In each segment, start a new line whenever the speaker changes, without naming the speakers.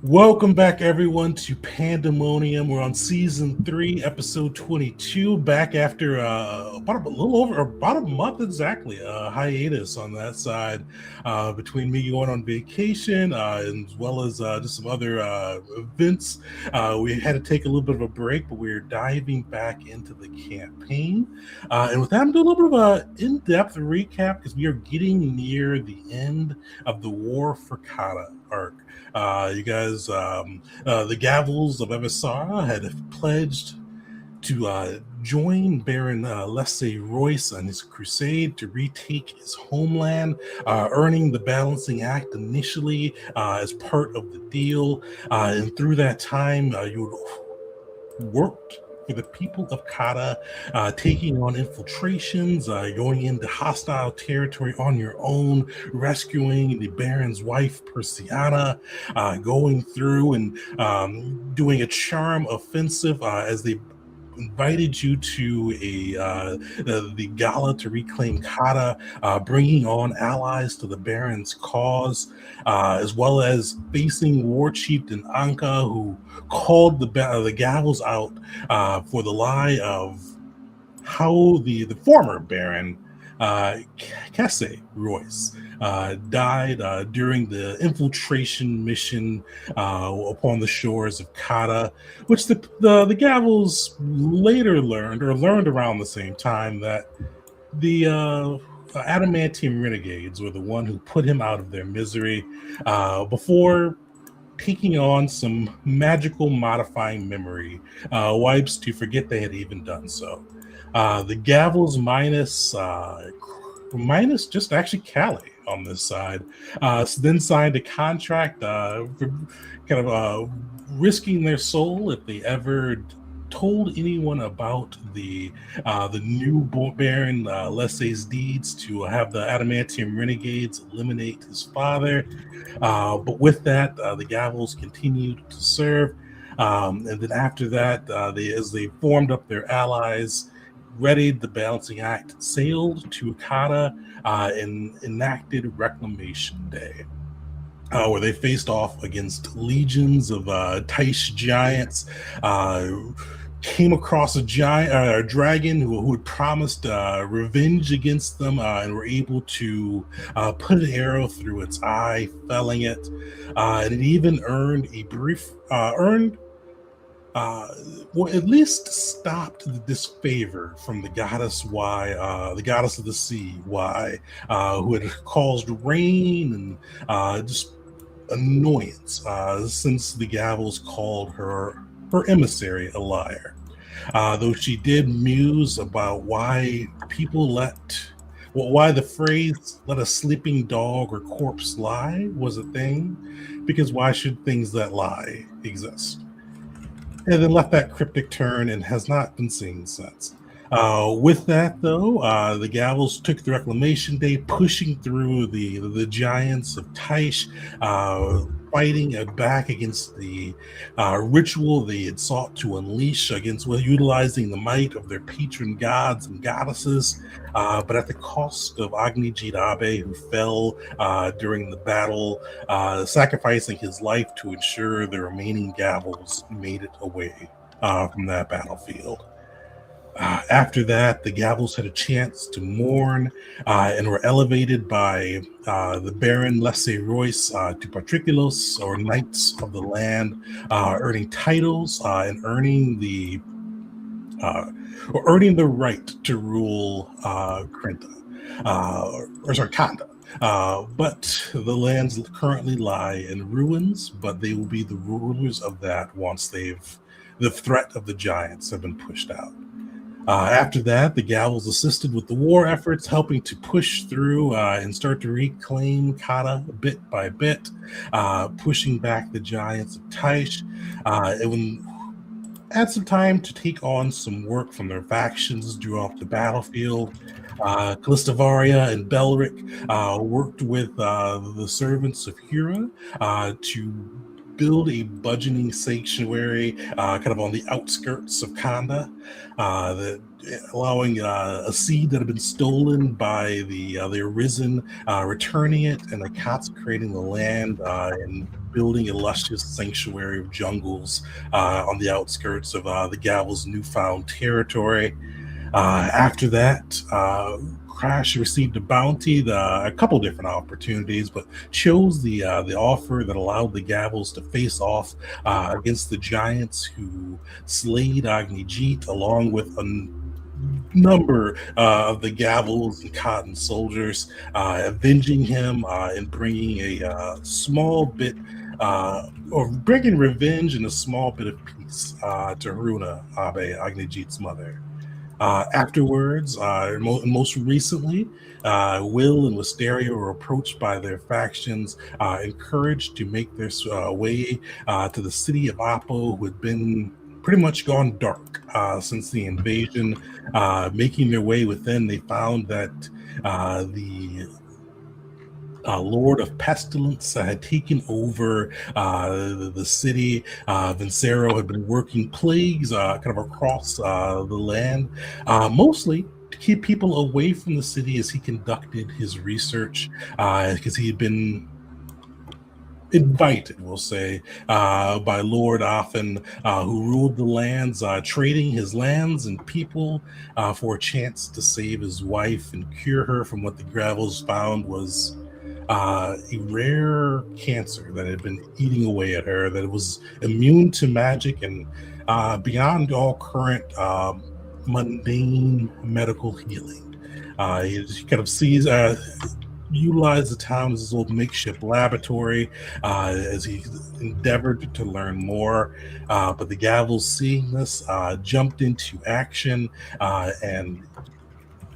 Welcome back, everyone, to Pandemonium. We're on season 3, episode 22. Back after about a little over about a month exactly, hiatus on that side, between me going on vacation as well as just some other events. We had to take a little bit of a break, but we're diving back into the campaign. And with that, I'm doing a little bit of an in-depth recap because we are getting near the end of the War for Kata arc. You guys, the Gavels of Evisara had pledged to join Baron Leslie Royce on his crusade to retake his homeland, earning the Balancing Act initially as part of the deal. And through that time, you worked for the people of Kata, taking on infiltrations, going into hostile territory on your own, rescuing the Baron's wife, Persiana, going through and doing a charm offensive as they invited you to the gala to reclaim Kata, bringing on allies to the Baron's cause, as well as facing War Chieftain Anka, who called the Gavels out for the lie of how the former Baron Kesse Royce died during the infiltration mission upon the shores of Kata, which the Gavels later learned around the same time that the Adamantium Renegades were the one who put him out of their misery before taking on some magical modifying memory wipes to forget they had even done so. The Gavels minus just actually Callie on this side, then signed a contract for kind of risking their soul if they ever told anyone about the new Baron Leslie's deeds to have the Adamantium Renegades eliminate his father. But with that, the Gavels continued to serve. And then after that, as they formed up their allies, readied the Balancing Act, sailed to Kata, and enacted Reclamation Day. Where they faced off against legions of Taish giants, came across a dragon who had promised revenge against them, and were able to put an arrow through its eye, felling it. And it even earned a brief well, at least stopped the disfavor from the goddess the goddess of the sea, who had caused rain and just annoyance since the Gavels called her emissary a liar. Though she did muse about why the phrase "let a sleeping dog or corpse lie" was a thing, because why should things that lie exist? And then left that cryptic turn and has not been seen since. With that, though, the Gavels took the Reclamation Day, pushing through the giants of Taish, fighting back against the ritual they had sought to unleash utilizing the might of their patron gods and goddesses, but at the cost of Agni Jirabe, who fell during the battle, sacrificing his life to ensure the remaining Gavels made it away from that battlefield. After that, the Gavels had a chance to mourn and were elevated by the Baron Leslie Royce to Patricios, or Knights of the Land, earning titles and earning the right to rule Krenta, Kanda. But the lands currently lie in ruins, but they will be the rulers of that once the threat of the giants have been pushed out. After that, the Gavels assisted with the war efforts, helping to push through and start to reclaim Kata bit by bit, pushing back the giants of Taish. It had some time to take on some work from their factions, drew off the battlefield. Calistavaria and Belric worked with the servants of Hura to build a budgeting sanctuary kind of on the outskirts of Kanda, allowing a seed that had been stolen by the Arisen, returning it, and the consecrating the land and building a luscious sanctuary of jungles on the outskirts of the Gavel's newfound territory. After that, Crash received a bounty, a couple different opportunities, but chose the offer that allowed the Gavels to face off against the giants who slayed Agnijit, along with a number of the Gavels and Cotton soldiers, avenging him and bringing a small bit. Or bringing revenge and a small bit of peace to Haruna Abe, Agnijit's mother. Afterwards, most recently, Will and Wisteria were approached by their factions, encouraged to make their way to the city of Apo, who had been pretty much gone dark since the invasion. Making their way within, they found that the Lord of Pestilence had taken over the city. Vincero had been working plagues kind of across the land, mostly to keep people away from the city as he conducted his research, because he had been invited, we'll say, by Lord Offen, who ruled the lands, trading his lands and people for a chance to save his wife and cure her from what the Gravels found was a rare cancer that had been eating away at her, that was immune to magic and beyond all current mundane medical healing. He kind of sees, utilized the town as his old makeshift laboratory as he endeavored to learn more. But the Gavels, seeing this, jumped into action and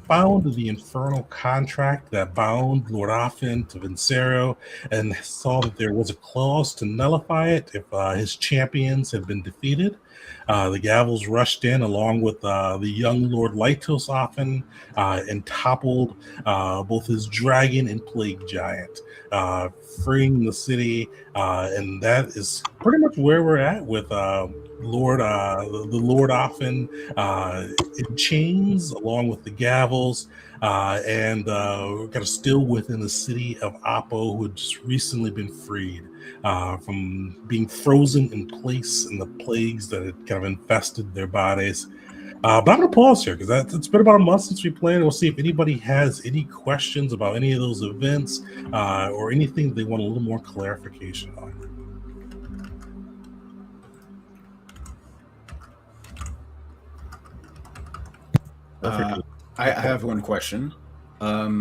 found the infernal contract that bound Lord Offen to Vincero, and saw that there was a clause to nullify it if his champions had been defeated. The Gavels rushed in along with the young Lord Lytos Offen and toppled both his dragon and plague giant, freeing the city. And that is pretty much where we're at with the Lord Offen in chains, along with the Gavels, and kind of still within the city of Apo, who had just recently been freed from being frozen in place in the plagues that had kind of infested their bodies. But I'm going to pause here because it's been about a month since we played. We'll see if anybody has any questions about any of those events or anything they want a little more clarification on.
I have one question. How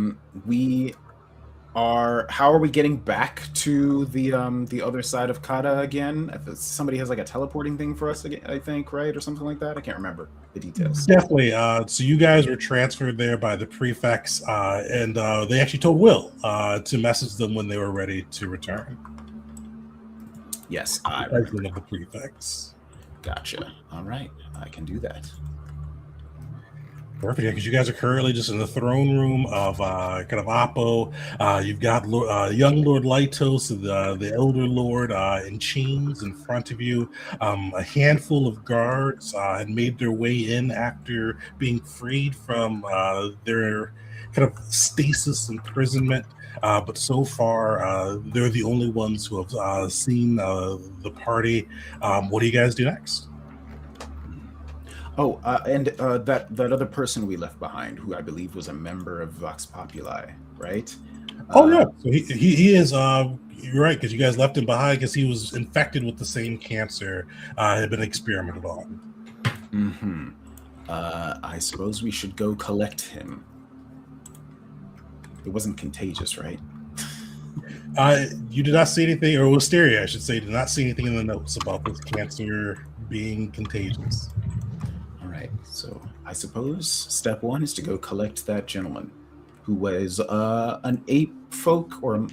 are we getting back to the other side of Kata again? If somebody has like a teleporting thing for us again, I think, right, or something like that. I can't remember the details.
Definitely. So you guys were transferred there by the prefects, and they actually told Will to message them when they were ready to return.
Yes, I
remember.
remember.
Of the prefects.
Gotcha. All right, I can do that.
Perfect, because you guys are currently just in the throne room of kind of Apo. You've got young Lord Lytos, the Elder Lord, in chains in front of you. A handful of guards had made their way in after being freed from their kind of stasis imprisonment. But so far, they're the only ones who have seen the party. What do you guys do next?
Oh, and that other person we left behind, who I believe was a member of Vox Populi, right?
Oh yeah, so he is. You're right, because you guys left him behind because he was infected with the same cancer had been experimented on.
Mm-hmm. I suppose we should go collect him. It wasn't contagious, right?
You did not see anything, or Wisteria, I should say, did not see anything in the notes about this cancer being contagious.
Right, so I suppose step one is to go collect that gentleman who was an ape folk, or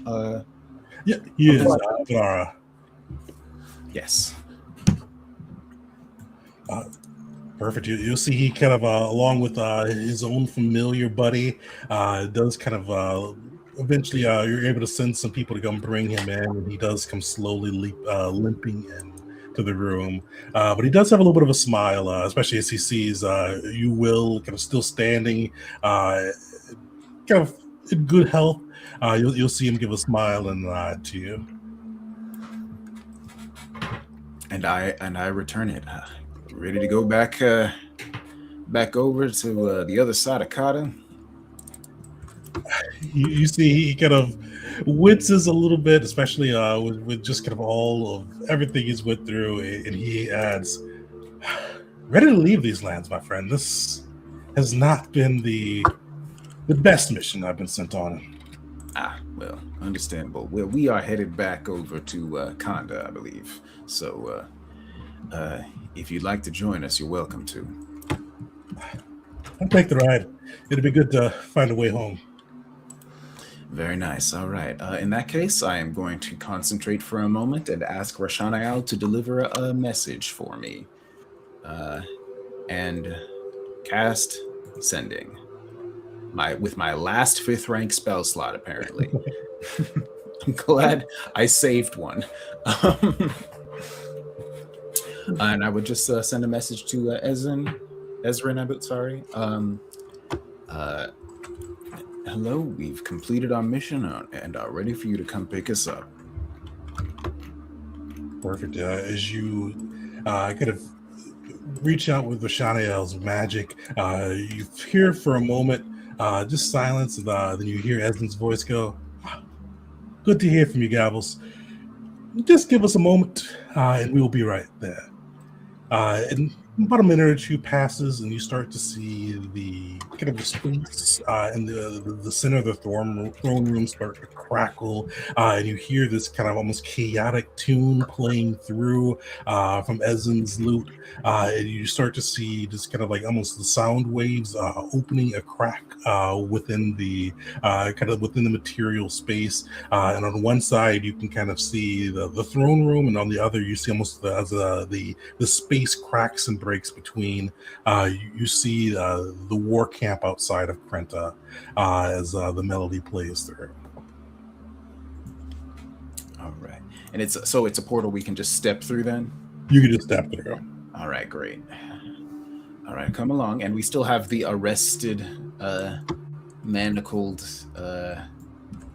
yeah, he is Clara.
Yes.
Perfect. You'll see he kind of, along with his own familiar buddy, does kind of eventually you're able to send some people to come bring him in, and he does come slowly limping and to the room. But he does have a little bit of a smile, especially as he sees you, Will, kind of still standing, kind of in good health. You'll see him give a smile and nod to you.
And I return it, ready to go back over to the other side of Kata.
You see he kind of winces a little bit, especially with just kind of all of everything he's went through, and he adds, "Ready to leave these lands, my friend. This has not been the best mission I've been sent on."
Well, understandable. Well, we are headed back over to Kanda, I believe. So, if you'd like to join us, you're welcome to.
I'll take the ride. It'd be good to find a way home.
Very nice. All right. In that case, I am going to concentrate for a moment and ask Rashanael to deliver a message for me. And cast sending. With my last 5th rank spell slot, apparently. I'm glad I saved one. And I would just send a message to Ezrin, sorry. Hello, we've completed our mission and are ready for you to come pick us up.
Perfect. As you kind of reach out with Vashaniel's magic, you hear for a moment just silence, and then you hear Esmond's voice go, "Good to hear from you, Gavels. Just give us a moment, and we will be right there." And about a minute or two passes, and you start to see the kind of the space in the center of the throne room start to crackle, and you hear this kind of almost chaotic tune playing through from Ezen's lute, and you start to see just kind of like almost the sound waves opening a crack within the material space, and on one side you can kind of see the throne room, and on the other you see almost the space cracks and breaks between. You see the war camp outside of Krenta as the melody plays through.
All right. And it's a portal we can just step through then?
You can just step through.
All right, great. All right, come along. And we still have the arrested, manacled,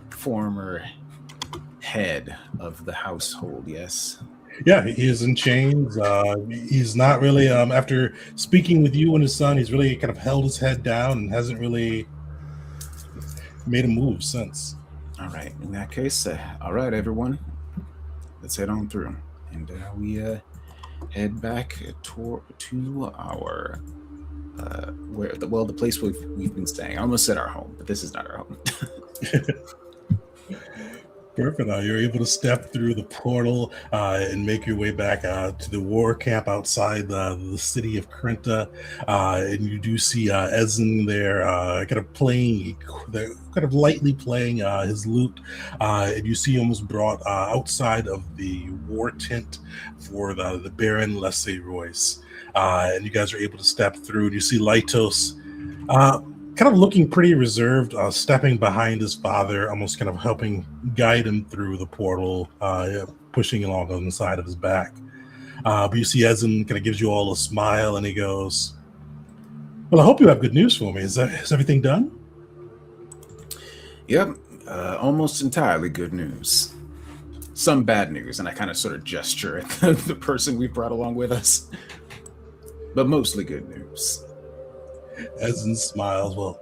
former head of the household, yes?
Yeah, he is in chains. He's not really, after speaking with you and his son, he's really kind of held his head down and hasn't really made a move since.
All right, in that case, all right, everyone, let's head on through. And we head back to our, the place we've been staying. I almost said our home, but this is not our home.
Perfect. You're able to step through the portal and make your way back to the war camp outside the city of Krenta. And you do see Ezen there kind of lightly playing his lute. And you see almost brought outside of the war tent for the Baron Leslie Royce. And you guys are able to step through, and you see Lytos kind of looking pretty reserved, stepping behind his father, almost kind of helping guide him through the portal, pushing along on the side of his back. But you see Ezen kind of gives you all a smile, and he goes, "Well, I hope you have good news for me. Is everything done?"
Yep, almost entirely good news. Some bad news, and I kind of sort of gesture at the person we brought along with us. But mostly good news.
Ezen smiles. "Well,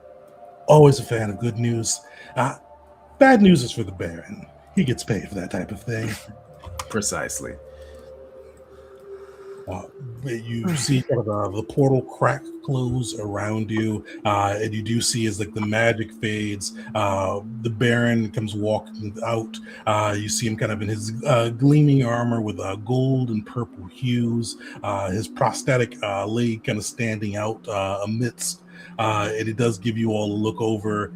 always a fan of good news. Bad news is for the Baron. He gets paid for that type of thing."
Precisely.
You see kind of the portal crack close around you, and you do see as like the magic fades, the Baron comes walking out. You see him kind of in his gleaming armor with gold and purple hues, his prosthetic leg kind of standing out amidst, and it does give you all a look over.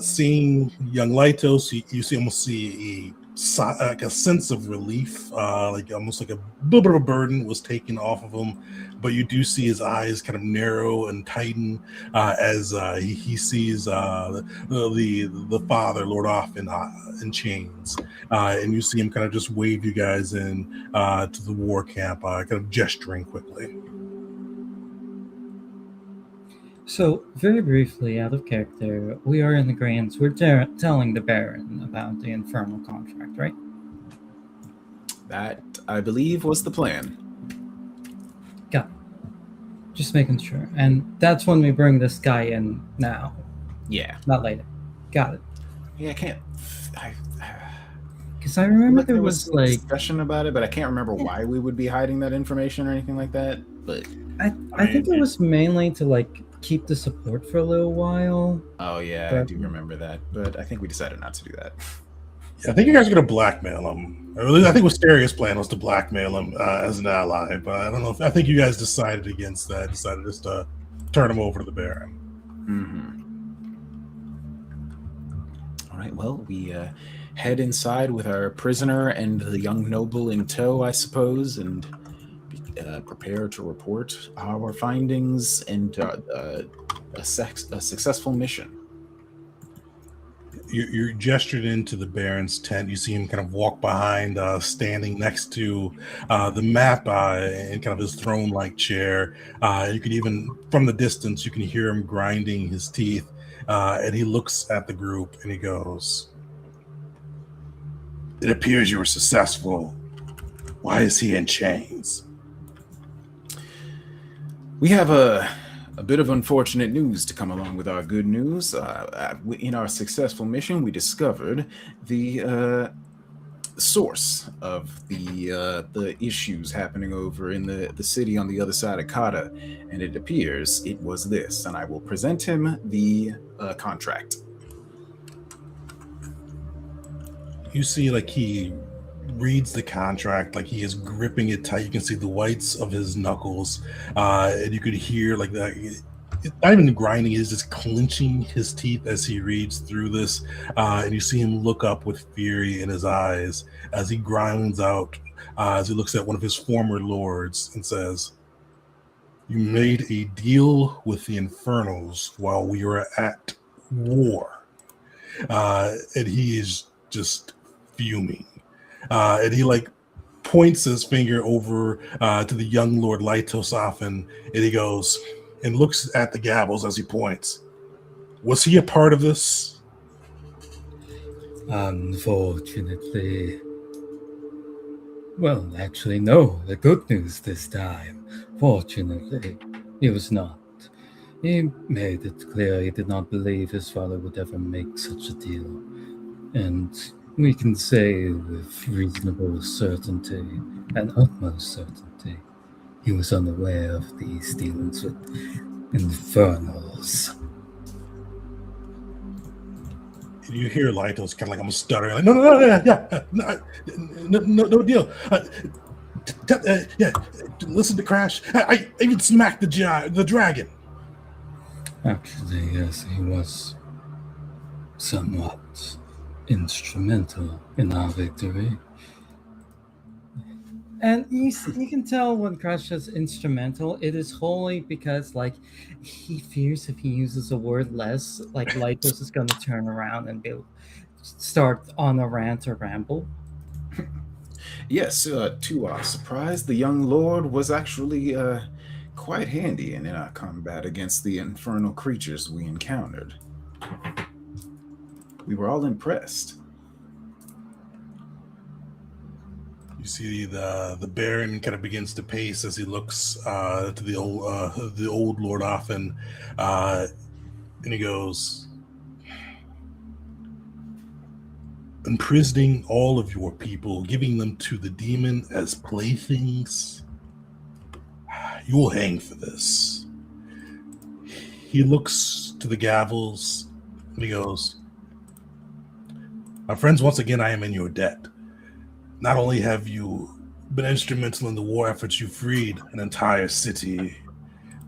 Seeing young Lytos, you almost see like a sense of relief, like almost like a little bit of a burden was taken off of him. But you do see his eyes kind of narrow and tighten as he sees the father, Lord Off, in chains, and you see him kind of just wave you guys in to the war camp, kind of gesturing quickly.
So, very briefly, out of character, we are in agreement. We're telling the Baron about the infernal contract, right?
That, I believe, was the plan.
Got it. Just making sure. And that's when we bring this guy in now.
Yeah.
Not later. Got it.
Yeah, I can't.
Because I remember
there
was
some discussion about it, but I can't remember why we would be hiding that information or anything like that. But
I think it was mainly to like keep the support for a little while.
Oh yeah,
but
I do remember that. But I think we decided not to do that.
Yeah, I think you guys are going to blackmail him. Or at least I think Wisteria's plan was to blackmail him as an ally. But I don't know. I think you guys decided against that. Decided just to turn him over to the Baron.
Mm-hmm. All right. Well, we head inside with our prisoner and the young noble in tow, I suppose, and prepare to report our findings and a successful mission.
You're gestured into the Baron's tent. You see him kind of walk behind, standing next to the map in kind of his throne-like chair. You can even, from the distance, you can hear him grinding his teeth. And he looks at the group and he goes, "It appears you were successful. Why is he in chains?"
We have a bit of unfortunate news to come along with our good news. In our successful mission, we discovered the source of the issues happening over in the city on the other side of Kata, and it appears it was this. And I will present him the contract.
You see, like, he reads the contract, like he is gripping it tight. You can see the whites of his knuckles, and you could hear like that. Not even grinding, he's just clenching his teeth as he reads through this, and you see him look up with fury in his eyes as he grinds out, as he looks at one of his former lords and says, "You made a deal with the Infernals while we were at war," and he is just fuming. And he like points his finger over to the young Lord Lytosophan, and he goes and looks at the gavels as he points. "Was he a part of this?"
Unfortunately. Well, actually, no. The good news this time. Fortunately, he was not. He made it clear he did not believe his father would ever make such a deal. And we can say with reasonable certainty and utmost certainty, he was unaware of these dealings with Infernals.
You hear Lytos kind of like almost stuttering, like, no deal. Yeah, listen to Crash. I even smacked the dragon.
Actually, yes, he was somewhat instrumental in our victory. And you can tell when Crash says instrumental, it is wholly because, like, he fears if he uses a word less, like, Lytos is going to turn around and start on a rant or ramble.
Yes, to our surprise, the young lord was actually quite handy in our combat against the infernal creatures we encountered. We were all impressed.
You see the Baron kind of begins to pace as he looks to the old Lord Offen, and he goes, "Imprisoning all of your people, giving them to the demon as playthings. You will hang for this." He looks to the gavels and he goes, "My friends, once again, I am in your debt. Not only have you been instrumental in the war efforts, you freed an entire city,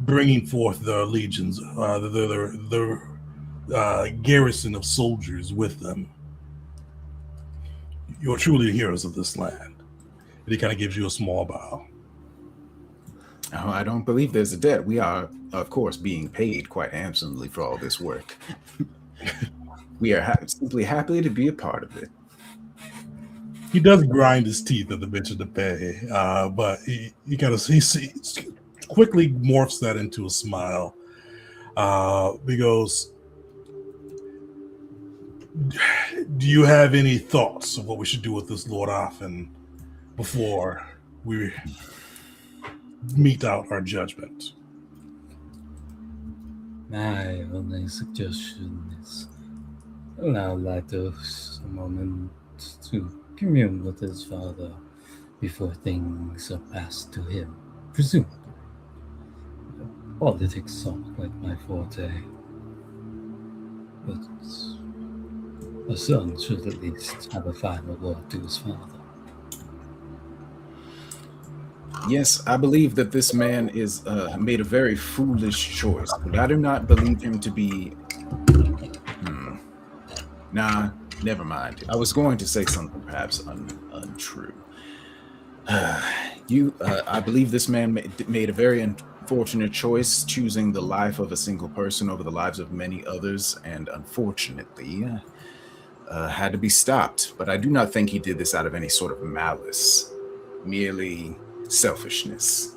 bringing forth their legions, the garrison of soldiers with them. You're truly heroes of this land. And he kind of gives you a small bow.
Oh, I don't believe there's a debt. We are, of course, being paid quite handsomely for all this work. We are simply happy to be a part of it.
He does grind his teeth at the mention of pay, but he quickly morphs that into a smile. He goes, do you have any thoughts of what we should do with this Lord Arfin before we mete out our judgment?
My only suggestion is allow Lytos a moment to commune with his father before things are passed to him, presumably. Politics aren't quite my forte, but a son should at least have a final word to his father.
Yes, I believe that this man is made a very foolish choice, but I do not believe him to be... Nah, never mind. I was going to say something perhaps untrue. I believe this man made a very unfortunate choice, choosing the life of a single person over the lives of many others, and unfortunately had to be stopped. But I do not think he did this out of any sort of malice, merely selfishness.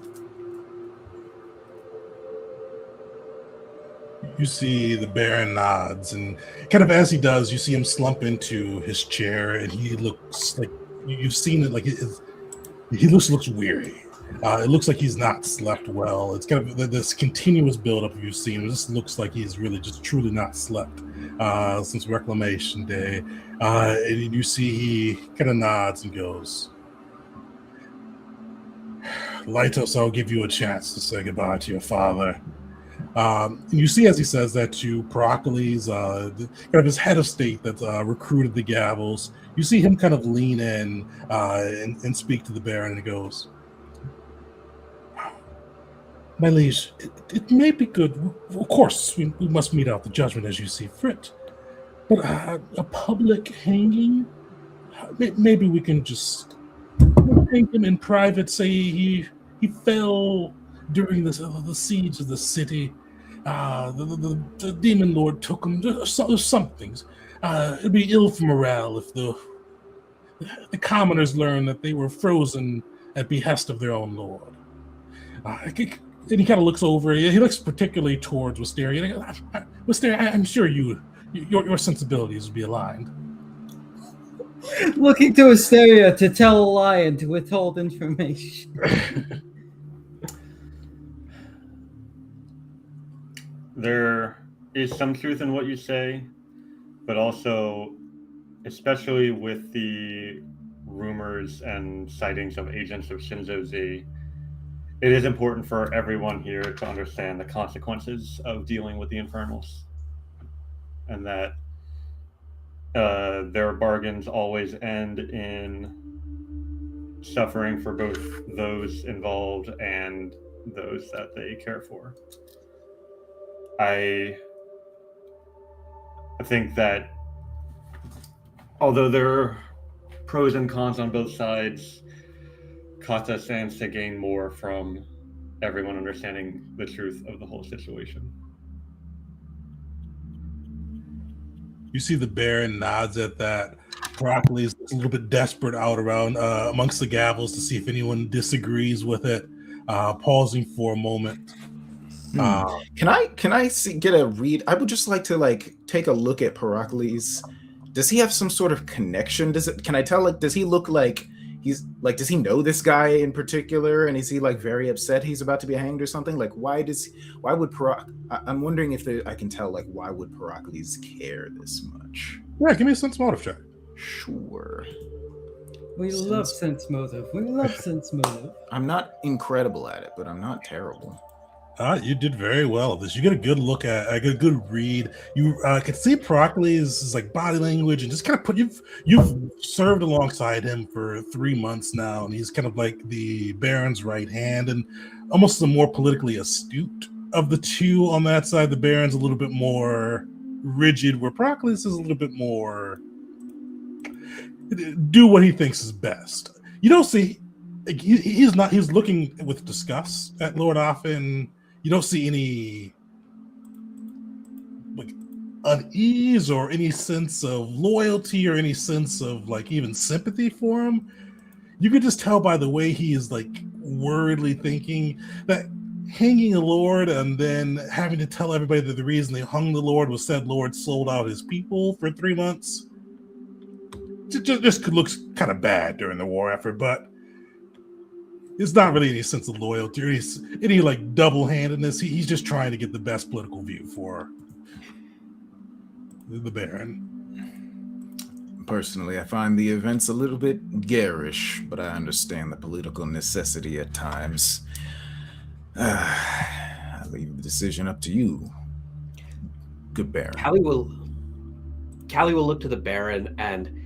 You see the Baron nods, and kind of as he does, you see him slump into his chair, and he looks like you've seen it. Like he looks weary. It looks like he's not slept well. It's kind of this continuous buildup you've seen. It just looks like he's really just truly not slept since Reclamation Day. And you see he kind of nods and goes, Lytos, I'll give you a chance to say goodbye to your father. And you see as he says that to Perocles, kind of his head of state that recruited the Gavels, you see him kind of lean in and speak to the Baron, and he goes, my liege, it may be good. Of course, we must mete out the judgment as you see fit. But a public hanging? Maybe we can just hang him in private, say he fell during the siege of the city. The demon lord took him. There's some things. It'd be ill for morale if the commoners learn that they were frozen at behest of their own lord. And he kind of looks over. He looks particularly towards Wisteria. Wisteria, I'm sure your sensibilities would be aligned.
Looking to Wisteria to tell a lie and to withhold information.
There is some truth in what you say, but also, especially with the rumors and sightings of agents of Shinzo Z, it is important for everyone here to understand the consequences of dealing with the Infernals, and that their bargains always end in suffering for both those involved and those that they care for. I think that although there are pros and cons on both sides, Kata stands to gain more from everyone understanding the truth of the whole situation.
You see the Baron nods at that. Broccoli is a little bit desperate out around amongst the Gavels to see if anyone disagrees with it, pausing for a moment.
Can I get a read? I would just like to take a look at Perocles. Does he have some sort of connection? Can I tell, does he look like he's does he know this guy in particular, and is he very upset he's about to be hanged or something? I'm wondering if I can tell why would Perocles care this much?
Yeah, give me a sense motive check.
Sure.
We love sense motive.
I'm not incredible at it, but I'm not terrible.
You did very well at this. You get a good look at a good read. You can see Perocles' body language, and just kind of you've served alongside him for 3 months now, and he's kind of like the Baron's right hand and almost the more politically astute of the two on that side. The Baron's a little bit more rigid, where Perocles is a little bit more do what he thinks is best. You don't see he's looking with disgust at Lord Offen. You don't see any like unease or any sense of loyalty or any sense of like even sympathy for him. You could just tell by the way he is like worriedly thinking that hanging a lord and then having to tell everybody that the reason they hung the lord was said lord sold out his people for 3 months just looks kind of bad during the war effort, but it's not really any sense of loyalty or any like double-handedness. He's just trying to get the best political view for the Baron.
Personally, I find the events a little bit garish, but I understand the political necessity at times. I leave the decision up to you, good Baron.
Callie will look to the Baron and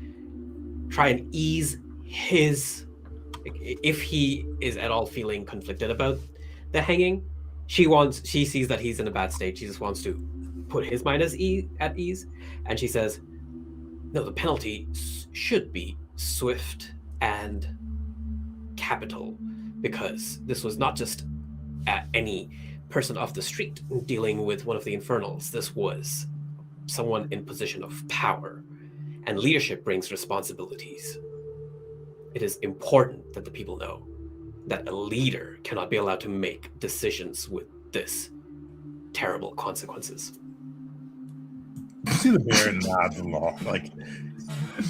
try and ease his, if he is at all feeling conflicted about the hanging. She sees that he's in a bad state. She just wants to put his mind at ease, and she says, no, the penalty should be swift and capital, because this was not just any person off the street dealing with one of the infernals. This was someone in position of power, and leadership brings responsibilities. It is important that the people know that a leader cannot be allowed to make decisions with this terrible consequences.
You see the Baron nods along, like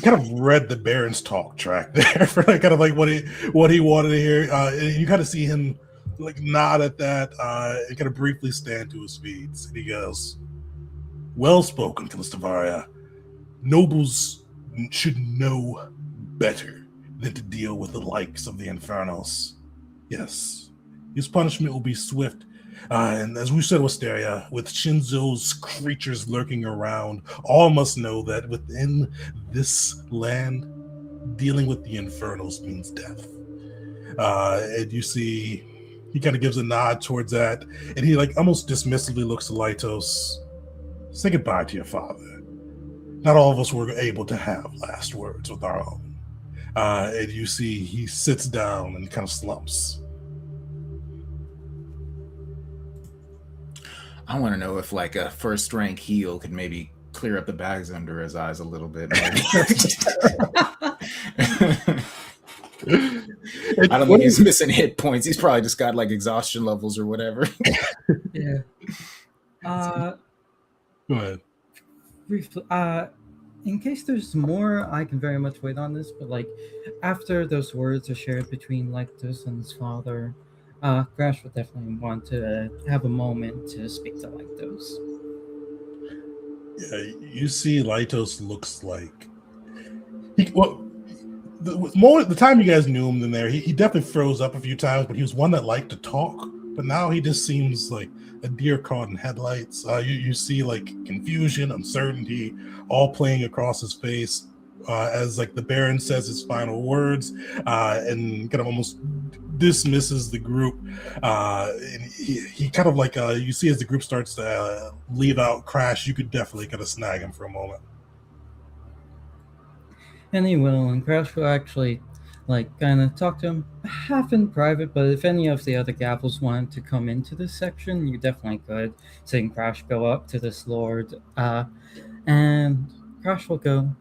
kind of read the Baron's talk track there for like kind of like what he wanted to hear. And you kind of see him like nod at that and kind of briefly stand to his feet. And he goes, "Well spoken, Calistavaria. Nobles should know better than to deal with the likes of the Infernals. Yes, his punishment will be swift. And as we said, Wisteria, with Shinzo's creatures lurking around, all must know that within this land, dealing with the Infernals means death." And you see, he kind of gives a nod towards that, and he like almost dismissively looks to Lytos. "Say goodbye to your father. Not all of us were able to have last words with our own." And you see, he sits down and kind of slumps.
I want to know if like a first rank heal could maybe clear up the bags under his eyes a little bit. I don't think he's missing hit points. He's probably just got like exhaustion levels or whatever.
Yeah.
Go ahead.
Briefly, in case there's more, I can very much wait on this, but like after those words are shared between Lyctus and his father, Crash would definitely want to have a moment to speak to Lyctus.
Yeah, you see Lytos looks like the time you guys knew him in there, he definitely froze up a few times, but he was one that liked to talk. But now he just seems like a deer caught in headlights. You see like confusion, uncertainty, all playing across his face as like the Baron says his final words and kind of almost dismisses the group. And he kind of like you see as the group starts to leave out Crash, you could definitely kind of snag him for a moment.
And he will, and Crash will actually like kind of talk to him half in private, but if any of the other Gavels wanted to come into this section, you definitely could. Seeing Crash go up to this lord, and Crash will go,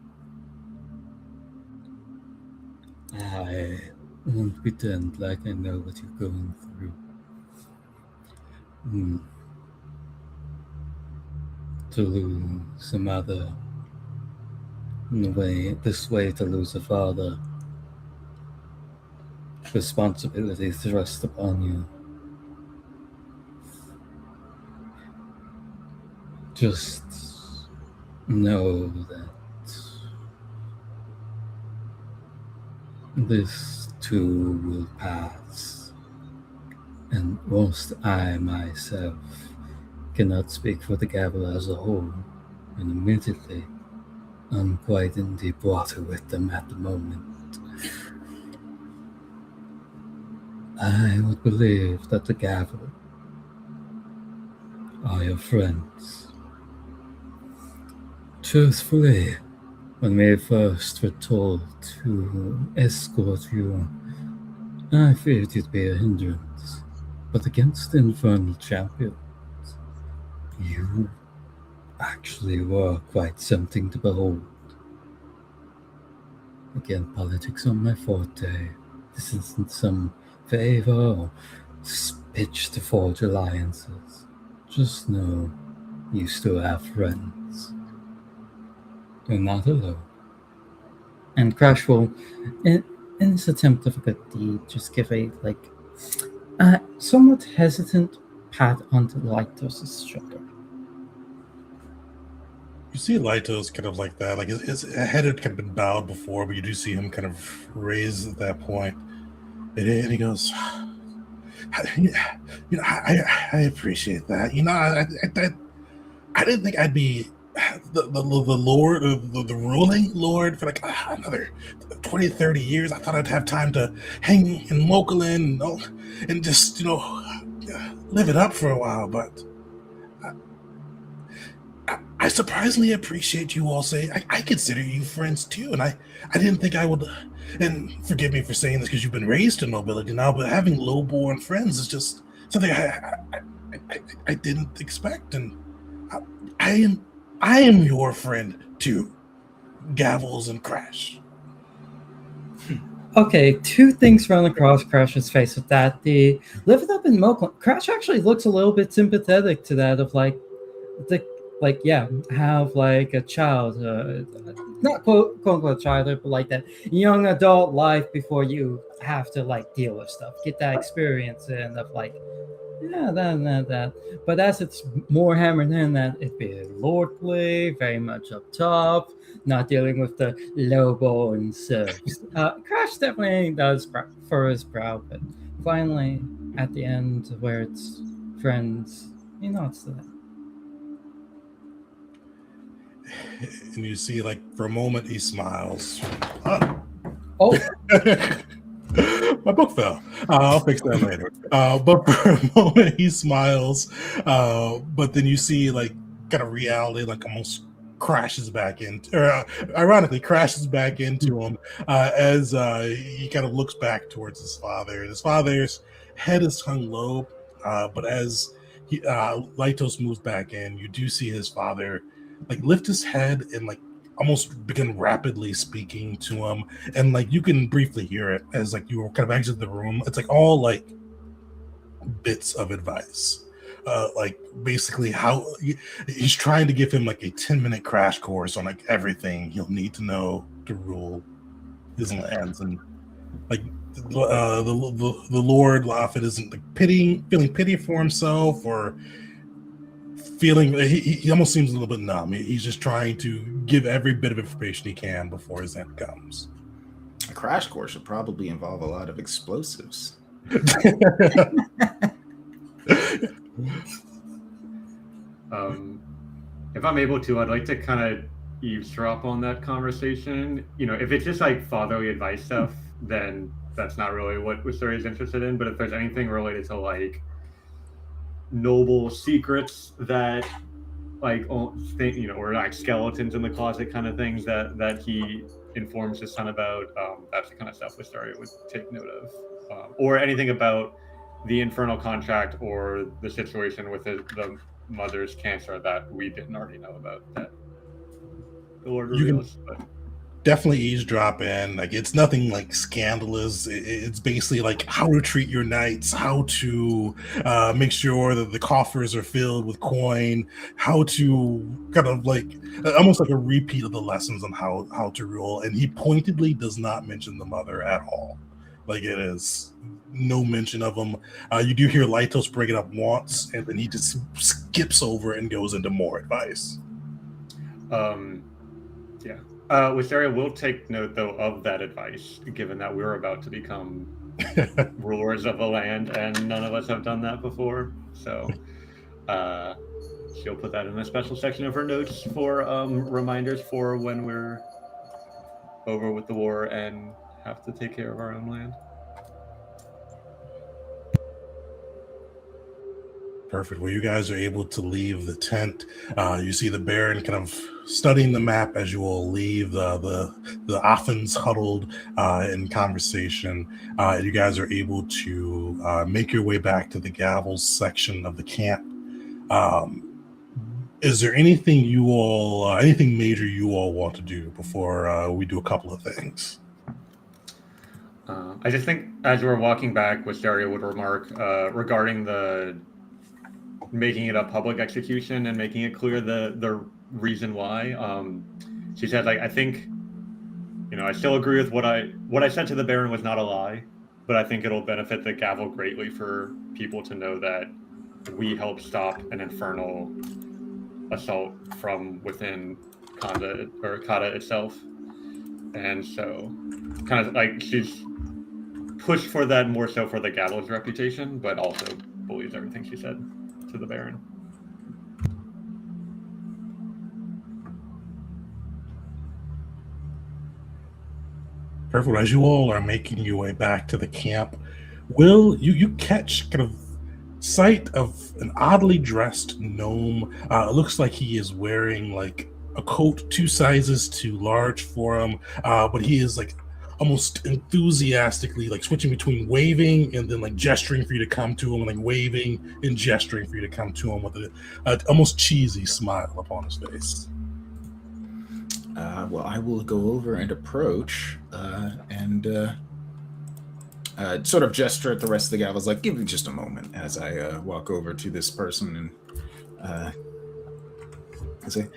I won't pretend like I know what you're going through. To lose a mother, this way to lose a father, responsibility thrust upon you. Just know that this too will pass, and whilst I myself cannot speak for the Gavel as a whole, and admittedly, I'm quite in deep water with them at the moment, I would believe that the Gavel are your friends. Truthfully, When we first were told to escort you, I feared you'd be a hindrance. But against the infernal champions, you actually were quite something to behold. Again, politics on my forte. This isn't some favor or pitch to forge alliances. Just know you still have friends. You're not alone.
And Crash will, in his attempt of a good deed, just give a somewhat hesitant pat onto Lytos' shoulder.
You see Lytos kind of like that, like his head had kind of been bowed before, but you do see him kind of raise at that point, and he goes, I appreciate that. I didn't think I'd be the Lord, the ruling Lord for like another 20, 30 years. I thought I'd have time to hang in Mokulin and just, live it up for a while, but I surprisingly appreciate you all saying I consider you friends too, and I didn't think I would. And forgive me for saying this because you've been raised in nobility now, but having lowborn friends is just something I didn't expect, and I am your friend too, Gavels and Crash.
Okay, two things run across Crash's face with that. The live it up in Moklin. Crash actually looks a little bit sympathetic to that of have like a child, not quote unquote childhood, but like that young adult life before you have to like deal with stuff, get that experience and of like, yeah, that. But as it's more hammered in that it be lordly, very much up top, not dealing with the lowball and serfs. Crash definitely does for his brow, but finally at the end where it's friends, he nods to that.
And you see, like, for a moment, he smiles.
Oh,
my book fell. I'll fix that later. But for a moment, he smiles. But then you see, like, kind of reality, like, almost crashes back into, or ironically, crashes back into him as he kind of looks back towards his father. And his father's head is hung low, but as Lytos moves back in, you do see his father like lift his head and like almost begin rapidly speaking to him, and like you can briefly hear it as like you kind of exit the room. It's like all like bits of advice, like basically how he's trying to give him like a 10-minute crash course on like everything he'll need to know to rule his lands. And like the Lord Laffit isn't like feeling pity for himself or feeling he almost seems a little bit numb. He's just trying to give every bit of information he can before his end comes.
A crash course should probably involve a lot of explosives.
If I'm able to, I'd like to kind of eavesdrop on that conversation. If it's just like fatherly advice stuff, then that's not really what Wisuri is interested in. But if there's anything related to like noble secrets that like or like skeletons in the closet kind of things that he informs his son about, that's the kind of stuff Wisuri would take note of, or anything about the infernal contract or the situation with the mother's cancer that we didn't already know about that the Lord reveals. But
definitely eavesdrop in. Like it's nothing like scandalous. It's basically like how to treat your knights, how to make sure that the coffers are filled with coin, how to kind of like almost like a repeat of the lessons on how to rule. And he pointedly does not mention the mother at all. Like it is no mention of them. You do hear Lytos bring it up once, and then he just skips over and goes into more advice.
Yeah. Wisteria will take note, though, of that advice, given that we're about to become rulers of a land, and none of us have done that before. So she'll put that in a special section of her notes for reminders for when we're over with the war and have to take care of our own land.
Perfect. Well, you guys are able to leave the tent. You see the Baron kind of studying the map as you all leave. The Offens huddled in conversation. You guys are able to make your way back to the Gavels section of the camp. Is there anything anything major you all want to do before we do a couple of things?
I just think as we're walking back, Wisteria would remark regarding the making it a public execution and making it clear the reason why. She said, like, I think, I still agree with what I said to the Baron was not a lie, but I think it'll benefit the Gavel greatly for people to know that we helped stop an infernal assault from within Kata itself. And so kind of like she's pushed for that more so for the Gavel's reputation, but also believes everything she said to the Baron.
Perfect. As you all are making your way back to the camp, Will, you catch kind of sight of an oddly dressed gnome. It looks like he is wearing like a coat 2 sizes too large for him, but he is like almost enthusiastically like switching between waving and then like gesturing for you to come to him, and like waving and gesturing for you to come to him with a almost cheesy smile upon his face.
Well, I will go over and approach and sort of gesture at the rest of the Gavels, like, give me just a moment as I walk over to this person and I say,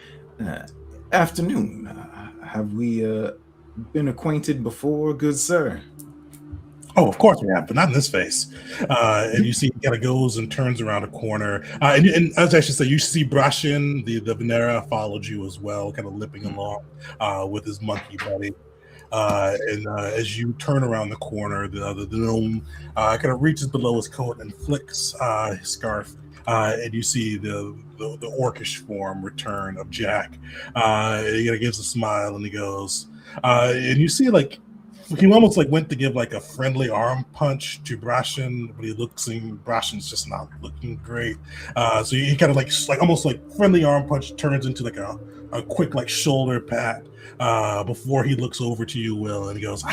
afternoon. Have we been acquainted before, good sir?
Oh, of course we have, but not in this face. And you see, he kind of goes and turns around a corner. And as I should say, you see Brashin, the Venera, followed you as well, kind of limping along with his monkey buddy. And as you turn around the corner, the gnome kind of reaches below his coat and flicks his scarf. And you see the orcish form return of Jack. He kind of gives a smile and he goes, and you see like he almost like went to give like a friendly arm punch to Brashin, but he looks and Brashin's just not looking great. So he kind of like almost like friendly arm punch turns into like a quick like shoulder pat before he looks over to you, Will, and he goes,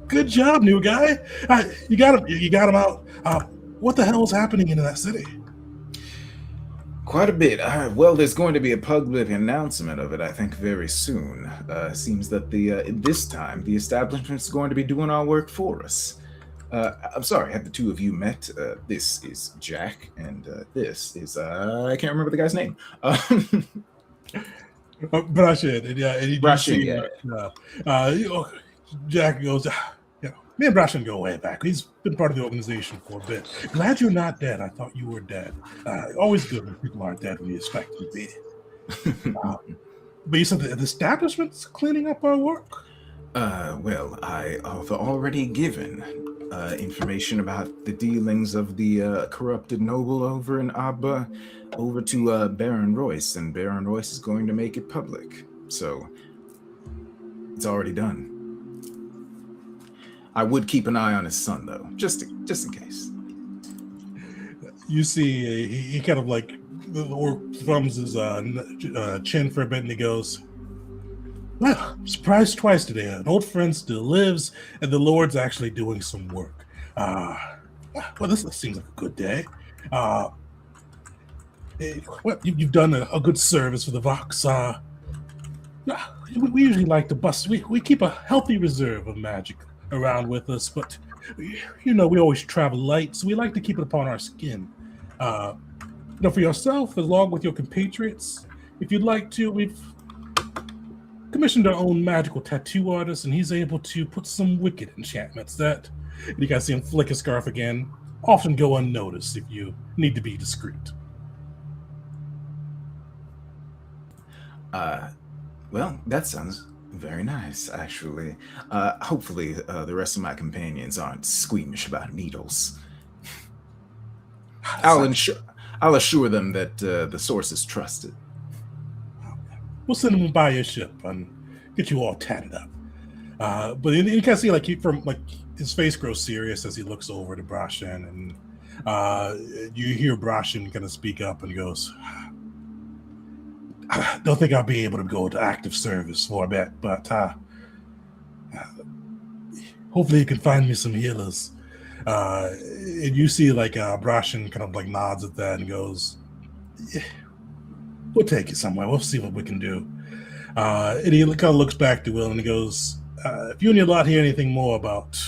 "Good job, new guy. You got him. You got him out. What the hell is happening in that city?"
Quite a bit. Well, there's going to be a public announcement of it, I think, very soon. Seems that this time the establishment's going to be doing our work for us. I'm sorry, have the two of you met? This is Jack, and this is I can't remember the guy's name.
Brashin, and he
Brashin,
yeah. Jack goes, me and Brashin go way back. He's been part of the organization for a bit. Glad you're not dead. I thought you were dead. Always good when people aren't dead when you expect them to be. But you said the establishment's cleaning up our work?
Well, I have already given information about the dealings of the corrupted noble over in Abba over to Baron Royce, and Baron Royce is going to make it public. So it's already done. I would keep an eye on his son, though, just in case.
You see, he kind of like thumbs his chin for a bit, and he goes, "Well, I'm surprised twice today. An old friend still lives, and the Lord's actually doing some work. Well, this seems like a good day. Well, you've done a good service for the Vox. We usually like to bust. We keep a healthy reserve of magic around with us, but we always travel light, so we like to keep it upon our skin. For yourself, along with your compatriots, if you'd like to, we've commissioned our own magical tattoo artist, and he's able to put some wicked enchantments that, you guys see him flick his scarf again, often go unnoticed if you need to be discreet."
Well, that sounds very nice, actually. Hopefully, the rest of my companions aren't squeamish about needles. I'll assure them that the source is trusted.
We'll send them by your ship and get you all tatted up. But you can see his face grows serious as he looks over to Brashin, and You hear Brashin kind of speak up and goes, I don't think I'll be able to go to active service for a bit, but hopefully you can find me some healers. And you see like Brashin kind of like nods at that and goes, yeah, we'll take you somewhere. We'll see what we can do. And he kind of looks back to Will and he goes, if you and your lot hear anything more about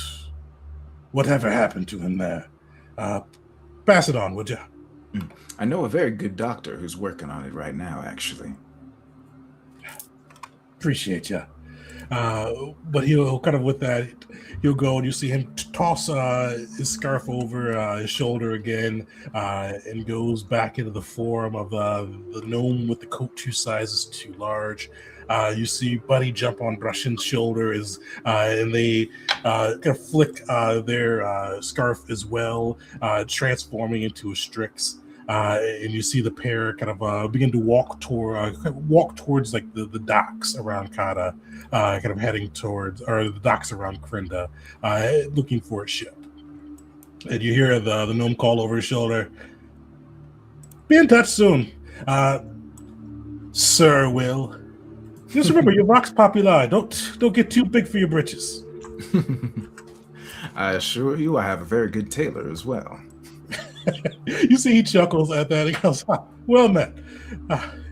whatever happened to him there, pass it on, would you?
I know a very good doctor who's working on it right now, actually.
Appreciate you. But he'll kind of with that, he'll go and you see him toss his scarf over his shoulder again and goes back into the form of the gnome with the coat 2 sizes too large. You see Buddy jump on Brashin's shoulder and they kind of flick their scarf as well, transforming into a Strix. And you see the pair kind of begin to walk towards like the docks around Kata, kind of heading towards, or the docks around Krinda, looking for a ship. And you hear the gnome call over his shoulder, "Be in touch soon, Sir Will. Just remember your Vox Populi. Don't get too big for your britches."
I assure you, I have a very good tailor as well.
You see he chuckles at that. He goes, well met.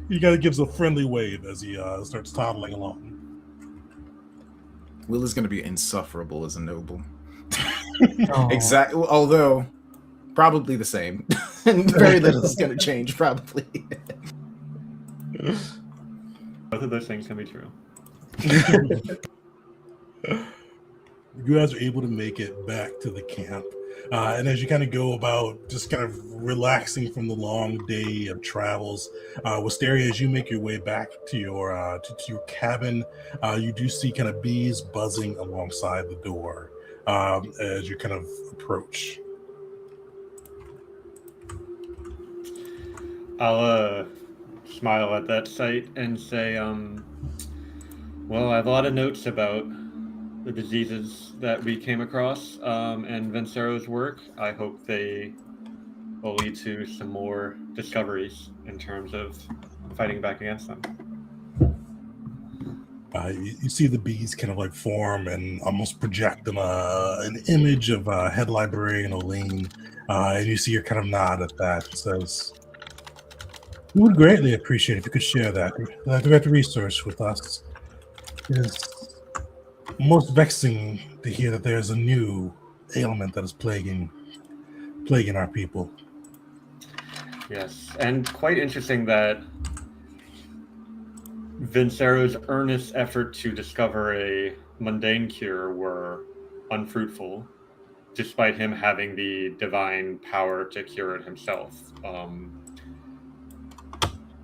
He kind of gives a friendly wave as he starts toddling along.
Will is going to be insufferable as a noble.
Oh.
Exactly. Although, probably the same. And very little is going to change, probably.
Both of those things can be true.
You guys are able to make it back to the camp. And as you kind of go about just kind of relaxing from the long day of travels, Wisteria, as you make your way back to your cabin, you do see kind of bees buzzing alongside the door as you kind of approach.
I'll smile at that sight and say, well, I have a lot of notes about the diseases that we came across and Vencero's work. I hope they will lead to some more discoveries in terms of fighting back against them.
You see the bees kind of like form and almost project them an image of head librarian Oline, and you see her kind of nod at that and says, "We would greatly appreciate if you could share that research with us. It is most vexing to hear that there's a new ailment that is plaguing our people."
Yes, and quite interesting that Vincero's earnest effort to discover a mundane cure were unfruitful, despite him having the divine power to cure it himself.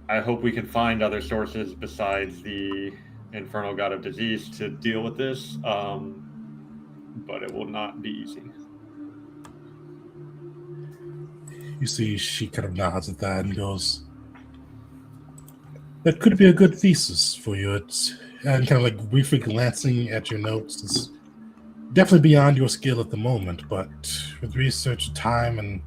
I hope we can find other sources besides the Infernal God of Disease to deal with this, but it will not be easy.
You see she kind of nods at that and goes, "That could be a good thesis for you." And kind of like briefly glancing at your notes, it's definitely beyond your skill at the moment, but with research, time, and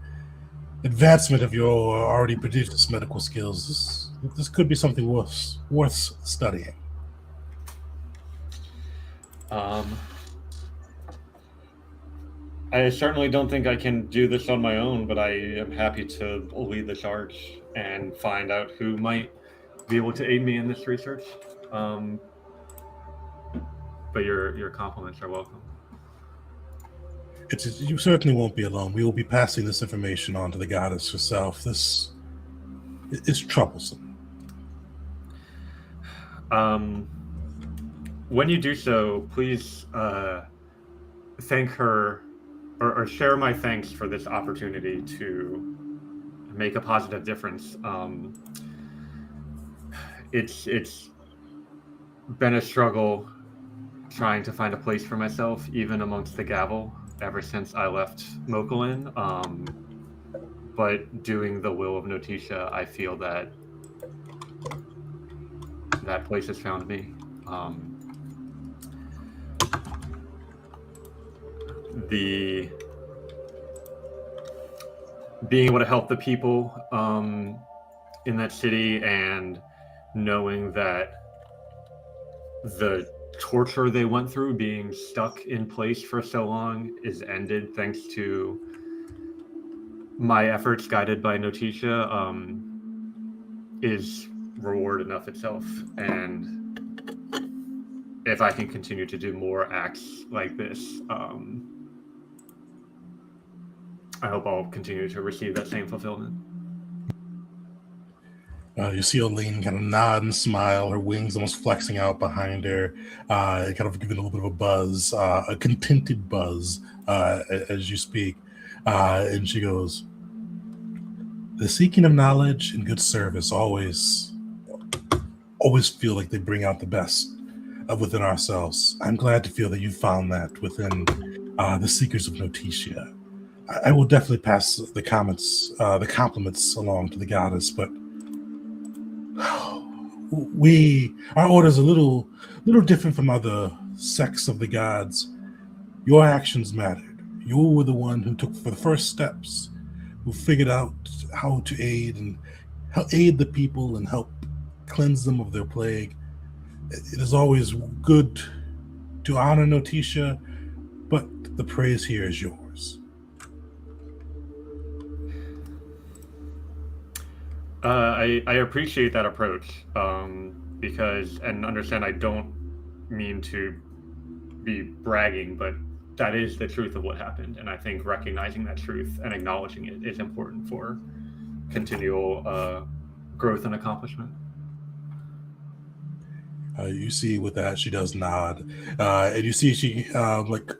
advancement of your already prodigious medical skills, this could be something worth studying.
I certainly don't think I can do this on my own, but I am happy to lead the charge and find out who might be able to aid me in this research. But your compliments are welcome.
You certainly won't be alone. We will be passing this information on to the goddess herself. This is troublesome.
When you do so, please thank her or share my thanks for this opportunity to make a positive difference. It's been a struggle trying to find a place for myself, even amongst the gavel, ever since I left Mokulin. But doing the will of Notisha, I feel that that place has found me. being able to help the people in that city and knowing that the torture they went through being stuck in place for so long is ended thanks to my efforts guided by Noticia is reward enough itself. And if I can continue to do more acts like this, I hope I'll continue to receive that same fulfillment.
You see Oline kind of nod and smile, her wings almost flexing out behind her, kind of giving a little bit of a buzz, a contented buzz as you speak. And she goes, the seeking of knowledge and good service always feel like they bring out the best within ourselves. I'm glad to feel that you found that within the Seekers of Noticia. I will definitely pass the compliments along to the goddess, but our order is a little different from other sects of the gods. Your actions mattered. You were the one who took the first steps, who figured out how to aid the people and help cleanse them of their plague. It is always good to honor Noticia, but the praise here is yours.
I appreciate that approach because, and understand I don't mean to be bragging, but that is the truth of what happened. And I think recognizing that truth and acknowledging it is important for continual growth and accomplishment.
You see with that, she does nod. And you see she like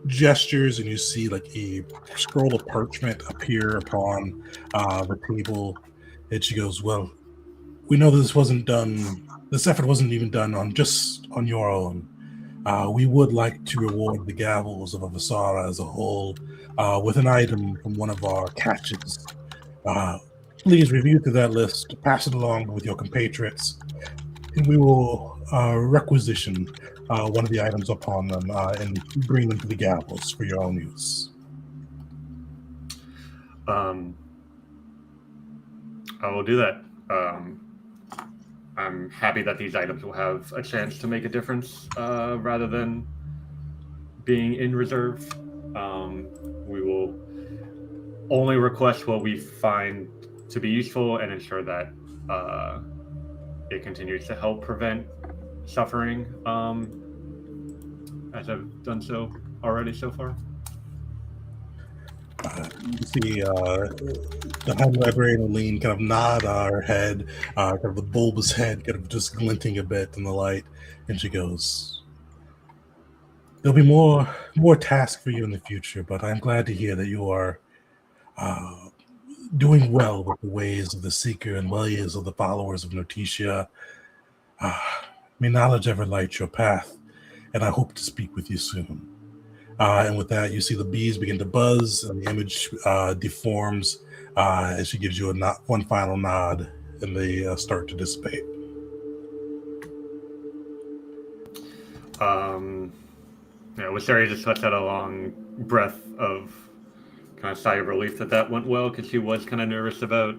gestures, and you see like a scroll of parchment appear upon the table. And she goes, well, we know this effort wasn't even done on your own. We would like to reward the Gavels of Avasara as a whole with an item from one of our catches. Please review through that list, pass it along with your compatriots, and we will requisition one of the items upon them and bring them to the Gavels for your own use.
I will do that. I'm happy that these items will have a chance to make a difference rather than being in reserve. We will only request what we find to be useful and ensure that it continues to help prevent suffering as I've done so already so far.
You see the High Librarian Oline kind of nod her head, kind of the bulbous head kind of just glinting a bit in the light, and she goes, there'll be more tasks for you in the future, but I'm glad to hear that you are doing well with the ways of the Seeker and ways of the followers of Noticia. May knowledge ever light your path, and I hope to speak with you soon. And with that, you see the bees begin to buzz, and the image deforms as she gives you one final nod, and they start to dissipate.
Wisteria just lets out a long breath of kind of sigh of relief that went well, because she was kind of nervous about,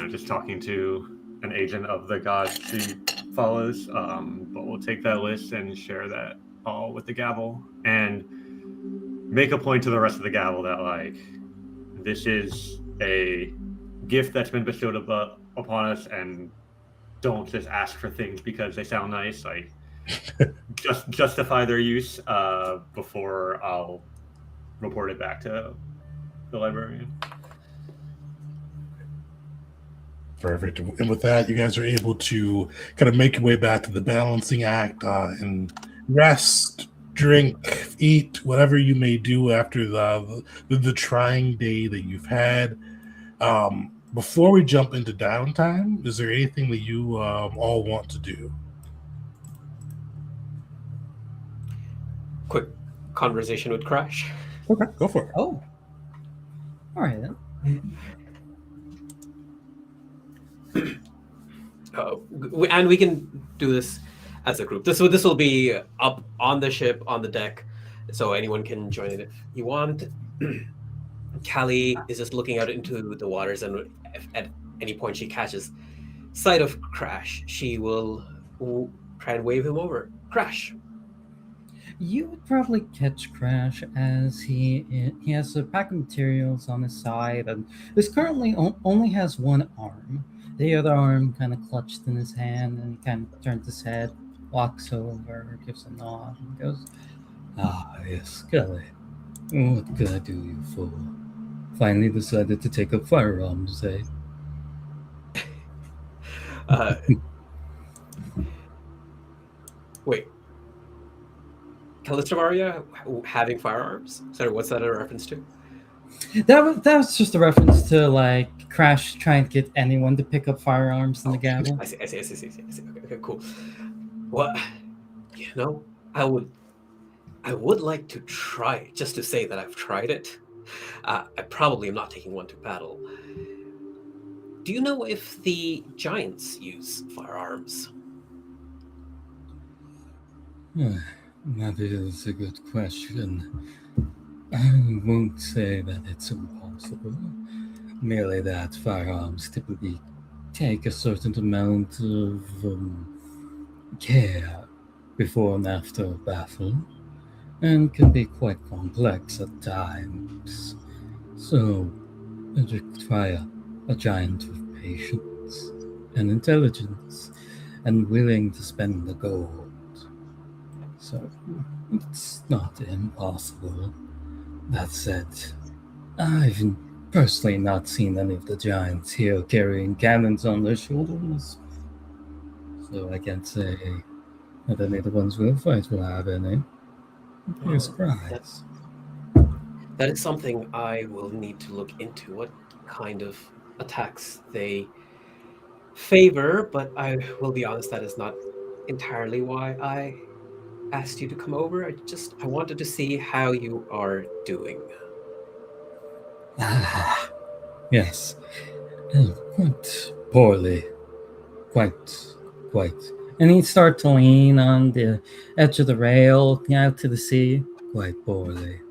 just talking to an agent of the gods she follows. But we'll take that list and share that all with the Gavel and make a point to the rest of the Gavel that, like, this is a gift that's been bestowed upon us, and don't just ask for things because they sound nice. Like, just justify their use before I'll report it back to the librarian.
Perfect. And with that, you guys are able to kind of make your way back to the balancing act and rest, drink, eat, whatever you may do after the trying day that you've had. Before we jump into downtime, is there anything that you all want to do?
Quick conversation with Crash.
Okay, go for it.
Oh. All right then.
And we can do this as a group. This will be up on the ship, on the deck, so anyone can join it if you want. Callie is just looking out into the waters, and if at any point she catches sight of Crash, she will try and wave him over. Crash.
You would probably catch Crash as he has a pack of materials on his side and is currently only has one arm. The other arm kind of clutched in his hand, and he kind of turns his head, walks over, gives a nod, and goes,
Ah, yes, Kelly. What can I do you for? Finally decided to take up firearms, eh?
Wait. Calistamaria having firearms? Sorry, what's that a reference to?
that was just a reference to like Crash trying to get anyone to pick up firearms in the gavel.
I see. Okay, cool. Well, I would like to try it, just to say that I've tried it. I probably am not taking one to battle. Do you know if the giants use firearms?
That is a good question. I won't say that it's impossible. Merely that firearms typically take a certain amount of care before and after a battle, and can be quite complex at times. So it requires a giant with patience and intelligence and willing to spend the gold. So it's not impossible. That said, I've personally not seen any of the giants here carrying cannons on their shoulders. So I can't say that any of the ones we'll fight will have any. You're surprised.
That is something I will need to look into, what kind of attacks they favor, but I will be honest, that is not entirely why I asked you to come over. I wanted to see how you are doing.
Yes, quite poorly. Quite.
And he'd start to lean on the edge of the rail out to the sea.
Quite poorly.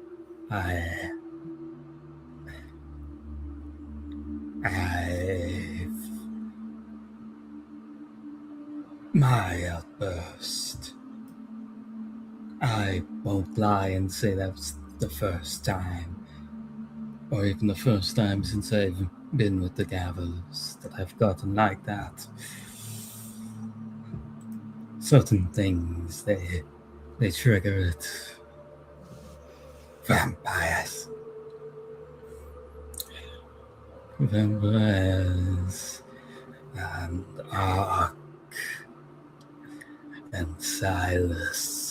My outburst. I won't lie and say that was the first time, or even the first time since I've been with the Gavels, that I've gotten like that. Certain things, they trigger it. Vampires, and Ark, and Silas.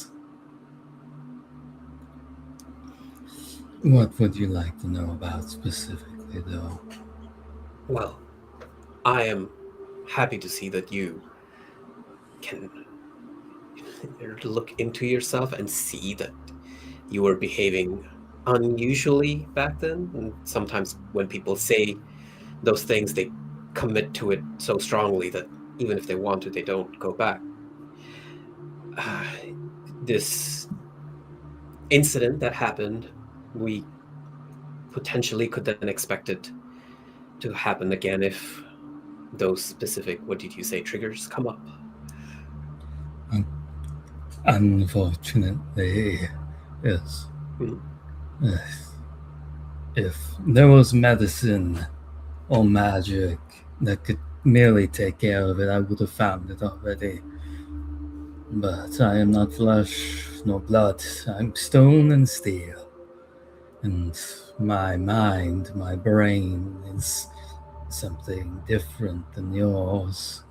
What would you like to know about specifically, though?
Well, I am happy to see that you can look into yourself and see that you were behaving unusually back then. And sometimes when people say those things, they commit to it so strongly that even if they want to, they don't go back. This incident that happened, we potentially could then expect it to happen again if those specific, what did you say, triggers come up.
Unfortunately, yes.
Mhm.
Yes. If there was medicine or magic that could merely take care of it, I would have found it already. But I am not flesh nor blood. I'm stone and steel. And my mind, my brain is something different than yours.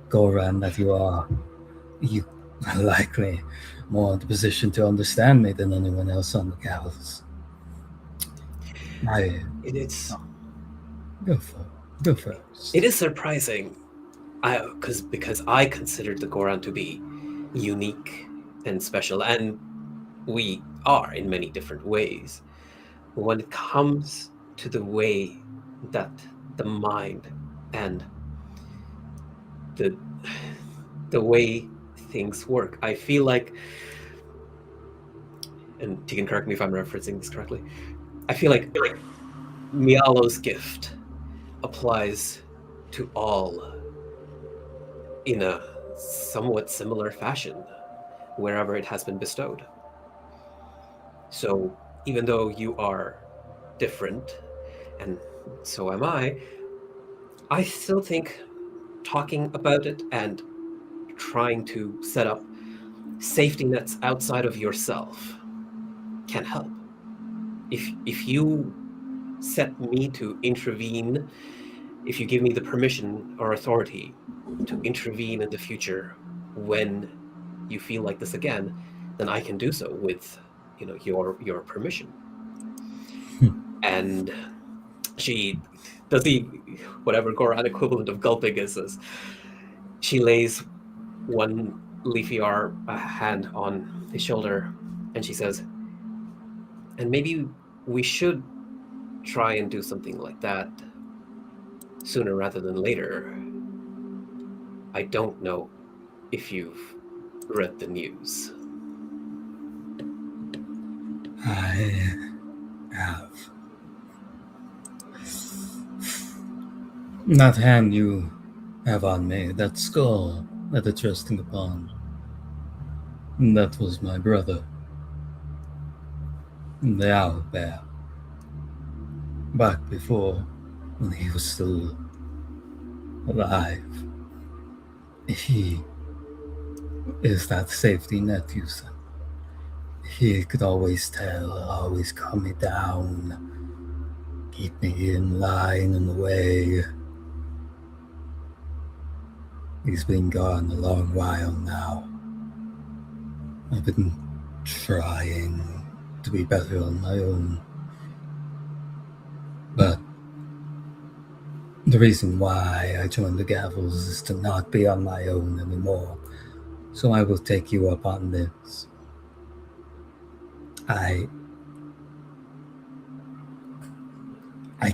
Goran, that you are likely more in the position to understand me than anyone else on the Gavels.
It's
Go first.
It is surprising, because I considered the Goran to be unique and special, and we are in many different ways. But when it comes to the way that the mind and the way things work, I feel like and Tegan, correct me if I'm referencing this correctly. I feel like Mialo's gift applies to all in a somewhat similar fashion wherever it has been bestowed. So even though you are different, and so am I still think talking about it and trying to set up safety nets outside of yourself can help. If you set me to intervene, if you give me the permission or authority to intervene in the future when you feel like this again, then I can do so with your permission. And she does the whatever Goran equivalent of gulping is. She lays one leafy hand on his shoulder, and she says, and maybe we should try and do something like that sooner rather than later. I don't know if you've read the news.
I have. That hand you have on me, that skull that it's resting upon, that was my brother, the owl bear. Back before, when he was still alive, he is that safety net you said. He could always tell, always calm me down, keep me in line and away. He's been gone a long while now. I've been trying to be better on my own. But the reason why I joined the Gavels is to not be on my own anymore. So I will take you up on this. I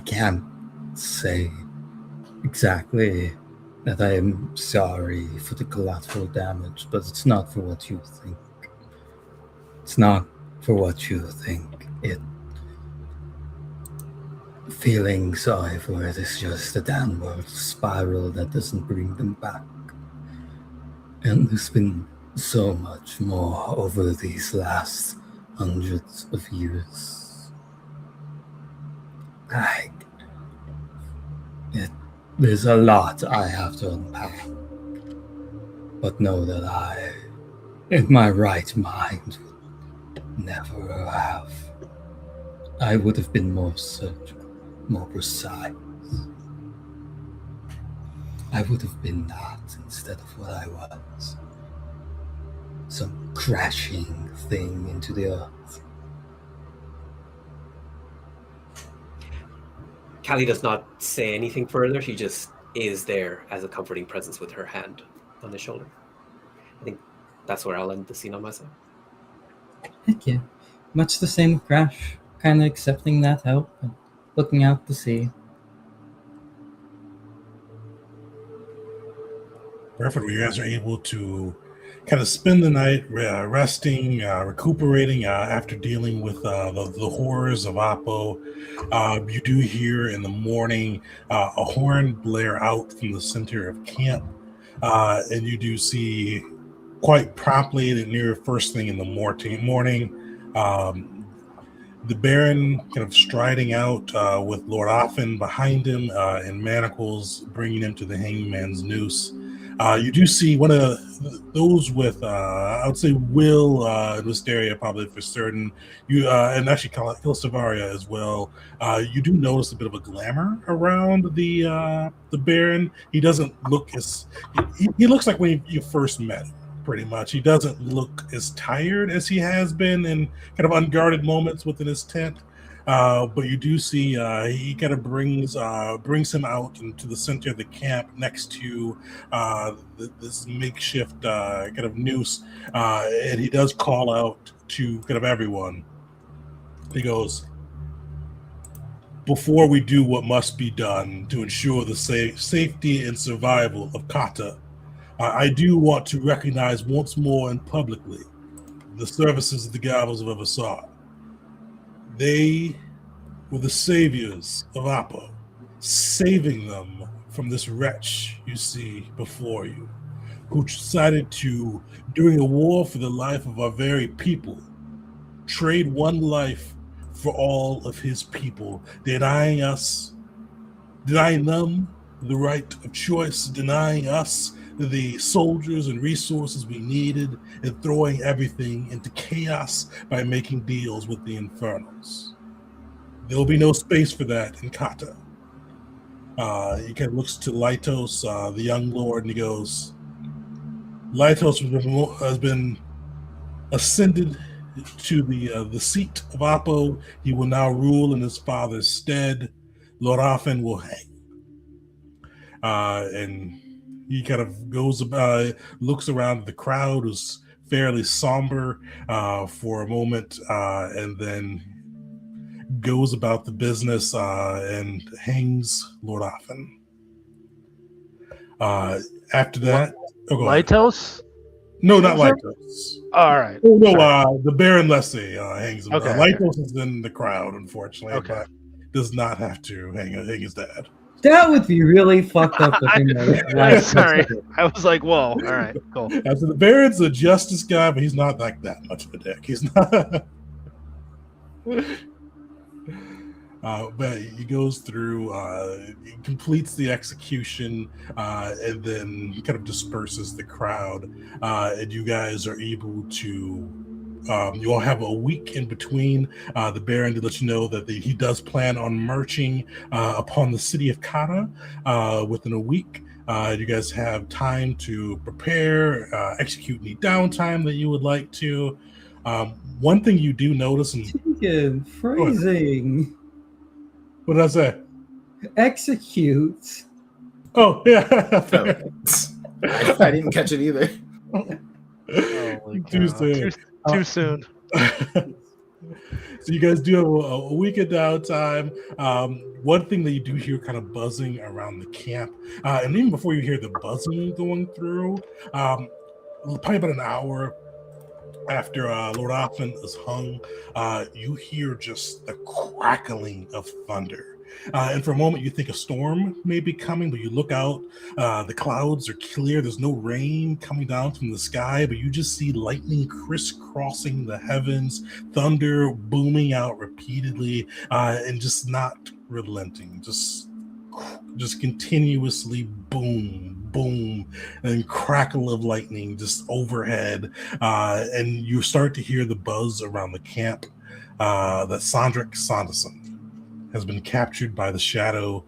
can't say exactly that I am sorry for the collateral damage, but it's not for what you think. It's not for what you think. Feeling sorry for it is just a downward spiral that doesn't bring them back. And there's been so much more over these last hundreds of years. There's a lot I have to unpack. But know that I, in my right mind, would never have. I would have been more surgical, more precise. I would have been that instead of what I was. Some crashing thing into the earth.
Callie does not say anything further. She just is there as a comforting presence with her hand on his shoulder. I think that's where I'll end the scene on my side.
Heck yeah. Much the same with Crash. Kind of accepting that help and looking out to sea.
Perfect. You guys are able to kind of spend the night resting, recuperating after dealing with the horrors of Apo. You do hear in the morning a horn blare out from the center of camp, and you do see quite promptly that near first thing in the morning, the Baron kind of striding out with Lord Offen behind him in manacles, bringing him to the hangman's noose. You do see one of those with, I would say, Will and Wisteria probably for certain. You and actually Kilstavaria as well. You do notice a bit of a glamour around the Baron. He doesn't look as he looks like when you first met him. Pretty much, he doesn't look as tired as he has been in kind of unguarded moments within his tent. But you do see he kind of brings him out into the center of the camp next to this makeshift kind of noose, and he does call out to kind of everyone. He goes, "Before we do what must be done to ensure the safety and survival of Kata, I do want to recognize once more and publicly the services the Gavels have ever sought. They were the saviors of Apo, saving them from this wretch you see before you, who decided to, during a war for the life of our very people, trade one life for all of his people, denying them the right of choice, denying us the soldiers and resources we needed, and throwing everything into chaos by making deals with the Infernals. There will be no space for that in Kata. He kind of looks to Lytos, the young lord, and he goes, Lytos has been ascended to the seat of Apo. He will now rule in his father's stead. Lord Arfen will hang. And he kind of goes about, looks around the crowd, who's fairly somber for a moment, and then goes about the business and hangs Lord Arfen. After that,
Lytos?
No, not Lytos.
All right.
Oh, no, the Baron Leslie hangs him.
Okay,
Lytos is in the crowd, unfortunately,
Okay.
but does not have to hang his dad.
That would be really fucked up if him.
I'm sorry. I was like, whoa. All right, cool.
So the Baron's a justice guy, but he's not like that much of a dick. He's not. But he goes through, he completes the execution, and then he kind of disperses the crowd. And you guys are able to. You all have a week in between. The Baron to let you know that he does plan on marching upon the city of Kata within a week. You guys have time to prepare, execute any downtime that you would like to. One thing you do notice, and
phrasing.
What did I say?
Execute.
Oh yeah,
I didn't catch it either.
Too soon.
Too soon.
So you guys do have a week of downtime. One thing that you do hear kind of buzzing around the camp, and even before you hear the buzzing going through, probably about an hour after Lord Arfen is hung, you hear just the crackling of thunder. And for a moment, you think a storm may be coming, but you look out, the clouds are clear. There's no rain coming down from the sky, but you just see lightning crisscrossing the heavens, thunder booming out repeatedly, and just not relenting, just continuously boom, boom, and crackle of lightning just overhead. And you start to hear the buzz around the camp that Sondric Sanderson has been captured by the shadow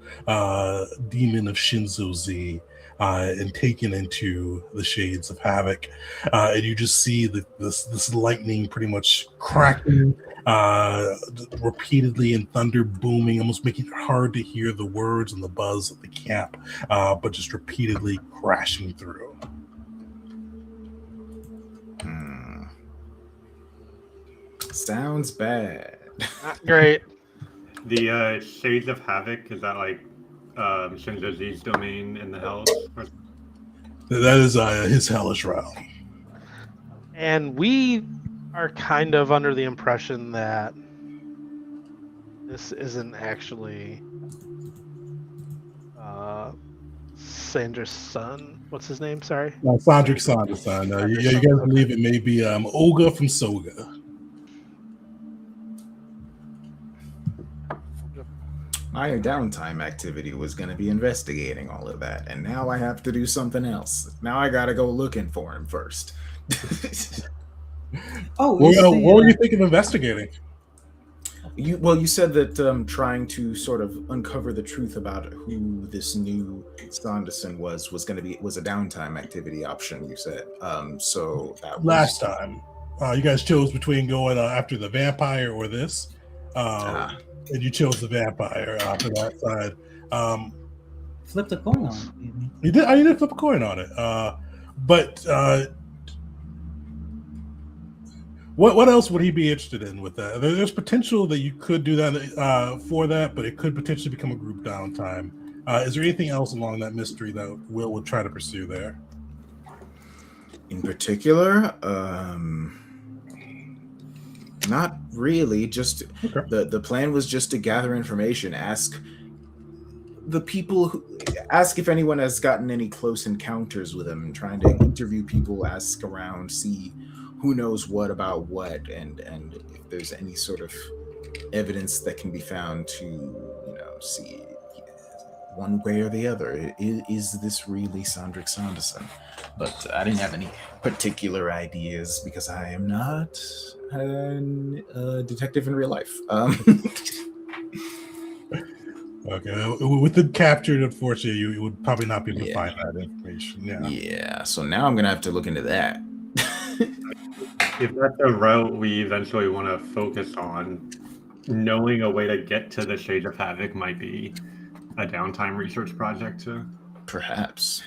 demon of Shinzo Z and taken into the shades of havoc. And you just see this lightning pretty much cracking repeatedly and thunder booming, almost making it hard to hear the words and the buzz of the camp, but just repeatedly crashing through.
Sounds bad.
Not great.
The Shades of Havoc, is that like Shinzo Z's domain in the Hells?
That is his hellish realm.
And we are kind of under the impression that this isn't actually Sandra's son. What's his name? Sorry?
Sondric Sanderson. You guys believe it may be Olga from Soga.
My downtime activity was going to be investigating all of that, and now I have to do something else. Now I got to go looking for him first.
What were you thinking of investigating?
You said that trying to sort of uncover the truth about who this new Sanderson was a downtime activity option. You said so. That was...
Last time, you guys chose between going after the vampire or this. And you chose the vampire for that side.
Flipped a coin on it.
You did. I did flip a coin on it. But what else would he be interested in with that? There's potential that you could do that for that, but it could potentially become a group downtime. Is there anything else along that mystery that Will would try to pursue there?
In particular, Not really. Just
Okay.
the plan was just to gather information, ask if anyone has gotten any close encounters with him, trying to interview people, ask around, see who knows what about what, and if there's any sort of evidence that can be found to see one way or the other. Is this really Sandrick Sanderson? But I didn't have any particular ideas because I am not a detective in real life.
Okay. With the captured, unfortunately, you would probably not be able to
Yeah.
find that information. Yeah.
Yeah, so now I'm going to have to look into that.
If that's a route we eventually want to focus on, knowing a way to get to the Shades of Havoc might be a downtime research project too.
Perhaps.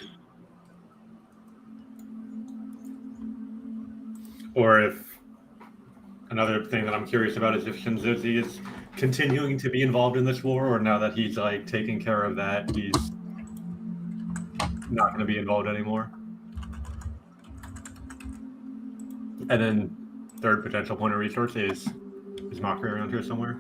Or if another thing that I'm curious about is if Shinzuzi is continuing to be involved in this war, or now that he's like taking care of that, he's not going to be involved anymore. And then third potential point of resource is Mockery around here somewhere?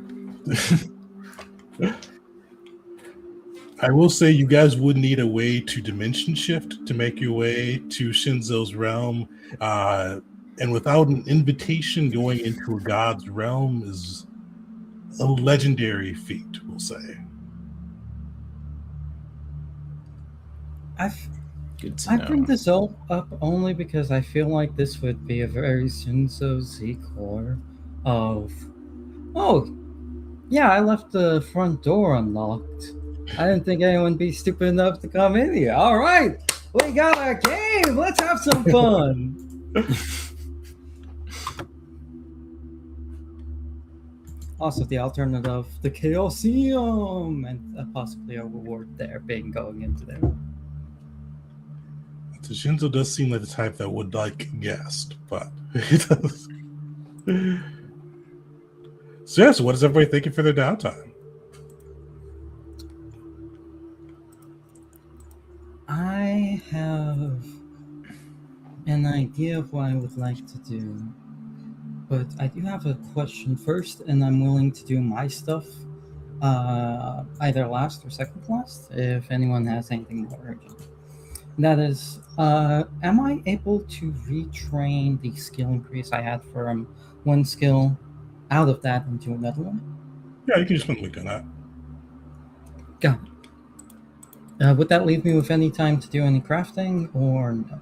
I will say you guys would need a way to dimension shift to make your way to Shinzo's realm. And without an invitation, going into a god's realm is a legendary feat, we'll say.
I bring this all up only because I feel like this would be a very Shinzo Z core of, oh, yeah, I left the front door unlocked. I didn't think anyone would be stupid enough to come in here. All right, we got our game. Let's have some fun. Also, the alternative, the Chaosium, and possibly a reward there being going into there.
So Shinzo does seem like the type that would like guest, but he does. So yeah, so what is everybody thinking for their downtime?
I have an idea of what I would like to do, but I do have a question first, and I'm willing to do my stuff either last or second last, if anyone has anything more urgent. That is, am I able to retrain the skill increase I had from one skill out of that into another one?
Yeah, you can just put a link on that.
Got it. Would that leave me with any time to do any crafting, or no?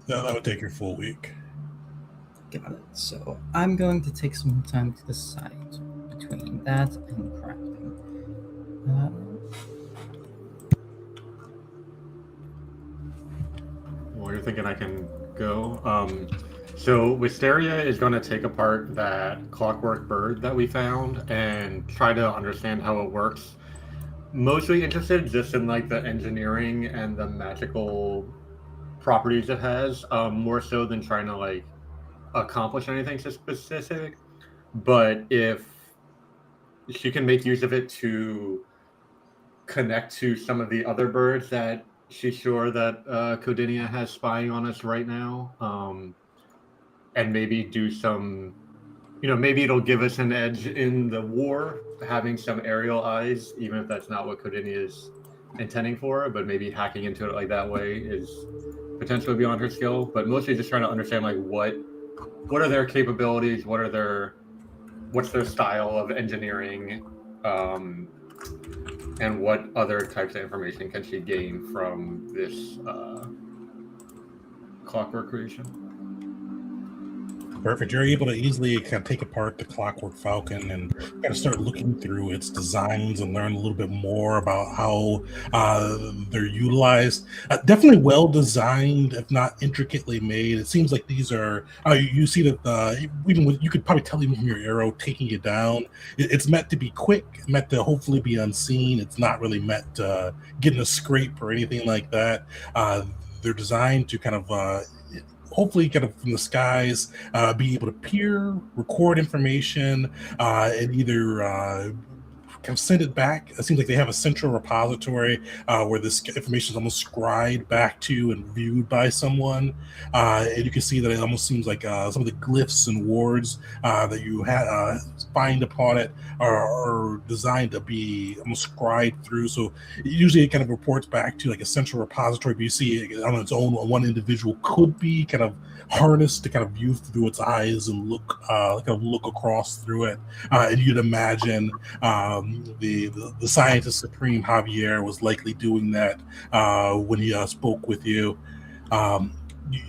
No, that would take your full week.
Got it. So I'm going to take some time to decide between that and crafting.
Well, you're thinking I can go. So Wisteria is going to take apart that clockwork bird that we found and try to understand how it works. Mostly interested just in like the engineering and the magical properties it has, more so than trying to like accomplish anything specific. But if she can make use of it to connect to some of the other birds that she's sure that Codinia has spying on us right now, and maybe do some, maybe it'll give us an edge in the war, having some aerial eyes, even if that's not what Codinia is intending for, but maybe hacking into it like that way is potentially beyond her skill. But mostly just trying to understand like what are their capabilities, what's their style of engineering, and what other types of information can she gain from this clockwork creation.
Perfect. You're able to easily kind of take apart the Clockwork Falcon and kind of start looking through its designs and learn a little bit more about how they're utilized. Definitely well designed, if not intricately made. It seems like these are. You see that even with, you could probably tell even from your arrow taking it down. It's meant to be quick, meant to hopefully be unseen. It's not really meant to get in a scrape or anything like that. They're designed to kind of. Hopefully kind of from the skies, be able to peer, record information, and either kind of send it back. It seems like they have a central repository where this information is almost scribed back to and viewed by someone. And you can see that it almost seems like some of the glyphs and wards that you find upon it are designed to be almost scribed through. So usually it kind of reports back to like a central repository, but you see it on its own. One individual could be kind of harnessed to kind of view through its eyes and look across through it. And you'd imagine the scientist supreme Javier was likely doing that when he spoke with you.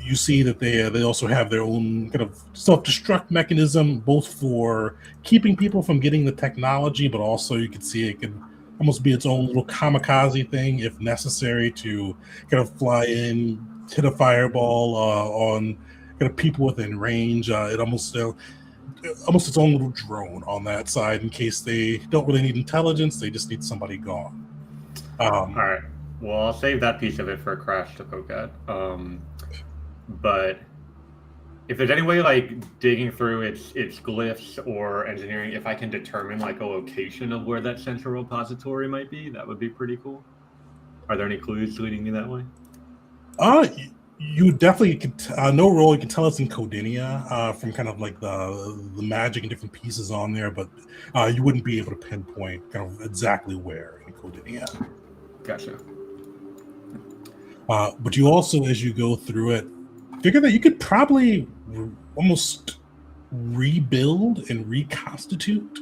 You see that they also have their own kind of self-destruct mechanism, both for keeping people from getting the technology, but also you can see it can almost be its own little kamikaze thing if necessary to kind of fly in, hit a fireball on kind of people within range. It almost its own little drone on that side in case they don't really need intelligence, they just need somebody gone.
All right. Well, I'll save that piece of it for Crash to poke at. But if there's any way, like digging through its glyphs or engineering, if I can determine like a location of where that central repository might be, that would be pretty cool. Are there any clues leading me that way?
You definitely could no roll. You can tell it's in Codinia from kind of like the magic and different pieces on there, but you wouldn't be able to pinpoint kind of exactly where in Codinia.
Gotcha.
But you also, as you go through it, figure that you could probably almost rebuild and reconstitute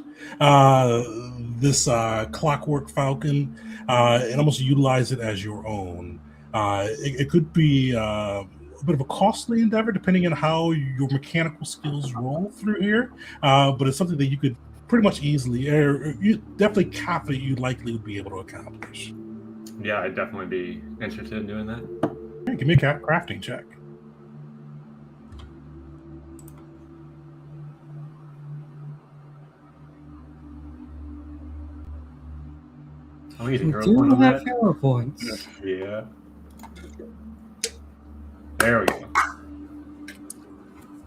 this Clockwork Falcon and almost utilize it as your own. It could be a bit of a costly endeavor depending on how your mechanical skills roll through here, but it's something that you could pretty much easily, or you definitely confident you likely would be able to accomplish.
Yeah, I'd definitely be interested in doing that.
Okay, give me a crafting check.
I'm using
We
hero
do
point on
have
that.
hero points.
Yeah. There we go.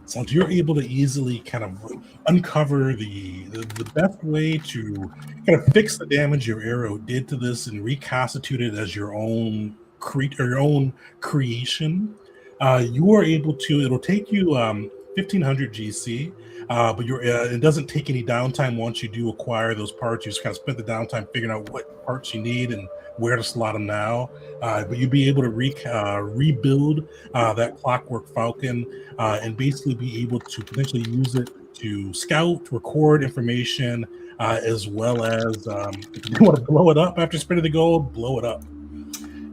So you're able to easily kind of uncover the best way to kind of fix the damage your arrow did to this and reconstitute it as your own creation. You are able to. It'll take you 1,500 GC, but it doesn't take any downtime once you do acquire those parts. You just kind of spend the downtime figuring out what parts you need and where to slot them now. But you'll be able to rebuild that Clockwork Falcon and basically be able to potentially use it to scout, record information, as well as if you want to blow it up after spending the gold, blow it up.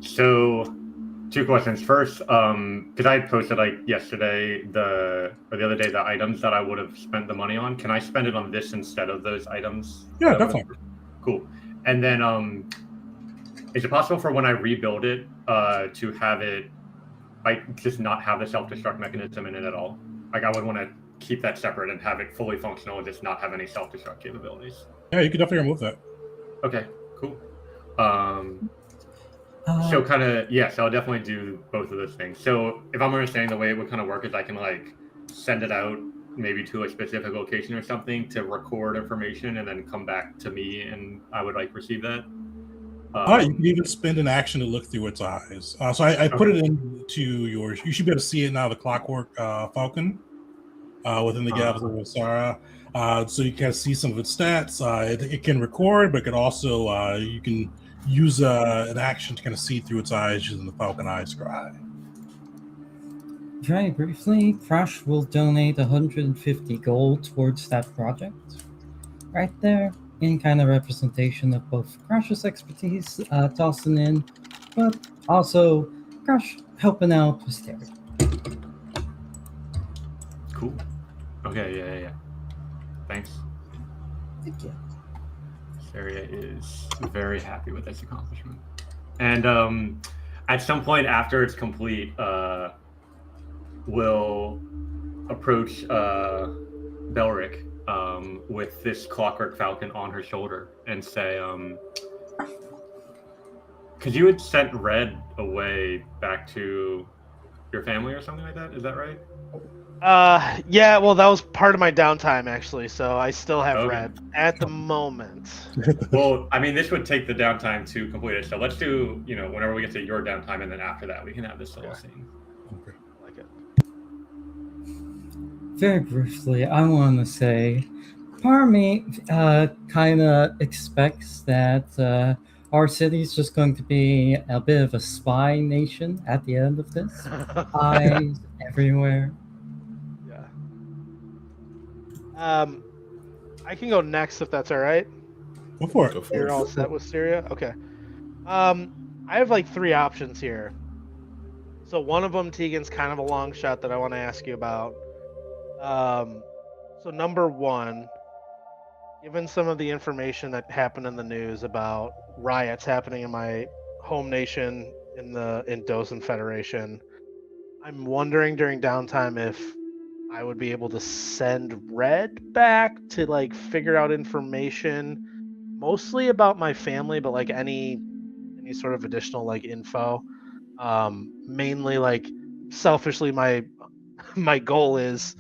So, two questions. First, because I posted like yesterday or the other day the items that I would have spent the money on. Can I spend it on this instead of those items?
Yeah, definitely.
Cool. And then, is it possible for when I rebuild it to have it, like, just not have the self-destruct mechanism in it at all? Like, I would want to keep that separate and have it fully functional and just not have any self-destruct capabilities.
Yeah, you could definitely remove that.
Okay, cool. So kind of, yes, I'll definitely do both of those things. So if I'm understanding, the way it would kind of work is I can like send it out maybe to a specific location or something to record information and then come back to me and I would like receive that.
You can even spend an action to look through its eyes. So I put it into yours. You should be able to see it now, the Clockwork Falcon within the Gavels of Osara. So you can see some of its stats. It can record, but it can also, you can use an action to kind of see through its eyes using the Falcon Eye Scribe.
Very briefly, Crash will donate 150 gold towards that project. Right there, in kind of representation of both Crash's expertise tossing in, but also Crash helping out posterity.
Cool. Okay, yeah. Thanks.
Thank you.
Saria is very happy with this accomplishment. And at some point after it's complete, we'll approach Belric with this Clockwork Falcon on her shoulder and say, because you had sent Red away back to your family or something like that, is that right?
Yeah, well, that was part of my downtime actually, so I still have
Okay.
red at the moment.
Well, I mean, this would take the downtime to complete it. So let's do, whenever we get to your downtime, and then after that, we can have this little
Okay.
scene.
Okay.
I like it.
Very briefly, I want to say, part of me kind of expects that our city's just going to be a bit of a spy nation at the end of this. Eyes everywhere.
Yeah. I can go next if that's all right.
Go for it.
Go for
You're
it.
all set with Syria? Okay. I have like 3 options here. So one of them, Tegan's kind of a long shot that I want to ask you about. So number 1, given some of the information that happened in the news about riots happening in my home nation in Dozen Federation, I'm wondering during downtime if I would be able to send Red back to like figure out information, mostly about my family, but like any sort of additional like info. Mainly like selfishly, my my goal is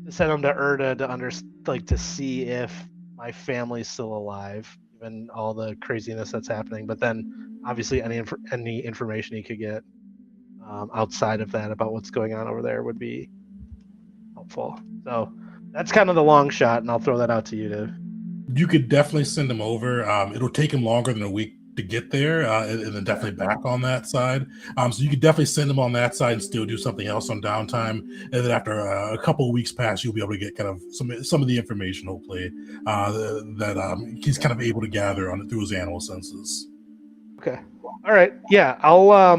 to send them to Erda to see if my family's still alive, given all the craziness that's happening. But then obviously any information he could get outside of that about what's going on over there would be helpful. So that's kind of the long shot, and I'll throw that out to you to.
You could definitely send him over. It'll take him longer than a week to get there, and then definitely back on that side. So you could definitely send him on that side and still do something else on downtime. And then after a couple of weeks pass, you'll be able to get kind of some of the information, hopefully, that he's kind of able to gather on it through his animal senses.
Okay. All right. Yeah. I'll.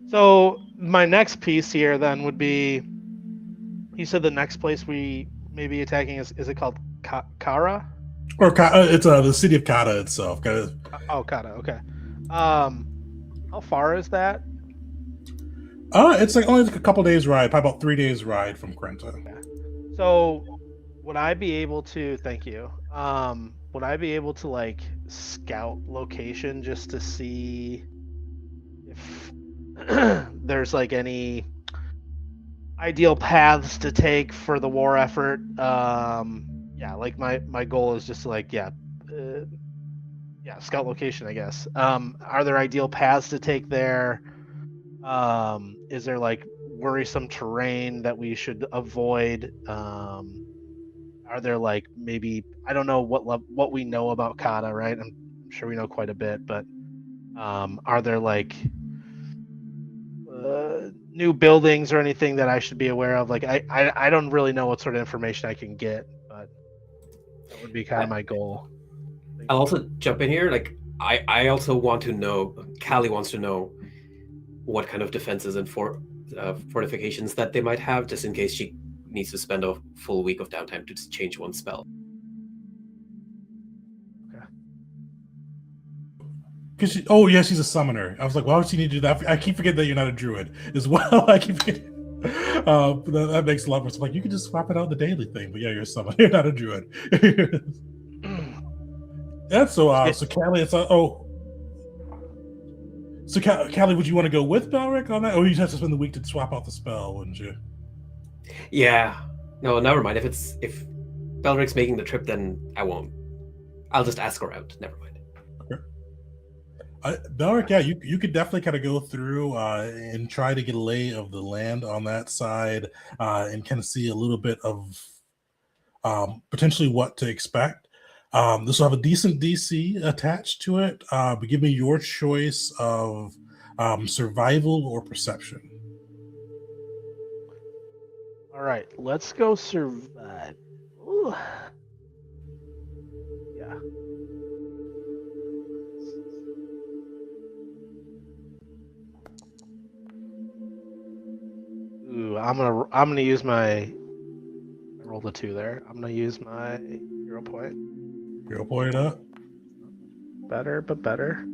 So my next piece here then would be. You said the next place we may be attacking is it called Kara?
Or it's the city of Kata itself.
Oh, Kata. Okay. How far is that?
It's like only like a couple days ride, probably about 3 days ride from Krenta.
Okay. So, would I be able to? Thank you. Would I be able to like scout location just to see if there's like any ideal paths to take for the war effort? Yeah, like my goal is just to like scout location, I guess. Are there ideal paths to take there? Is there like worrisome terrain that we should avoid? Are there like maybe I don't know what we know about Kata, right? I'm sure we know quite a bit, but are there like new buildings or anything that I should be aware of? Like I don't really know what sort of information I can get, but that would be kind of my goal.
I'll also jump in here. Like I also want to know. Callie wants to know what kind of defenses and fortifications that they might have, just in case she needs to spend a full week of downtime to just change one spell.
Yeah, she's a summoner. I was like, why would she need to do that? I keep forgetting that you're not a druid as well. I keep forgetting. That makes a lot more sense. Like, you can just swap it out the daily thing, but yeah, you're a summoner. You're not a druid. That's so. So Callie, it's So Callie, would you want to go with Belric on that, or you just have to spend the week to swap out the spell, wouldn't you?
Yeah. No, never mind. If Belric's making the trip, then I won't. I'll just ask her out. Never mind.
Belric, yeah, you could definitely kind of go through and try to get a lay of the land on that side and kind of see a little bit of potentially what to expect. This will have a decent DC attached to it, but give me your choice of survival or perception.
All right, let's go survive. Ooh. Yeah. Ooh, I'm gonna use my. I rolled a 2 there. I'm gonna use my hero point.
Hero point up.
Better, but better.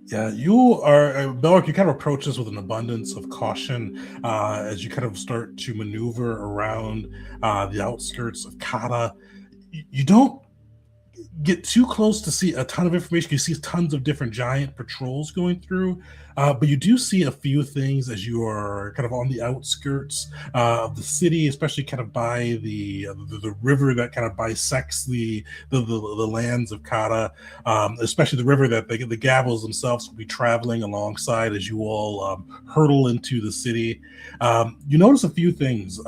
Yeah, you are, Belric, you kind of approach this with an abundance of caution as you kind of start to maneuver around the outskirts of Kata. You don't get too close to see a ton of information. You see tons of different giant patrols going through, but you do see a few things as you are kind of on the outskirts of the city, especially kind of by the river that kind of bisects the lands of Kata, especially the river that the Gavels themselves will be traveling alongside as you all hurtle into the city. You notice a few things.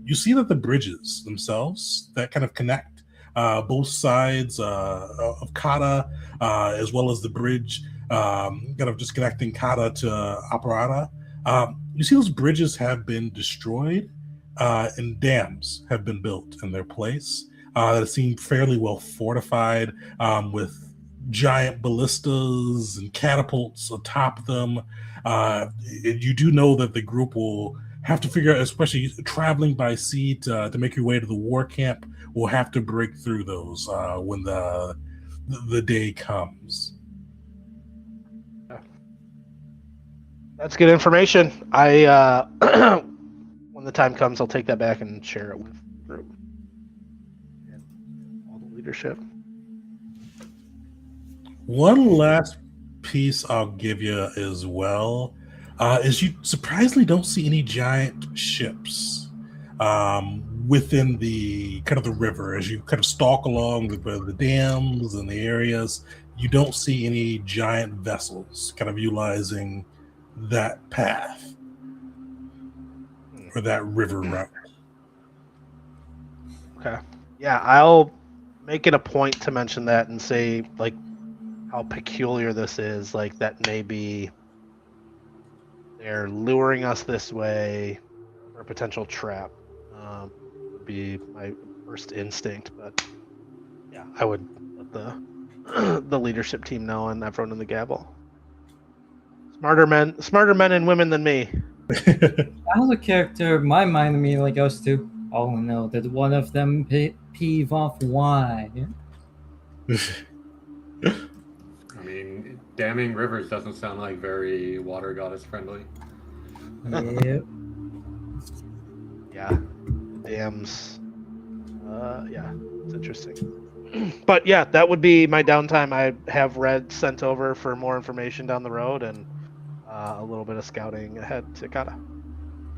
You see that the bridges themselves that kind of connect both sides of Kata, as well as the bridge, kind of just connecting Kata to Aparata. You see those bridges have been destroyed, and dams have been built in their place that seem fairly well fortified, with giant ballistas and catapults atop them. You do know that the group will have to figure out, especially traveling by sea to make your way to the war camp, will have to break through those when the day comes.
That's good information. When the time comes, I'll take that back and share it with the group and all the leadership.
One last piece I'll give you as well is you surprisingly don't see any giant ships within the kind of the river as you kind of stalk along the dams and the areas. You don't see any giant vessels kind of utilizing that path or that river route.
Okay. Yeah, I'll make it a point to mention that and say like how peculiar this is. Like that maybe they're luring us this way for a potential trap. Would be my first instinct, but yeah, I would let the leadership team know and everyone in the Gabble. Smarter men and women than me.
As a character, my mind immediately goes to, oh no, did one of them peeve off why?
I mean, damming rivers doesn't sound like very water goddess friendly.
Yep.
Yeah, dams. Yeah, it's interesting. But yeah, that would be my downtime. I have Red sent over for more information down the road and a little bit of scouting ahead to Kata.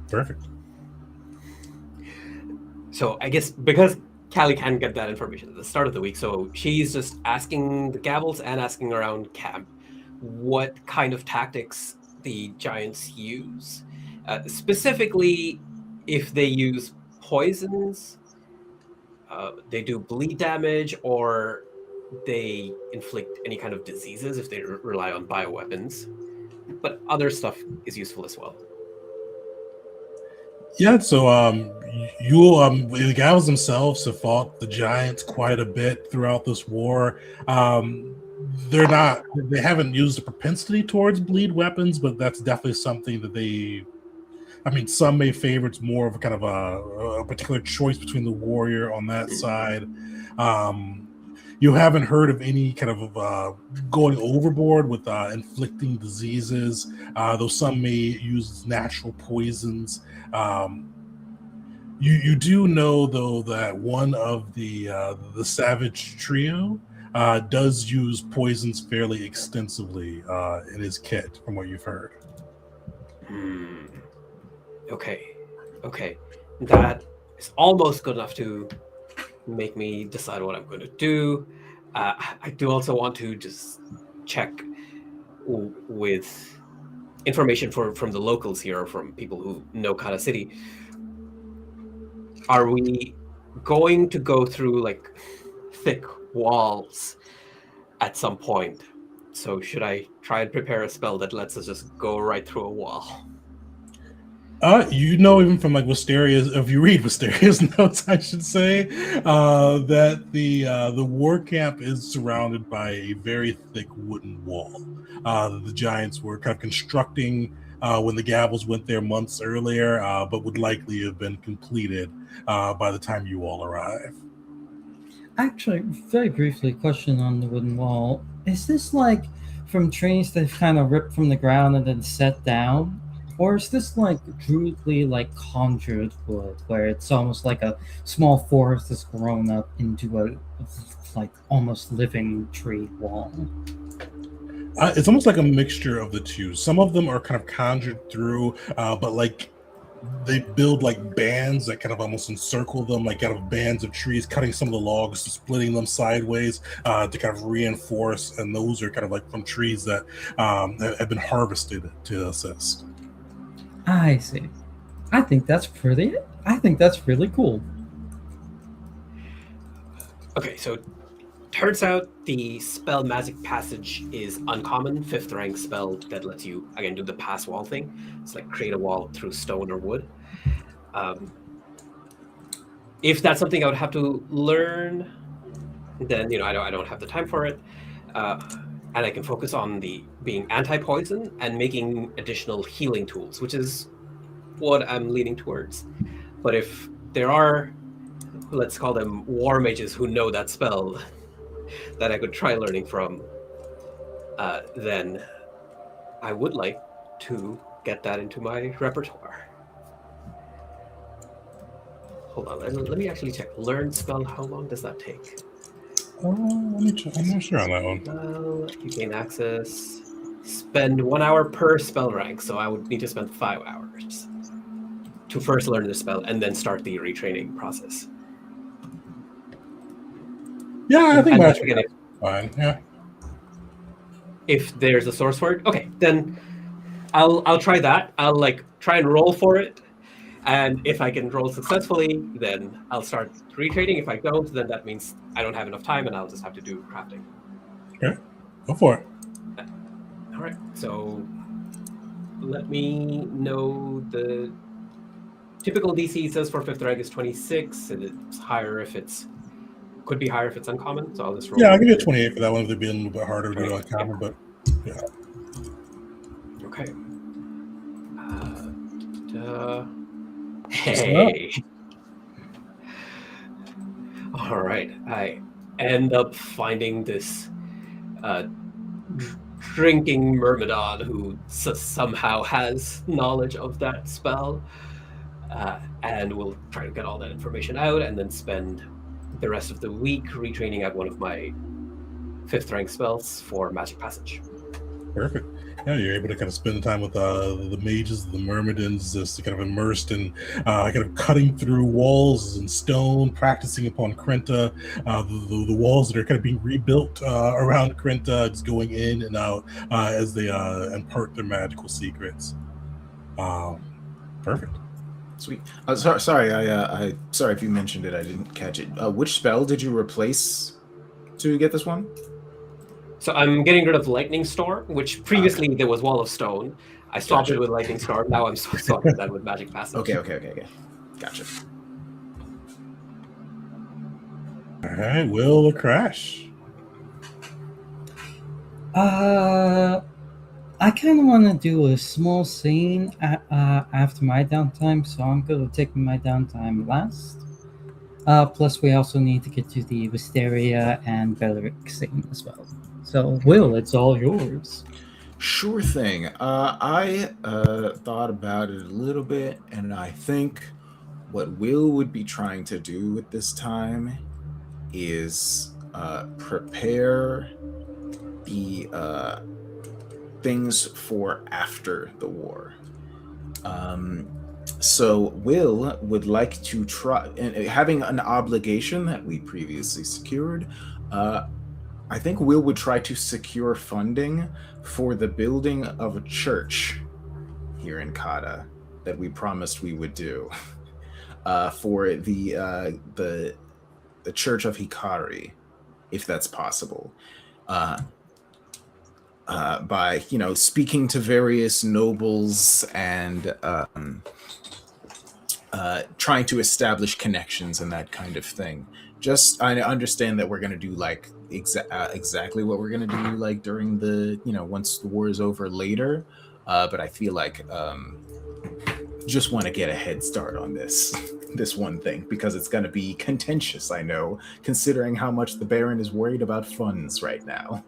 Perfect.
So I guess because Callie can get that information at the start of the week, so she's just asking the Gavels and asking around camp what kind of tactics the giants use. Specifically, if they use poisons, they do bleed damage, or they inflict any kind of diseases if they rely on bioweapons. But other stuff is useful as well.
Yeah, so the Gavels themselves have fought the giants quite a bit throughout this war. They haven't used a propensity towards bleed weapons, but that's definitely something that some may favor. It's more of a kind of a particular choice between the warrior on that side. You haven't heard of any kind of going overboard with inflicting diseases, though some may use natural poisons. You do know though that one of the Savage trio does use poisons fairly extensively in his kit, from what you've heard.
Okay. That is almost good enough to make me decide what I'm going to do. I do also want to just check with information from the locals here, from people who know Kata City. Are we going to go through like thick walls at some point? So should I try and prepare a spell that lets us just go right through a wall?
Even from like Wisteria's, if you read Wisteria's notes, I should say, that the war camp is surrounded by a very thick wooden wall. The giants were kind of constructing when the Gavels went there months earlier, but would likely have been completed by the time you all arrive.
Actually, very briefly, question on the wooden wall. Is this like from trees they've kind of ripped from the ground and then set down? Or is this like crudely like conjured wood, where it's almost like a small forest has grown up into a like almost living tree wall?
It's almost like a mixture of the two. Some of them are kind of conjured through, but like they build like bands that kind of almost encircle them, like kind of bands of trees, cutting some of the logs, splitting them sideways to kind of reinforce. And those are kind of like from trees that have been harvested to assist.
I see. I think that's really cool.
Okay, so turns out the spell Magic Passage is uncommon, 5th rank spell that lets you, again, do the pass wall thing. It's like create a wall through stone or wood. If that's something I would have to learn, then I don't have the time for it. And I can focus on being anti-poison and making additional healing tools, which is what I'm leaning towards. But if there are, let's call them war mages who know that spell that I could try learning from, then I would like to get that into my repertoire. Hold on, let me actually check. Learn spell, how long does that take?
Let me check. I'm not sure on that one.
Well, you gain access. Spend 1 hour per spell rank, so I would need to spend 5 hours to first learn the spell and then start the retraining process.
Yeah, I think
And
that's
again,
fine. Yeah.
if there's a source for it, okay, then I'll try that. I'll like try and roll for it, and if I can roll successfully, then I'll start retraining. If I don't, then that means I don't have enough time, and I'll just have to do crafting.
Okay, go for it.
All right, so let me know the typical DC says for 5th rank is 26, and it's higher if could be higher if it's uncommon. So I'll just roll.
Yeah, I'll give you a 28 for that one. If they'd be a little bit harder to do uncommon, but yeah.
Okay. Hey. All right. I end up finding this drinking myrmidon who somehow has knowledge of that spell, and we'll try to get all that information out and then spend the rest of the week retraining at one of my 5th rank spells for Magic Passage.
Perfect. Yeah, you're able to kind of spend time with the mages, the myrmidons, just kind of immersed in kind of cutting through walls and stone, practicing upon Krenta, the walls that are kind of being rebuilt around Krenta, just going in and out as they impart their magical secrets. Perfect.
Sweet. Sorry, I sorry if you mentioned it, I didn't catch it. Which spell did you replace to get this one?
So I'm getting rid of Lightning Storm, which previously there was Wall of Stone. I swapped it with Lightning Storm. Now I'm swapping that with Magic Passage.
Okay. Gotcha.
All right, Will or Crash?
I kind of want to do a small scene after my downtime, so I'm going to take my downtime last. Plus, we also need to get to the Wisteria and Beleric scene as well. So, Will, it's all yours.
Sure thing. I thought about it a little bit, and I think what Will would be trying to do at this time is prepare the things for after the war. So Will would like to try, and having an obligation that we previously secured, I think Will would try to secure funding for the building of a church here in Kata that we promised we would do for the Church of Hikari, if that's possible. By speaking to various nobles and trying to establish connections and that kind of thing. I understand that we're going to do like exactly what we're going to do like during the once the war is over later, but I feel like just want to get a head start on this one thing because it's going to be contentious. I know, considering how much the Baron is worried about funds right now.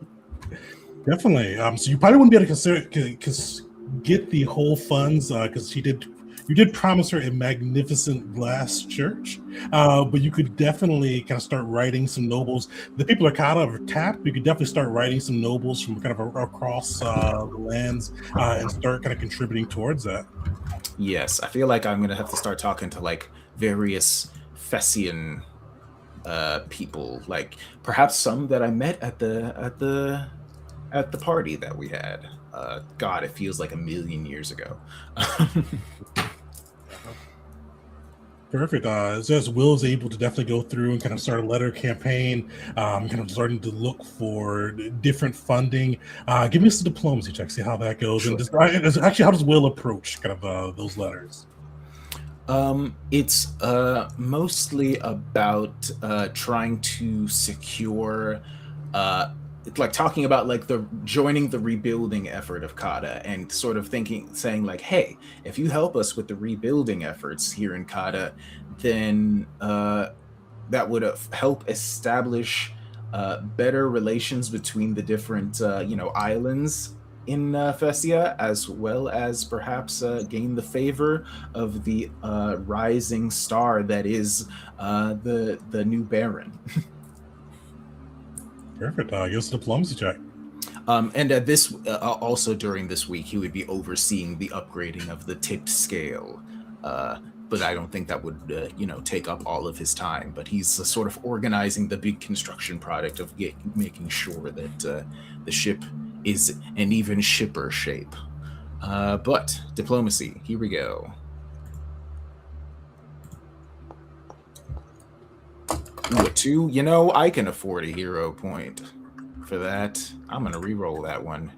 Definitely. So you probably wouldn't be able to get the whole funds because you did promise her a magnificent glass church, but you could definitely kind of start writing some nobles. The people are kind of tapped. You could definitely start writing some nobles from kind of across the lands and start kind of contributing towards that.
Yes, I feel like I'm gonna have to start talking to like various Fessian people, like perhaps some that I met at the party that we had. God, it feels like a million years ago.
Perfect. So as Will is able to definitely go through and kind of start a letter campaign, kind of starting to look for different funding. Give me some diplomacy check, see how that goes.
Sure.
And actually, how does Will approach kind of those letters?
It's mostly about trying to secure it's like talking about like the joining the rebuilding effort of Kata and sort of saying like, hey, if you help us with the rebuilding efforts here in Kata, then that would help establish better relations between the different islands in Fessia, as well as perhaps gain the favor of the rising star that is the new Baron.
Perfect. Give us a diplomacy check.
And this also during this week, he would be overseeing the upgrading of the tipped scale. But I don't think that would, take up all of his time. But he's sort of organizing the big construction project of making sure that the ship is an even shipper shape. But diplomacy, here we go. Ooh, a 2. I can afford a hero point for that. I'm going to re-roll that one.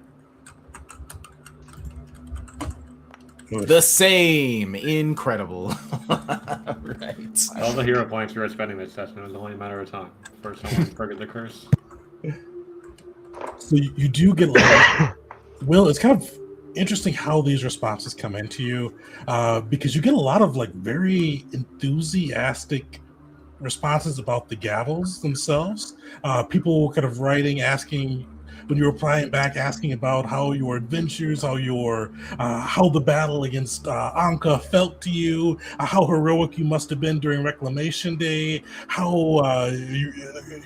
The same. Incredible. Right.
All the hero points you were spending this session, it was only a matter of time for someone to forget the curse.
So you do get Will, it's kind of interesting how these responses come into you because you get a lot of like very enthusiastic responses about the gavels themselves. People kind of writing, asking when you're replying back, asking about how your adventures, how the battle against Anka felt to you, how heroic you must have been during Reclamation Day, how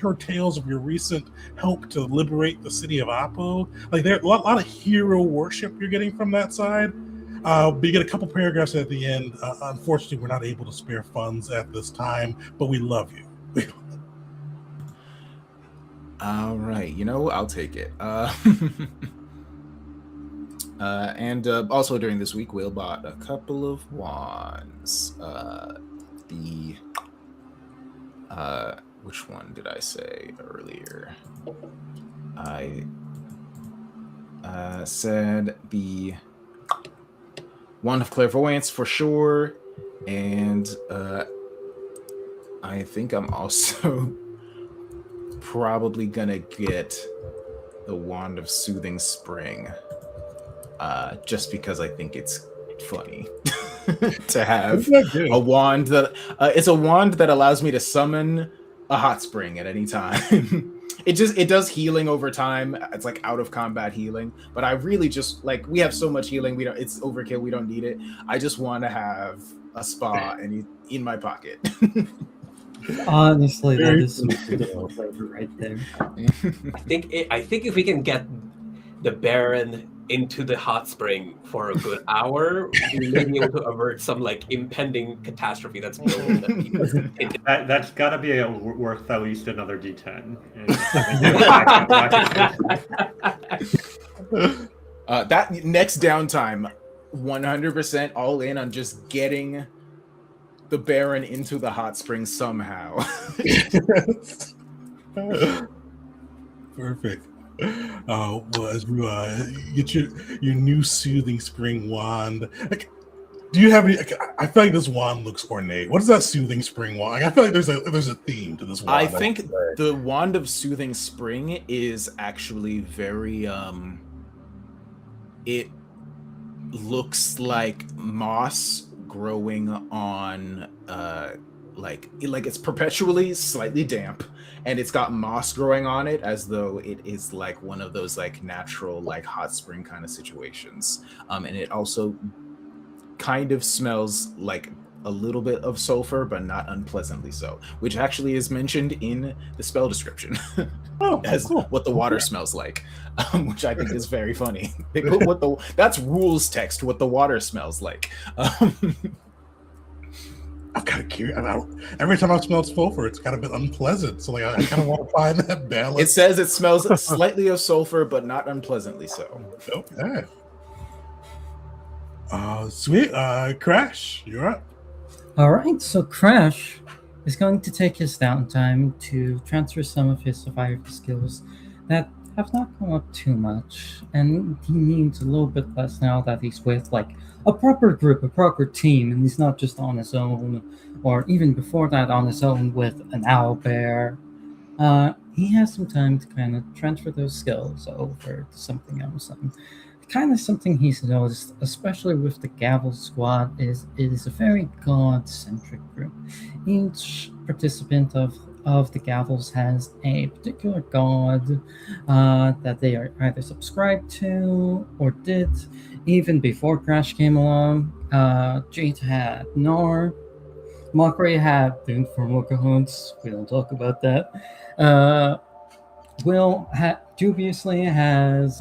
your tales of your recent help to liberate the city of Apo. Like there, a lot of hero worship you're getting from that side. But you get a couple paragraphs at the end. Unfortunately, we're not able to spare funds at this time, but we love you.
All right, I'll take it. And also during this week, Will bought a couple of wands. Which one did I say earlier? I said the Wand of Clairvoyance for sure, and I think I'm also probably gonna get the Wand of Soothing Spring, just because I think it's funny to have a wand that it's a wand that allows me to summon a hot spring at any time. It does healing over time. It's like out of combat healing, but I really just like, we have so much healing. It's overkill. We don't need it. I just want to have a spa in my pocket.
Honestly, that is some good flavor right there.
I think if we can get the Baron into the hot spring for a good hour, we may be able to avert some like impending catastrophe that's building.
That's got to be worth at least another D10.
That next downtime, 100% all in on just getting the Baron into the hot spring somehow.
Perfect. Well, as you get your new Soothing Spring wand, like, do you have any? I feel like this wand looks ornate. What is that Soothing Spring wand? Like, I feel like there's a theme to this wand.
I think the Wand of Soothing Spring is actually very it looks like moss growing on like it's perpetually slightly damp, and it's got moss growing on it as though it is like one of those like natural like hot spring kind of situations. And it also kind of smells like a little bit of sulfur, but not unpleasantly so, which actually is mentioned in the spell description as
cool.
what the water smells like, which I think is very funny. They put that's rules text, what the water smells like.
I'm kind of curious. Every time I've smelled sulfur, it's kind of been unpleasant. So like, I kind of want to find that balance.
It says it smells slightly of sulfur, but not unpleasantly so.
Okay. Sweet. Crash, you're up.
All right, so Crash is going to take his downtime to transfer some of his survival skills that have not come up too much, and he needs a little bit less now that he's with like a proper group, a proper team, and he's not just on his own, or even before that on his own with an owlbear. He has some time to kind of transfer those skills over to something else. And kind of something he's noticed, especially with the Gavel Squad, is it is a very god-centric group. Each participant of the Gavels has a particular god that they are either subscribed to or did even before Crash came along. Jade had Nar. Mockery had Boon for Workahunts. We don't talk about that. Will dubiously has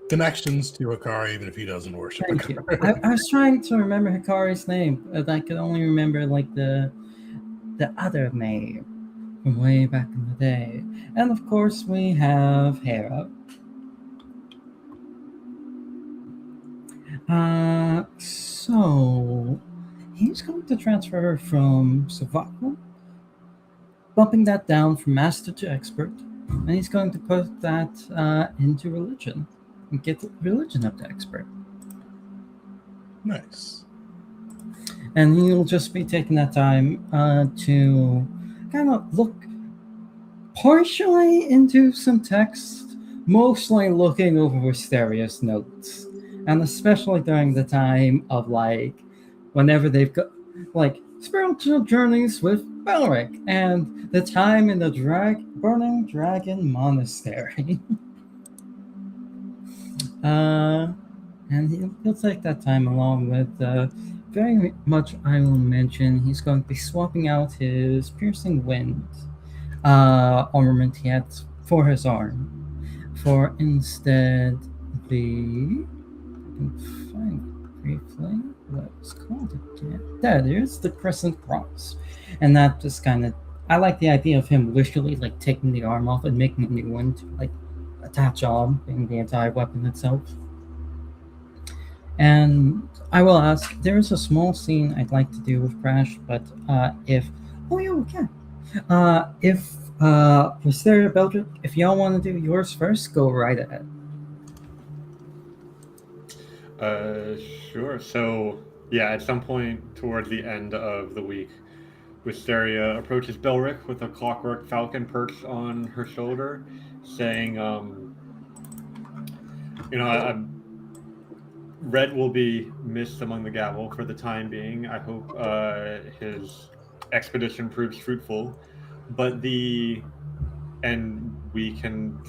Connections to Hikari, even if he doesn't worship.
Thank you. I was trying to remember Hikari's name, but I could only remember like the other name from way back in the day. And of course, we have Hera. So he's going to transfer her from survival, bumping that down from master to expert, and he's going to put that into religion and get religion up to expert.
Nice.
And he'll just be taking that time to kind of look partially into some text, mostly looking over Wisteria's notes. And especially during the time of like, whenever they've got like spiritual journeys with Belric and the time in the Burning Dragon Monastery. And he'll take that time along with very much, I will mention, he's going to be swapping out his Piercing Wind armament he had for his arm for instead the... I can find it briefly what it's called again. There it is, the Crescent Cross. And that just kind of, I like the idea of him literally like taking the arm off and making a new one to like attach on, being the entire weapon itself. And I will ask, there is a small scene I'd like to do with Crash, but if Wisteria Belgic, if y'all want to do yours first, go right ahead.
Sure. So, yeah, at some point towards the end of the week, Wisteria approaches Belric with a clockwork falcon perched on her shoulder, saying, Red will be missed among the Gavel for the time being. I hope his expedition proves fruitful, and we can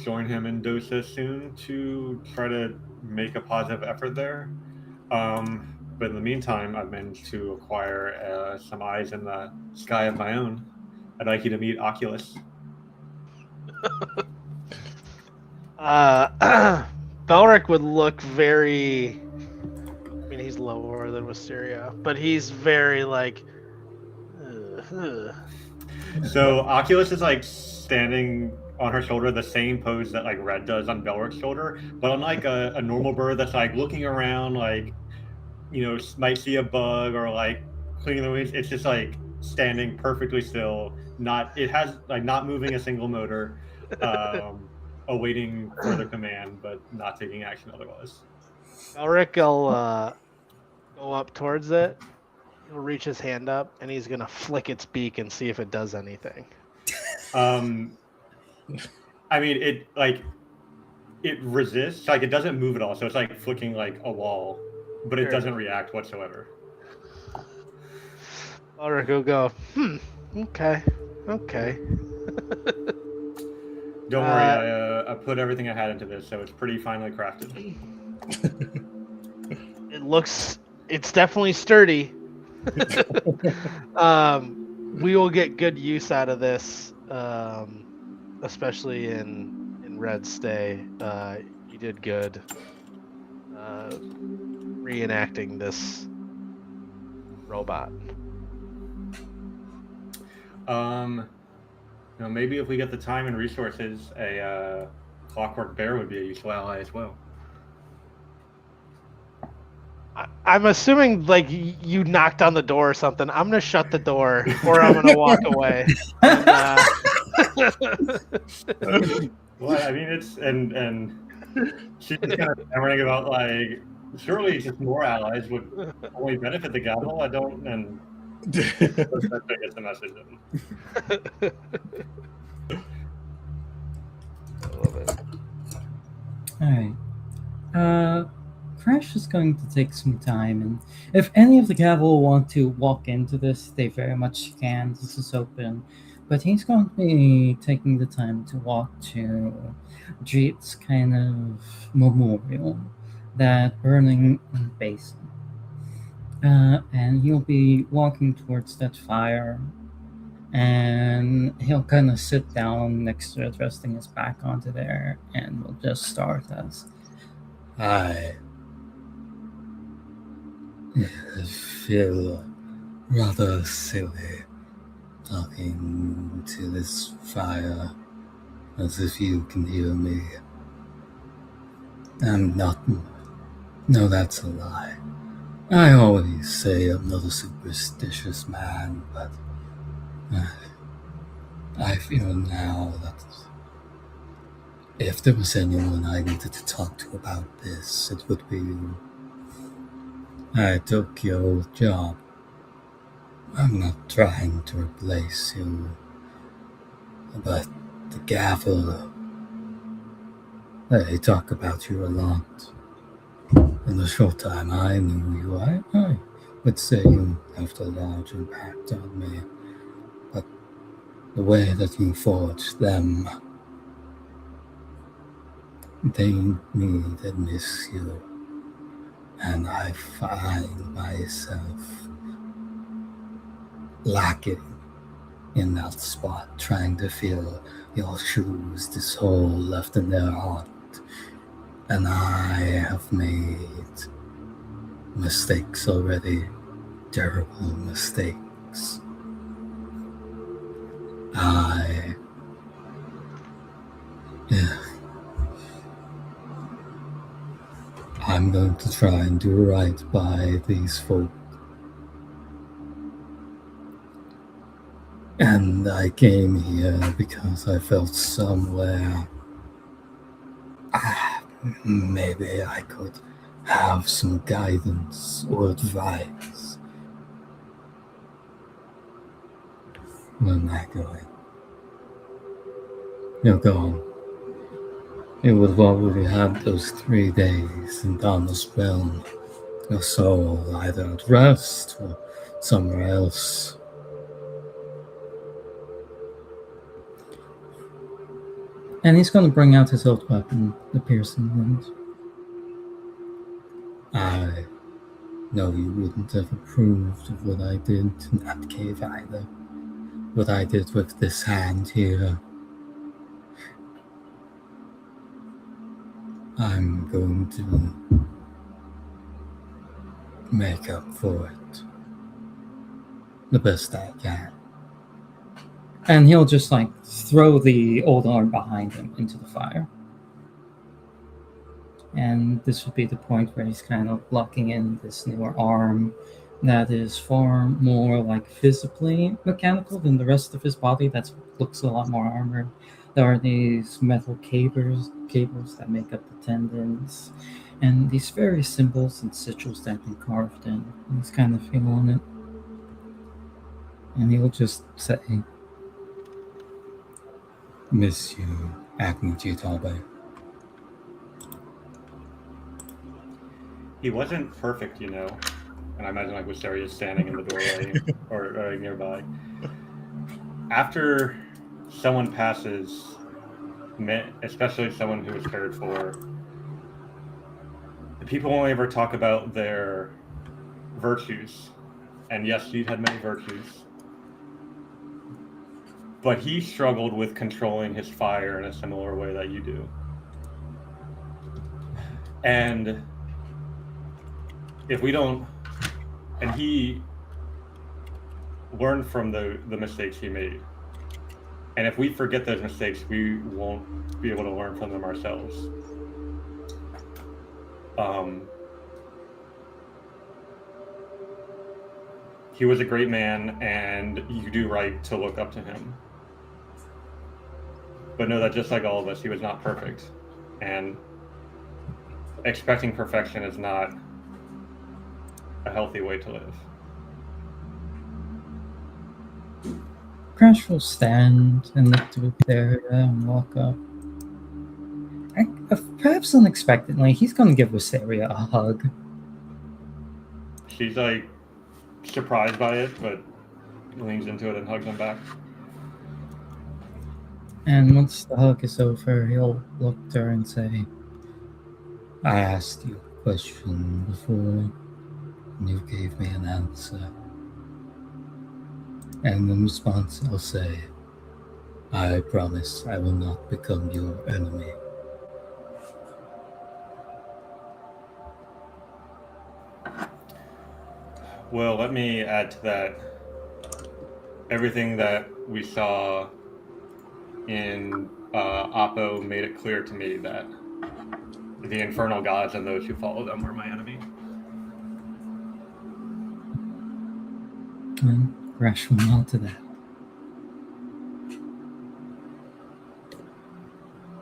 join him in Dosa soon to try to make a positive effort there. But in the meantime, I've managed to acquire some eyes in the sky of my own. I'd like you to meet Oculus.
Belric would look very... I mean, he's lower than Wisteria, but he's very like...
So Oculus is like standing on her shoulder, the same pose that like Red does on Belric's shoulder, but unlike a normal bird that's like looking around, like, might see a bug or like cleaning the wings, it's just like standing perfectly still, not moving a single motor, awaiting further command, but not taking action otherwise.
Belric will go up towards it. He'll reach his hand up and he's gonna flick its beak and see if it does anything.
I mean, it resists, like it doesn't move at all, so it's like flicking like a wall. but it
Fair
doesn't
enough.
react whatsoever.
Ulrich will go, okay.
Don't worry, I put everything I had into this, so it's pretty finely crafted.
It's definitely sturdy. We will get good use out of this, especially in Red Stay. You did good reenacting this robot.
Maybe if we get the time and resources, a clockwork bear would be a useful ally as well.
I'm assuming like you knocked on the door or something. I'm gonna shut the door or I'm gonna walk away. And,
Well, I mean, it's and she's kind of hammering about like surely just more allies would only benefit the gavel. I don't, and that's the message.
I love it.
All right. Crash is going to take some time, and if any of the Cavill want to walk into this, they very much can. This is open, but he's going to be taking the time to walk to Jeet's kind of memorial, that burning basin, and he'll be walking towards that fire. And he'll kind of sit down next to it, resting his back onto there, and we'll just start as
I feel rather silly talking to this fire as if you can hear me. I'm not. No, that's a lie. I always say I'm not a superstitious man, but I feel now that if there was anyone I needed to talk to about this, it would be you. I took your old job. I'm not trying to replace you, but the gavel, they talk about you a lot. In the short time I knew you, I would say you left a large impact on me, but the way that you forged them, they need and miss you, and I find myself lacking in that spot, trying to fill your shoes, this hole left in their heart. And I have made mistakes already, terrible mistakes. I'm going to try and do right by these folk. And I came here because I felt somewhere maybe I could have some guidance or advice. Where am I going? You're gone. You would have already had those 3 days in Donna's realm. Your soul either at rest or somewhere else.
And he's going to bring out his old weapon, the piercing wound.
I know you wouldn't have approved of what I did in that cave either. What I did with this hand here. I'm going to make up for it the best I can.
And he'll just like throw the old arm behind him into the fire. And this would be the point where he's kind of locking in this newer arm that is far more like visibly mechanical than the rest of his body. That looks a lot more armored. There are these metal cables that make up the tendons, and these various symbols and sigils that have been carved in. And he's kind of feeling it. And he'll just say,
Miss you, Agni Jitabe.
he wasn't perfect, you know. And I imagine like Wisteria is standing in the doorway or nearby. After someone passes, especially someone who is cared for, people only ever talk about their virtues. And yes, he had many virtues. But he struggled with controlling his fire in a similar way that you do. And if we don't, and he learned from the mistakes he made. And if we forget those mistakes, we won't be able to learn from them ourselves. He was a great man, and you do right to look up to him. But know that just like all of us, he was not perfect. And expecting perfection is not a healthy way to live.
Crash will stand and look to Victoria and walk up. Perhaps unexpectedly, he's going to give Wisteria a hug.
She's like surprised by it, but leans into it and hugs him back.
And once the hug is over, he'll look to her and say, I asked you a question before, and you gave me an answer. And in response, I'll say, I promise I will not become your enemy.
Well, let me add to that. Everything that we saw in Oppo made it clear to me that the infernal gods and those who follow them were my enemy.
And Crash will nod to that.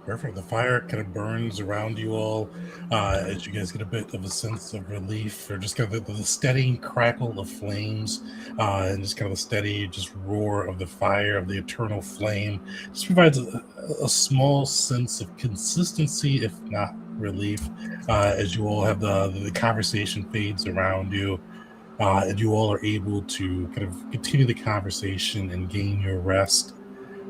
Perfect. The fire kind of burns around you all as you guys get a bit of a sense of relief, or just kind of the steady crackle of flames and just kind of the steady just roar of the fire, of the eternal flame. Just provides a small sense of consistency, if not relief, as you all have the conversation fades around you. And you all are able to kind of continue the conversation and gain your rest.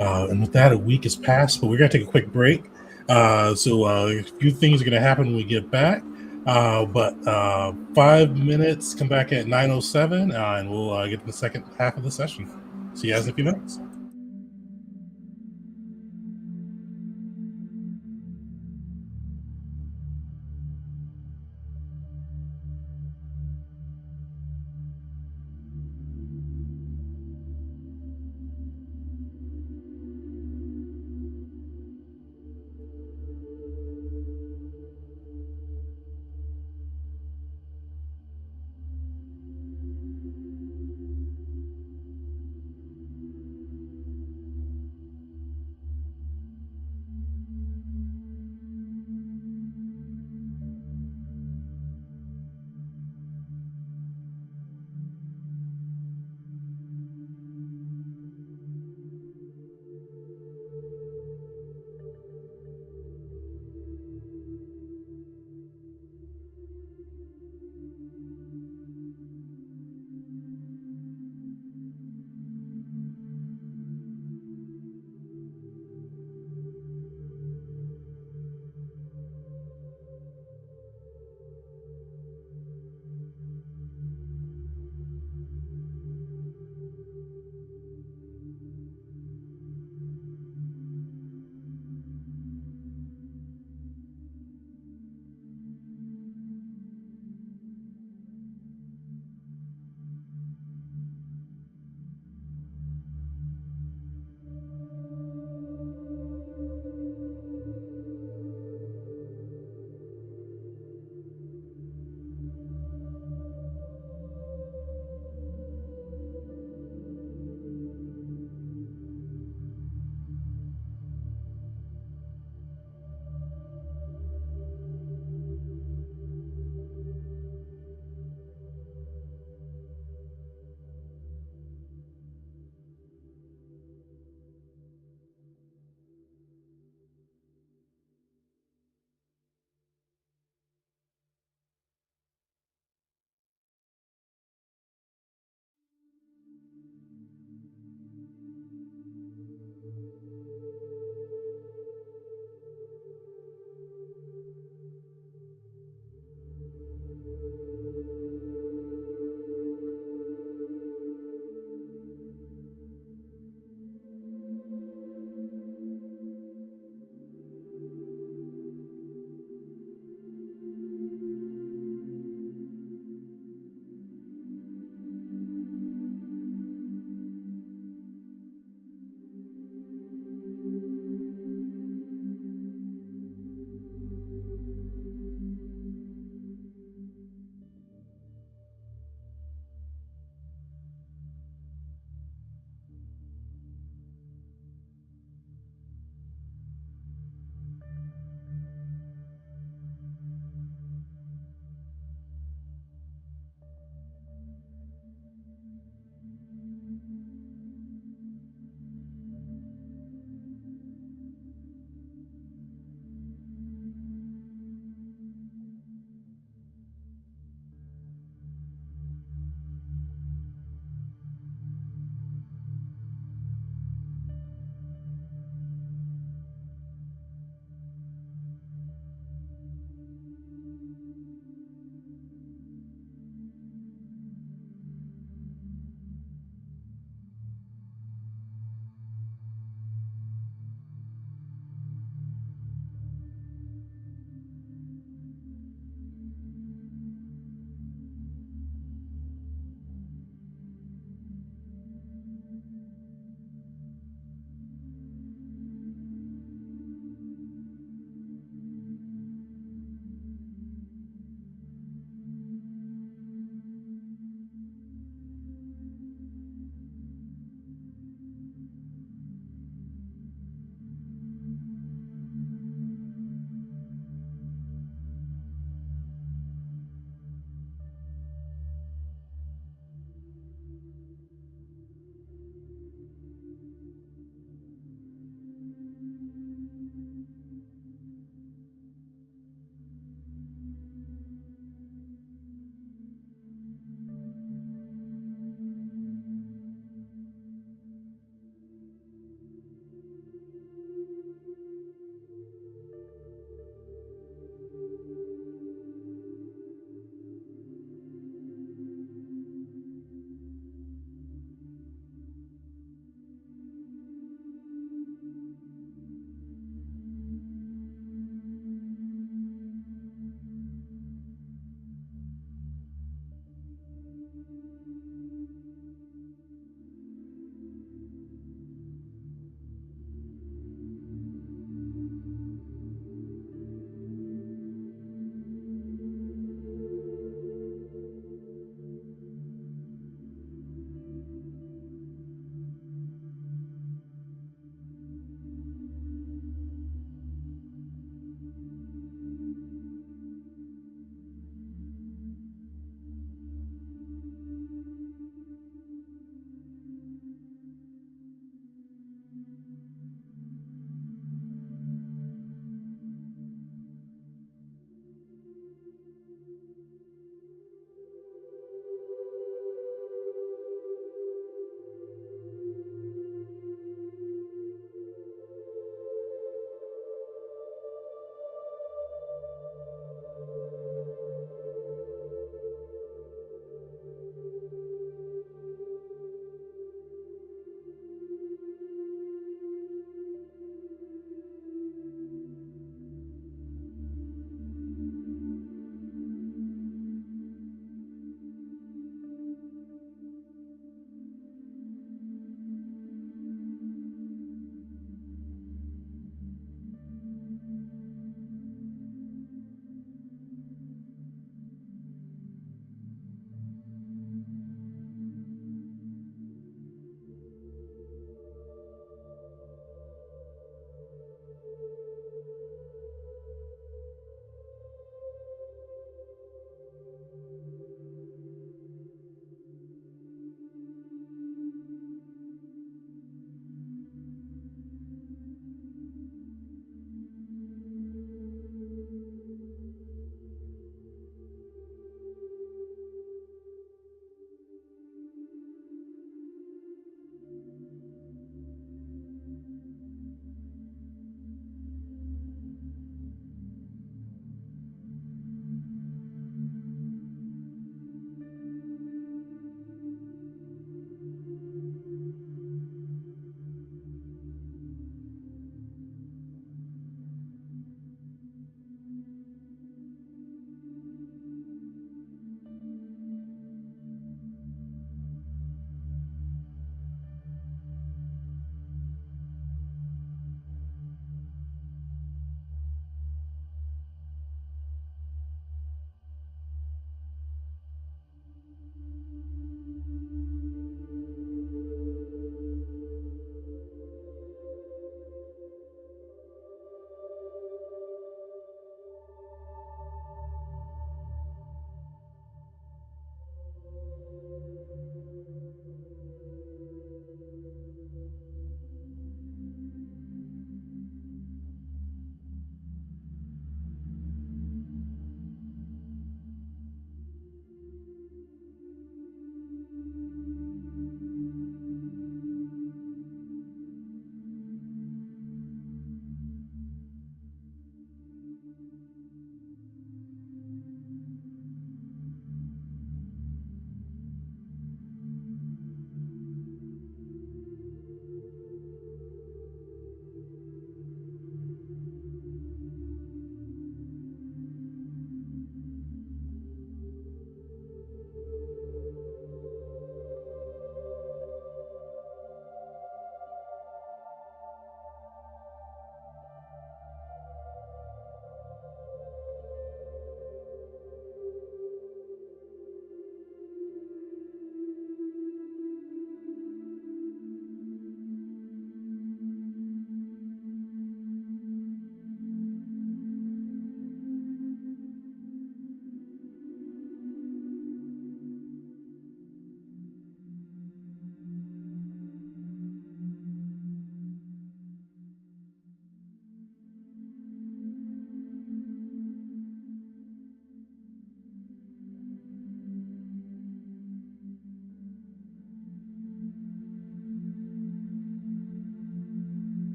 And with that, a week has passed, but we're going to take a quick break. So a few things are going to happen when we get back. But 5 minutes, come back at 9:07, and we'll get to the second half of the session. See you guys in a few minutes.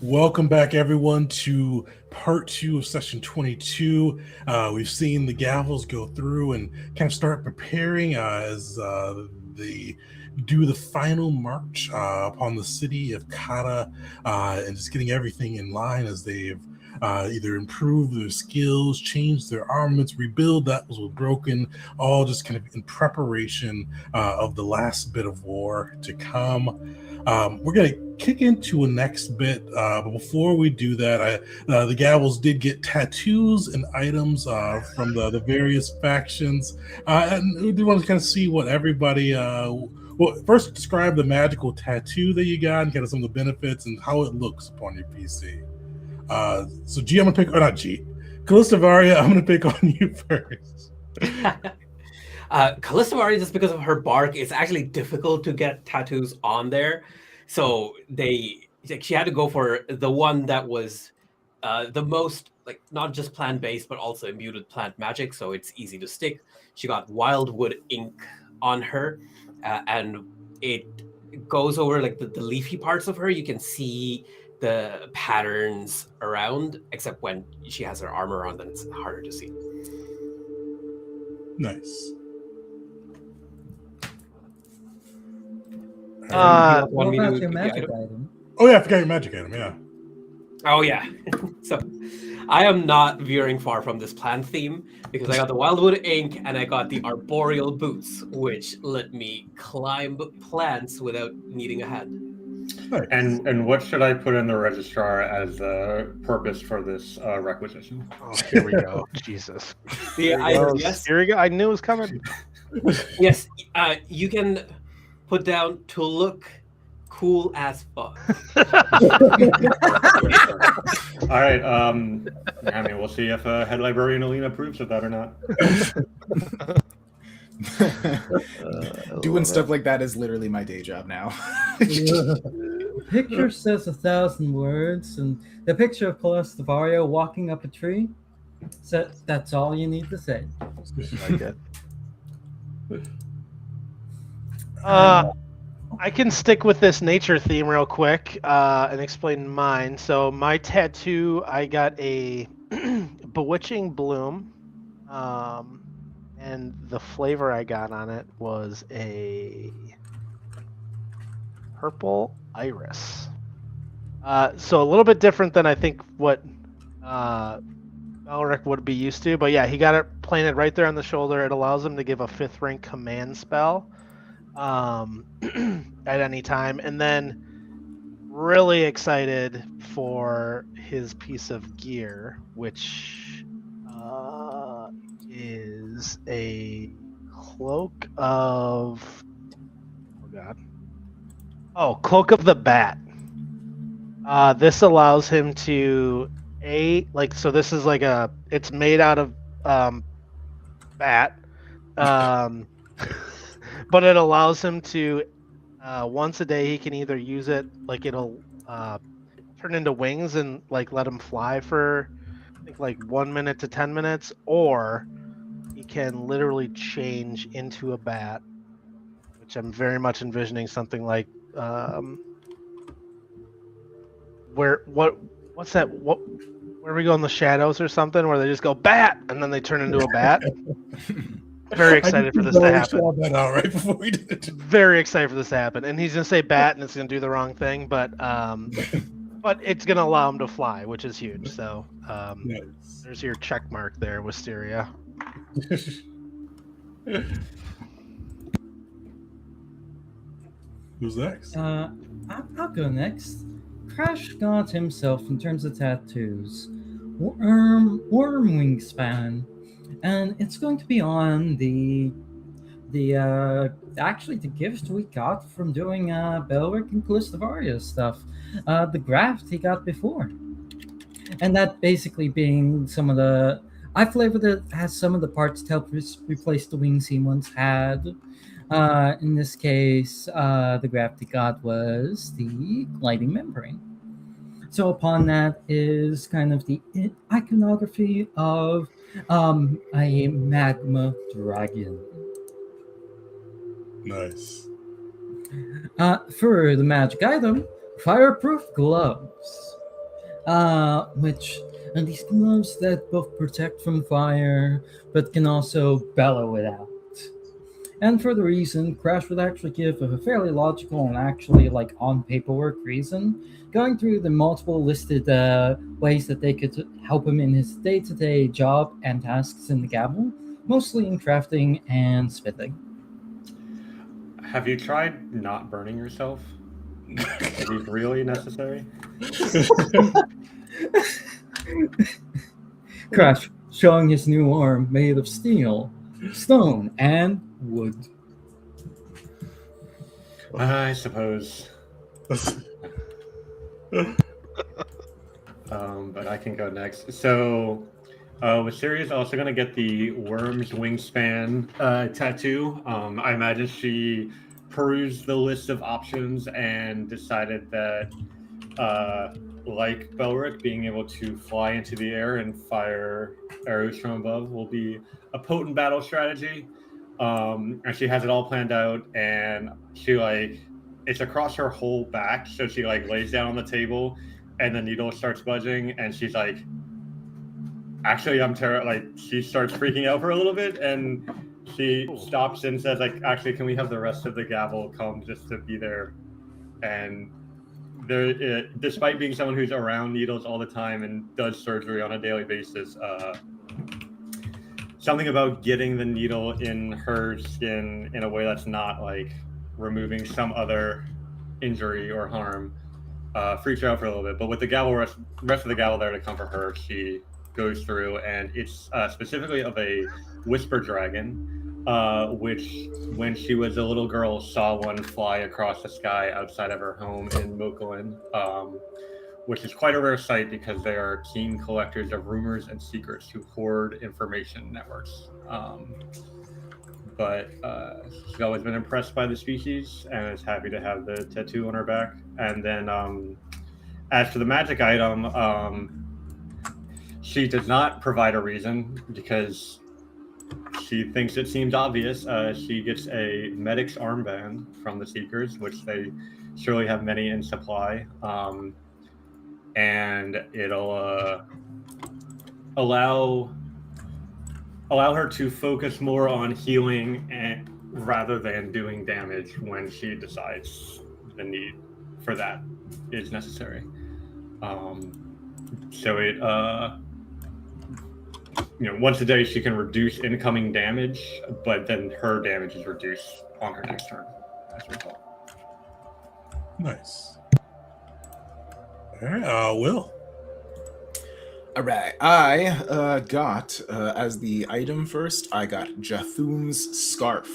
Welcome back, everyone, to part 2 of session 22. We've seen the gavels go through and kind of start preparing as they do the final march upon the city of Kata, and just getting everything in line as they've either improved their skills, changed their armaments, rebuild that was broken, all just kind of in preparation of the last bit of war to come. We're going to kick into a next bit, but before we do that, the Gavels did get tattoos and items from the various factions, and we do want to kind of see what everybody. Well, first describe the magical tattoo that you got and kind of some of the benefits and how it looks upon your PC. So G, I'm gonna pick, or not G, Calistavaria, I'm gonna pick on you first.
Calistavaria, just because of her bark, it's actually difficult to get tattoos on there. So she had to go for the one that was the most, like, not just plant-based, but also imbued with plant magic, so it's easy to stick. She got wildwood ink on her, and it goes over like the leafy parts of her. You can see the patterns around, except when she has her armor on, then it's harder to see.
Nice.
What about your magic item?
Oh yeah, I forgot your magic item. Yeah.
Oh yeah. So I am not veering far from this plant theme because I got the wildwood ink and I got the arboreal boots, which let me climb plants without needing a hand.
Nice.
And what should I put in the registrar as a purpose for this requisition?
Oh, here we go. Jesus.
Yes,
Here we go. I knew it was coming.
yes. You can put down to look cool as fuck.
All right. I mean, we'll see if head librarian Alina approves of that or not.
Doing stuff like that is literally my day job now.
Picture says 1,000 words, and the picture of Calistavario walking up a tree. So that's all you need to say.
Like it. I can stick with this nature theme real quick and explain mine. So my tattoo, I got a bewitching bloom, and the flavor I got on it was a purple iris. So a little bit different than I think what Belric would be used to. But yeah, he got it planted right there on the shoulder. It allows him to give a 5th rank command spell at any time. And then really excited for his piece of gear, which is a cloak of cloak of the bat. This allows him to so this is like it's made out of bat, but it allows him to once a day he can either use it, like it'll turn into wings and like let him fly for I think like 1 minute to 10 minutes, or he can literally change into a bat, which I'm very much envisioning something like where we go in the shadows or something, where they just go bat and then they turn into a bat. Very excited for this to happen.
That out right before we did it.
Very excited for this to happen, and he's gonna say bat and it's gonna do the wrong thing, but it's gonna allow him to fly, which is huge. So
Nice.
there's your check mark there, Wisteria.
Who's next?
I'll go next. Crash got himself, in terms of tattoos, worm wingspan, and it's going to be on the gift we got from doing Belric and Calistavaria stuff, the graft he got before, and that basically being some of the I flavored it has some of the parts to help replace the wings he once had. In this case, the graft he got was the gliding membrane. So upon that is kind of the iconography of a magma dragon.
Nice.
For the magic item, fireproof gloves. which are these gloves that both protect from fire, but can also bellow it out. And for the reason, Crash would actually give a fairly logical and actually like on paperwork reason, going through the multiple listed ways that they could help him in his day-to-day job and tasks in the Gavel, mostly in crafting and smithing.
Have you tried not burning yourself? Are these really necessary?
Crash showing his new arm made of steel, stone, and wood.
I suppose. But I can go next. So, Wiseria's also going to get the Worm's Wingspan tattoo. I imagine she perused the list of options and decided that, like Belric, being able to fly into the air and fire arrows from above will be a potent battle strategy. And she has it all planned out, and she it's across her whole back, so she lays down on the table, and the needle starts budging, and she's like, actually, I'm terrified. She starts freaking out for a little bit, and she stops and says, actually, can we have the rest of the gavel come just to be there? And there, despite being someone who's around needles all the time and does surgery on a daily basis, something about getting the needle in her skin in a way that's not removing some other injury or harm freaks her out for a little bit. But with the gavel rest of the gavel there to comfort her, she goes through, and it's specifically of a whisper dragon, which when she was a little girl saw one fly across the sky outside of her home in Mokulin, which is quite a rare sight because they are keen collectors of rumors and secrets who hoard information networks. But she's always been impressed by the species and is happy to have the tattoo on her back. And then as for the magic item, she does not provide a reason because she thinks it seems obvious. She gets a medic's armband from the Seekers, which they surely have many in supply. And it'll allow her to focus more on healing rather than doing damage when she decides the need for that is necessary. So it once a day she can reduce incoming damage, but then her damage is reduced on her next turn as a result.
Nice. All right, Will.
All right, I got, as the item first, I got Jathum's Scarf,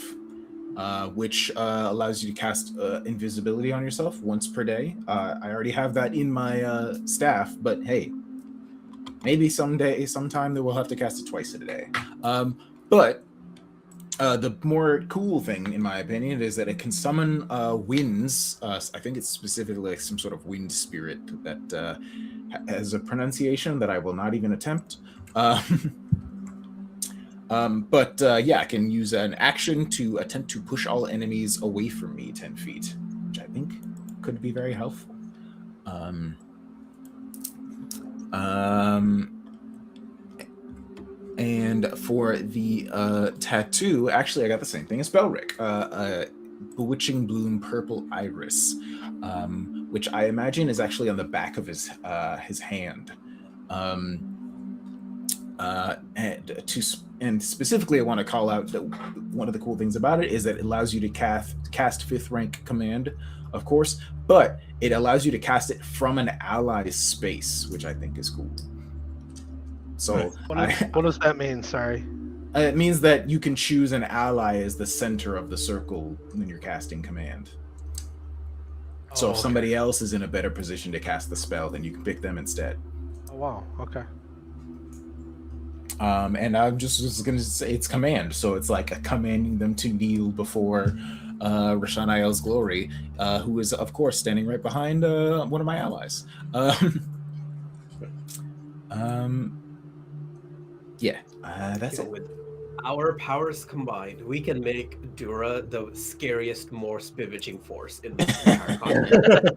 which allows you to cast invisibility on yourself once per day. I already have that in my staff, but hey, maybe sometime that we'll have to cast it twice a day. But the more cool thing, in my opinion, is that it can summon winds. I think it's specifically some sort of wind spirit that has a pronunciation that I will not even attempt. But I can use an action to attempt to push all enemies away from me 10 feet, which I think could be very helpful. And for the tattoo, actually, I got the same thing as Belric. Bewitching Bloom Purple Iris, which I imagine is actually on the back of his hand. And specifically, I want to call out that one of the cool things about it is that it allows you to cast 5th rank command, of course, but it allows you to cast it from an ally's space, which I think is cool. So
what does that mean? Sorry.
It means that you can choose an ally as the center of the circle when you're casting command. So if somebody else is in a better position to cast the spell, then you can pick them instead.
Oh, wow. Okay.
And I'm just going to say it's command. So it's like commanding them to kneel before Rashanael's glory, who is, of course, standing right behind one of my allies. That's it.
With our powers combined, we can make Dura the scariest, most bewitching force in the entire continent.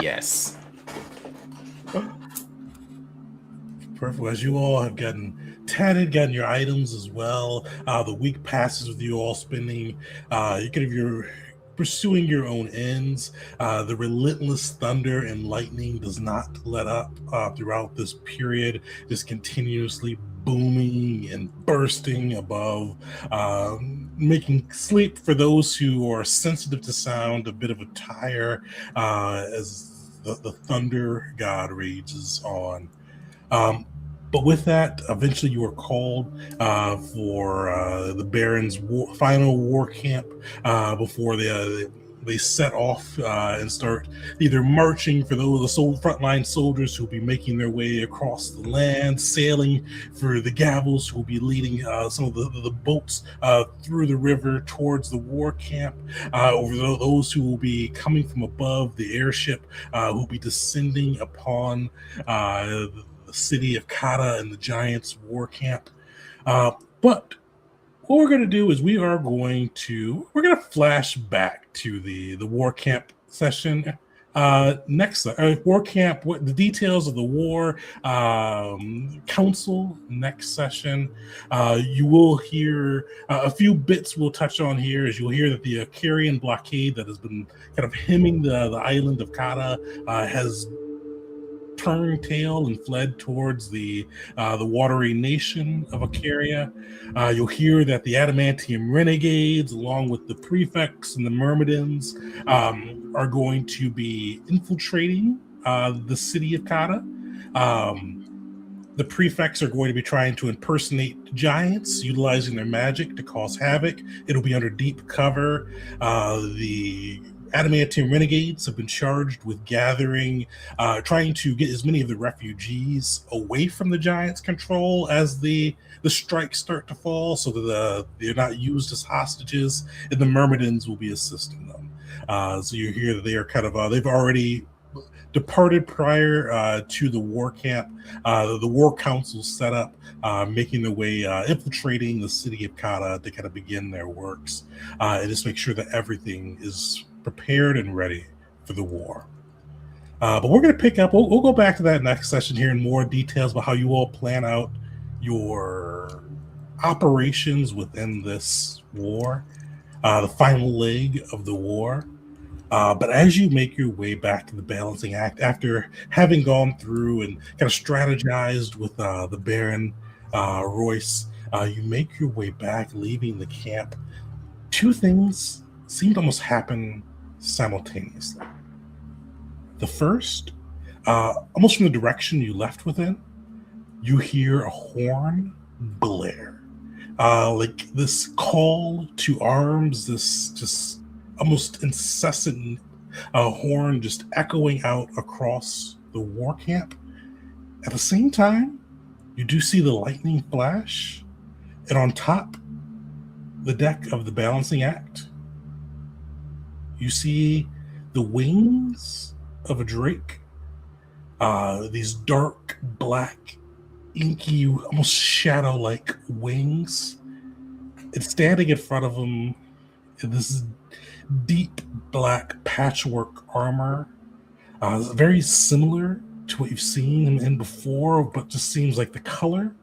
Yes.
Perfect. As you all have gotten tatted, gotten your items as well. The week passes with you all spending, you're pursuing your own ends. The relentless thunder and lightning does not let up throughout this period, just continuously booming and bursting above, making sleep for those who are sensitive to sound a bit of a tire as the thunder god rages on. Um, but with that, eventually you are called for the Baron's final war camp before they set off and start either marching for the frontline soldiers who will be making their way across the land, sailing for the gavels who will be leading some of the boats through the river towards the war camp, over those who will be coming from above the airship who will be descending upon the city of Kata and the Giants war camp. But what we're going to do is we're going to flash back to the war camp session next war camp, what the details of the war council next session. You will hear a few bits we'll touch on here, as you'll hear that the Akarian blockade that has been kind of hemming the island of Kata has turned tail and fled towards the watery nation of Acaria. You'll hear that the Adamantium renegades, along with the prefects and the Myrmidons, are going to be infiltrating the city of Kata. The prefects are going to be trying to impersonate giants, utilizing their magic to cause havoc. It'll be under deep cover. The Adamantium renegades have been charged with gathering, trying to get as many of the refugees away from the giants' control as the strikes start to fall, so that they're not used as hostages, and the Myrmidons will be assisting them. So you hear that they are kind of they've already departed prior to the war camp. The war council set up, making their way, infiltrating the city of Kata to kind of begin their works, and just make sure that everything is prepared and ready for the war. But we're going to pick up, we'll go back to that next session here in more details about how you all plan out your operations within this war, the final leg of the war. But as you make your way back to the balancing act, after having gone through and kind of strategized with the Baron Royce, you make your way back, leaving the camp. Two things seem to almost happen simultaneously. The first, almost from the direction you left within, you hear a horn blare, like this call to arms, this just almost incessant horn just echoing out across the war camp. At the same time, you do see the lightning flash, and on top the deck of the balancing act, you see the wings of a drake, these dark, black, inky, almost shadow-like wings. It's standing in front of him in this deep black patchwork armor, very similar to what you've seen him in before, but just seems like the color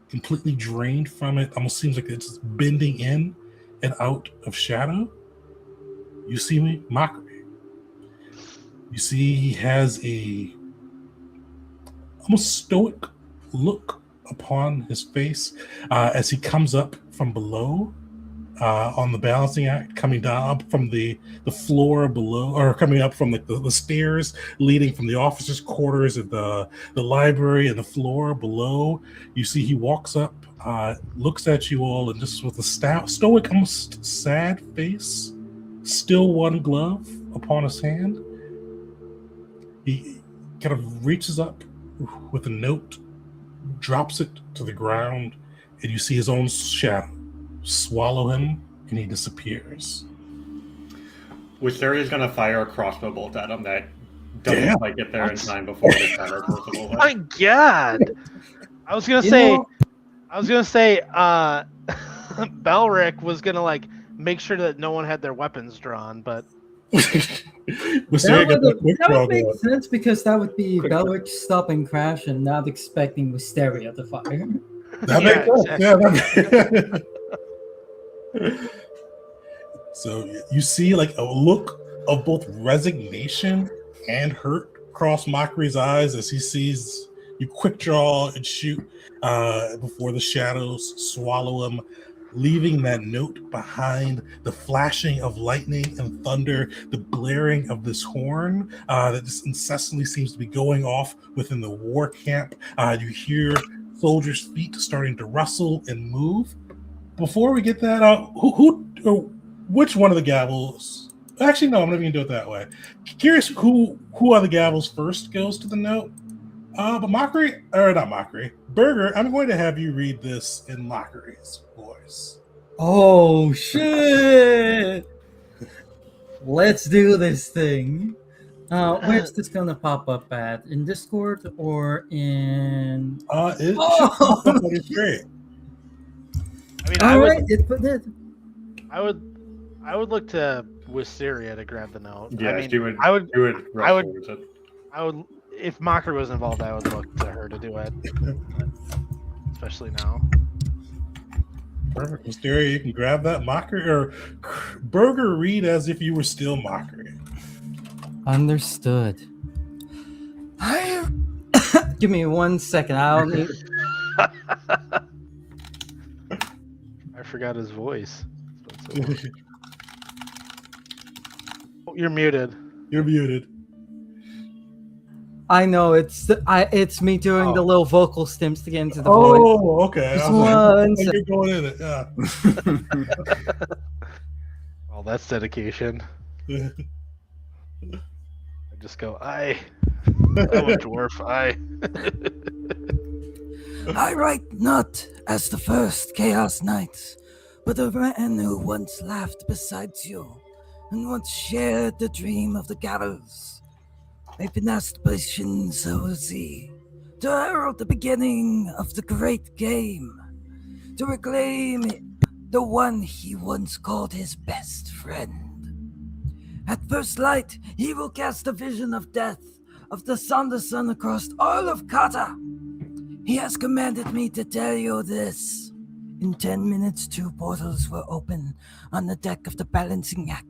completely drained from it. Almost seems like it's bending in and out of shadow. You see me, Mockery. You see he has a almost stoic look upon his face as he comes up from below on the balancing act, coming down up from the floor below, or coming up from the stairs leading from the officers' quarters of the library and the floor below. You see he walks up, looks at you all, and just with a stoic, almost sad face, still one glove upon his hand, he kind of reaches up with a note, drops it to the ground, and you see his own shadow swallow him, and he disappears.
Wisteria's going to fire a crossbow bolt at him that doesn't quite get there in time before the shadow goes
Oh my god! I was gonna say, Belric was gonna make sure that no one had their weapons drawn, but
Wisteria got that quick
That
draw
would make
going.
sense because that would be
Quick
Bellic stopping Crash and not expecting Wisteria to fire.
That
Yeah,
makes sense.
exactly.
Yeah. So you see like a look of both resignation and hurt cross Mockery's eyes as he sees you quick draw and shoot before the shadows swallow him, leaving that note behind, the flashing of lightning and thunder, the blaring of this horn that just incessantly seems to be going off within the war camp. You hear soldiers' feet starting to rustle and move. Before we get that, which one of the gavels? Actually, no, I'm not even gonna do it that way. Curious who are the gavels first goes to the note. But Mockery, or not Mockery, Burger, I'm going to have you read this in Mockery's voice.
Oh shit! Let's do this thing. Where's this gonna pop up at? In Discord or in?
It
Oh,
should pop up on your screen.
I mean,
all right, it put it.
I would look to Wisteria to grab the note.
Yeah,
I mean,
she would.
I would,
She would.
I would-
rush towards it.
I would, if Mockery was involved, I would look to her to do it. Especially now.
Perfect. Mysteria, you can grab that Mockery, or Burger, read as if you were still Mockery.
Understood. Give me 1 second. I'll need.
I forgot his voice. Oh, you're muted.
You're muted.
I know it's me doing the
Oh.
little vocal stimps to get into the voice.
Oh, okay.
Just
I was like,
one
you're going in it. Yeah.
Oh, that's dedication. I just go, I'm a dwarf.
I write not as the first Chaos Knight, but a man who once laughed beside you, and once shared the dream of the gallows. I've been asked by Shin Sozi to herald the beginning of the great game, to reclaim the one he once called his best friend. At first light, he will cast a vision of death of the Sun across all of Kata. He has commanded me to tell you this. In 10 minutes, 2 portals will open on the deck of the Balancing Act.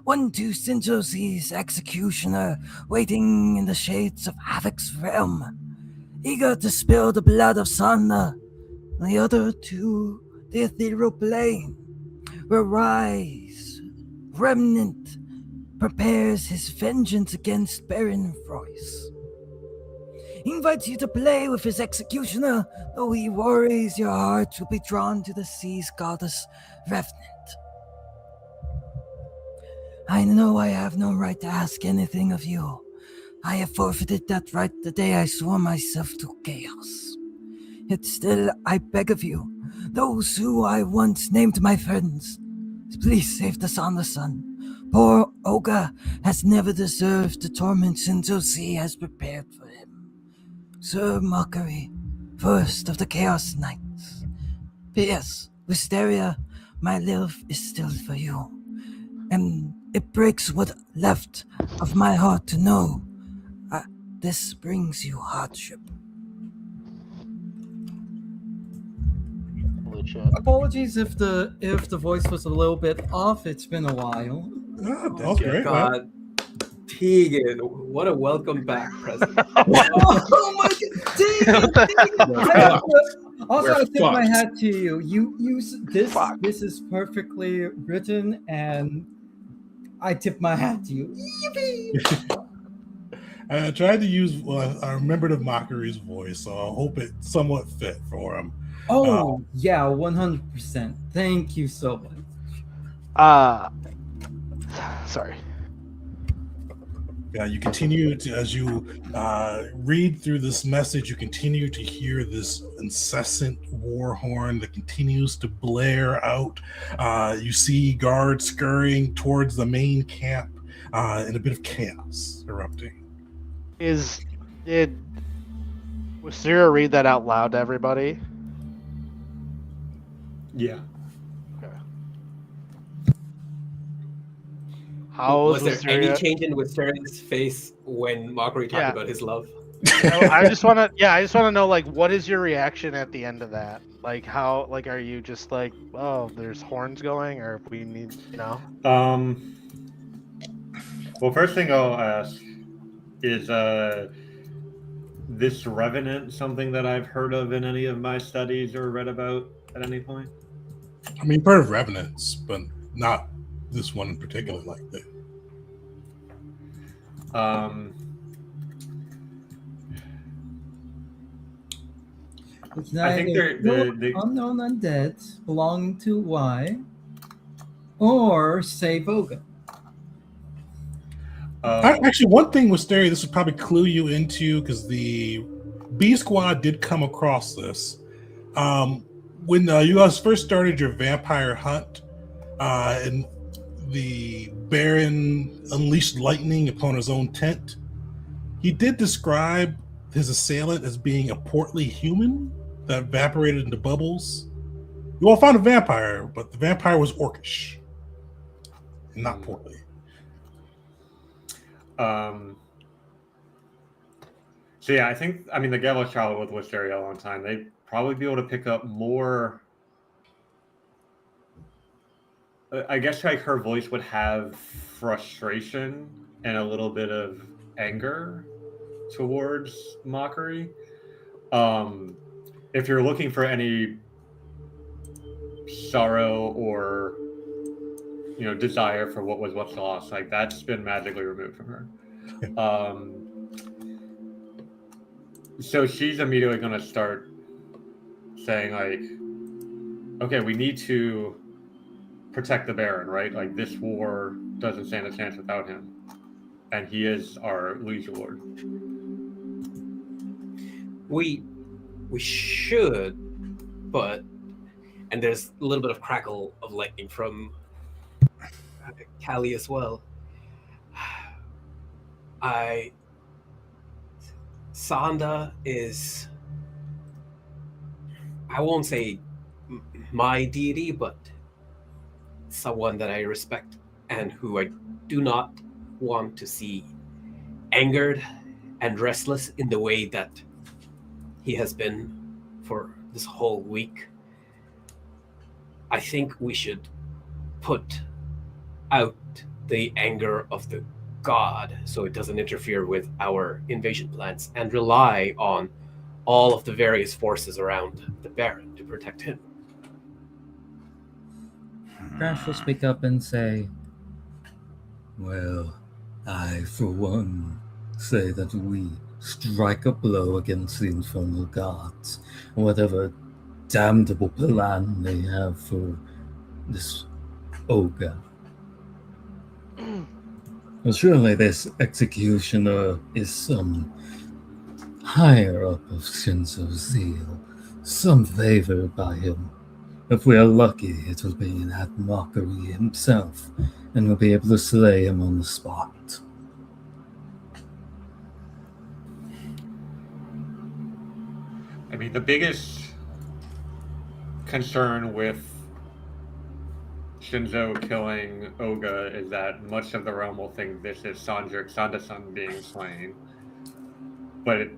One to Shinjozi's executioner, waiting in the shades of Havoc's realm, eager to spill the blood of Sanda. The other to the ethereal plane, where Rise, remnant, prepares his vengeance against Baron Royce. He invites you to play with his executioner, though he worries your heart will be drawn to the sea's goddess Revenant. I know I have no right to ask anything of you. I have forfeited that right the day I swore myself to chaos. Yet still I beg of you, those who I once named my friends, please save the Sun. Poor Oga has never deserved the torment Shinjozi has prepared for him. Sir Mockery, first of the Chaos Knights. P.S. Wisteria, my love is still for you. And it breaks what left of my heart to know. This brings you hardship.
Holy shit.
Apologies if the voice was a little bit off. It's been a while.
Oh, that was great, man.
God, Tegan, what a welcome back present.
Oh my god! Damn, also, I
We're
tip my
fucked.
hat to you. You this
Fuck.
this is perfectly written, and I tip my hat to you. Yippee!
I tried to use, I remembered of Mockery's voice, so I hope it somewhat fit for him.
Oh yeah, 100%. Thank you so much.
Sorry.
You continue to, as you read through this message, you continue to hear this incessant war horn that continues to blare out. You see guards scurrying towards the main camp and a bit of chaos erupting.
Did Wisteria read that out loud to everybody?
Yeah.
How
Was
is
there any
Wisteria?
change in Wisteria's face when Mockery talked
Yeah.
about his love?
I just want to. Yeah, I just want to know, like, what is your reaction at the end of that? Like, how? Like, are you just like, oh, there's horns going, or we need, you know?
Well, first thing I'll ask is this revenant something that I've heard of in any of my studies or read about at any point?
I mean, part of revenants, but not this one in particular like that.
It's
I think
neither
the
unknown undead belonging to Y or say Voga.
Actually, one thing with Stereo, this would probably clue you into, because the B Squad did come across this. When you guys first started your vampire hunt, and the Baron unleashed lightning upon his own tent, he did describe his assailant as being a portly human that evaporated into bubbles. You all found a vampire, but the vampire was orcish and not portly.
So yeah, I mean the Gavel Child with Wisteria a long time. They'd probably be able to pick up more. I guess like her voice would have frustration and a little bit of anger towards Mockery. If you're looking for any sorrow or desire for what was what's lost, like that's been magically removed from her. So she's immediately going to start saying like, okay, we need to protect the Baron, right? Like this war doesn't stand a chance without him, and he is our liege lord.
We should, but and there's a little bit of crackle of lightning from Callie as well. Sanda is, I won't say my deity, but someone that I respect and who I do not want to see angered and restless in the way that he has been for this whole week. I think we should put out the anger of the god so it doesn't interfere with our invasion plans and rely on all of the various forces around the Baron to protect him.
Crash will speak up and say,
Well, I, for one, say that we strike a blow against the infernal gods, and whatever damnable plan they have for this ogre. Well, surely this executioner is some higher up of Shinzo's zeal, some favored by him. If we are lucky, it will be that Mockery himself, and we'll be able to slay him on the spot.
I mean, the biggest concern with Shinzo killing Oga is that much of the realm will think this is Sanjurk Sandasun being slain. But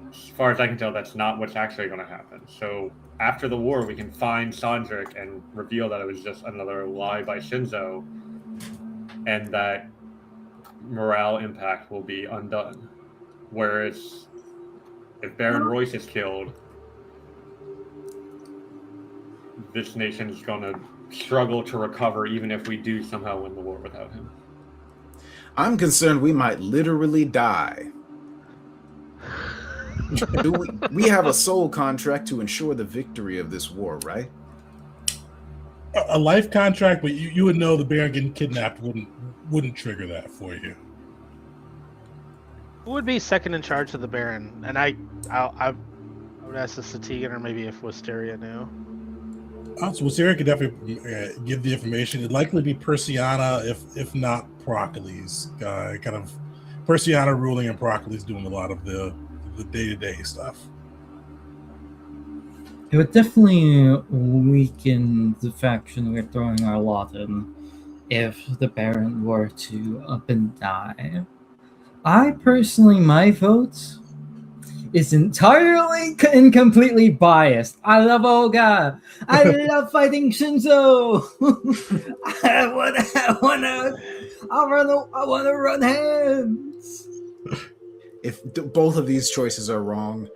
as far as I can tell, that's not what's actually going to happen. So after the war, we can find Sanjurk and reveal that it was just another lie by Shinzo, and that morale impact will be undone. Whereas if Baron Royce is killed, this nation is going to struggle to recover even if we do somehow win the war without him.
I'm concerned we might literally die. We have a soul contract to ensure the victory of this war, right?
A life contract, but you would know the Baron getting kidnapped wouldn't trigger that for you.
Who would be second in charge of the Baron? And I would ask the Satigan, or maybe if Wisteria knew.
So Wisteria could definitely give the information. It'd likely be Persiana, if not Procles. Kind of Persiana ruling and Procles doing a lot of the day-to-day stuff.
it would definitely weaken the faction we're throwing our lot in. if the Baron were to up and die. I personally, my vote is entirely and completely biased. I love Olga. I love fighting Shinzo. I wanna run hands.
If both of these choices are wrong,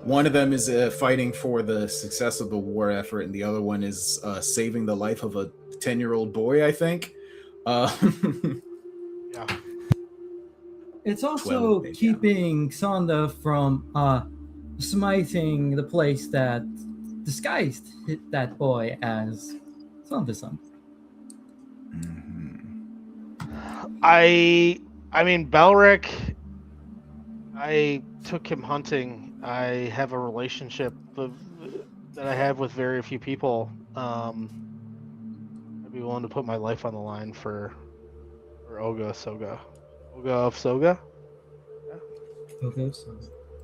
one of them is fighting for the success of the war effort, and the other one is saving the life of a 10-year-old boy, I think.
Yeah.
It's
12,
also
maybe,
keeping Sonda from smiting the place that disguised that boy as Sonda-san.
I mean, Belric, I took him hunting. I have a relationship that I have with very few people. I'd be willing to put my life on the line for Olga of Soga.
Okay, so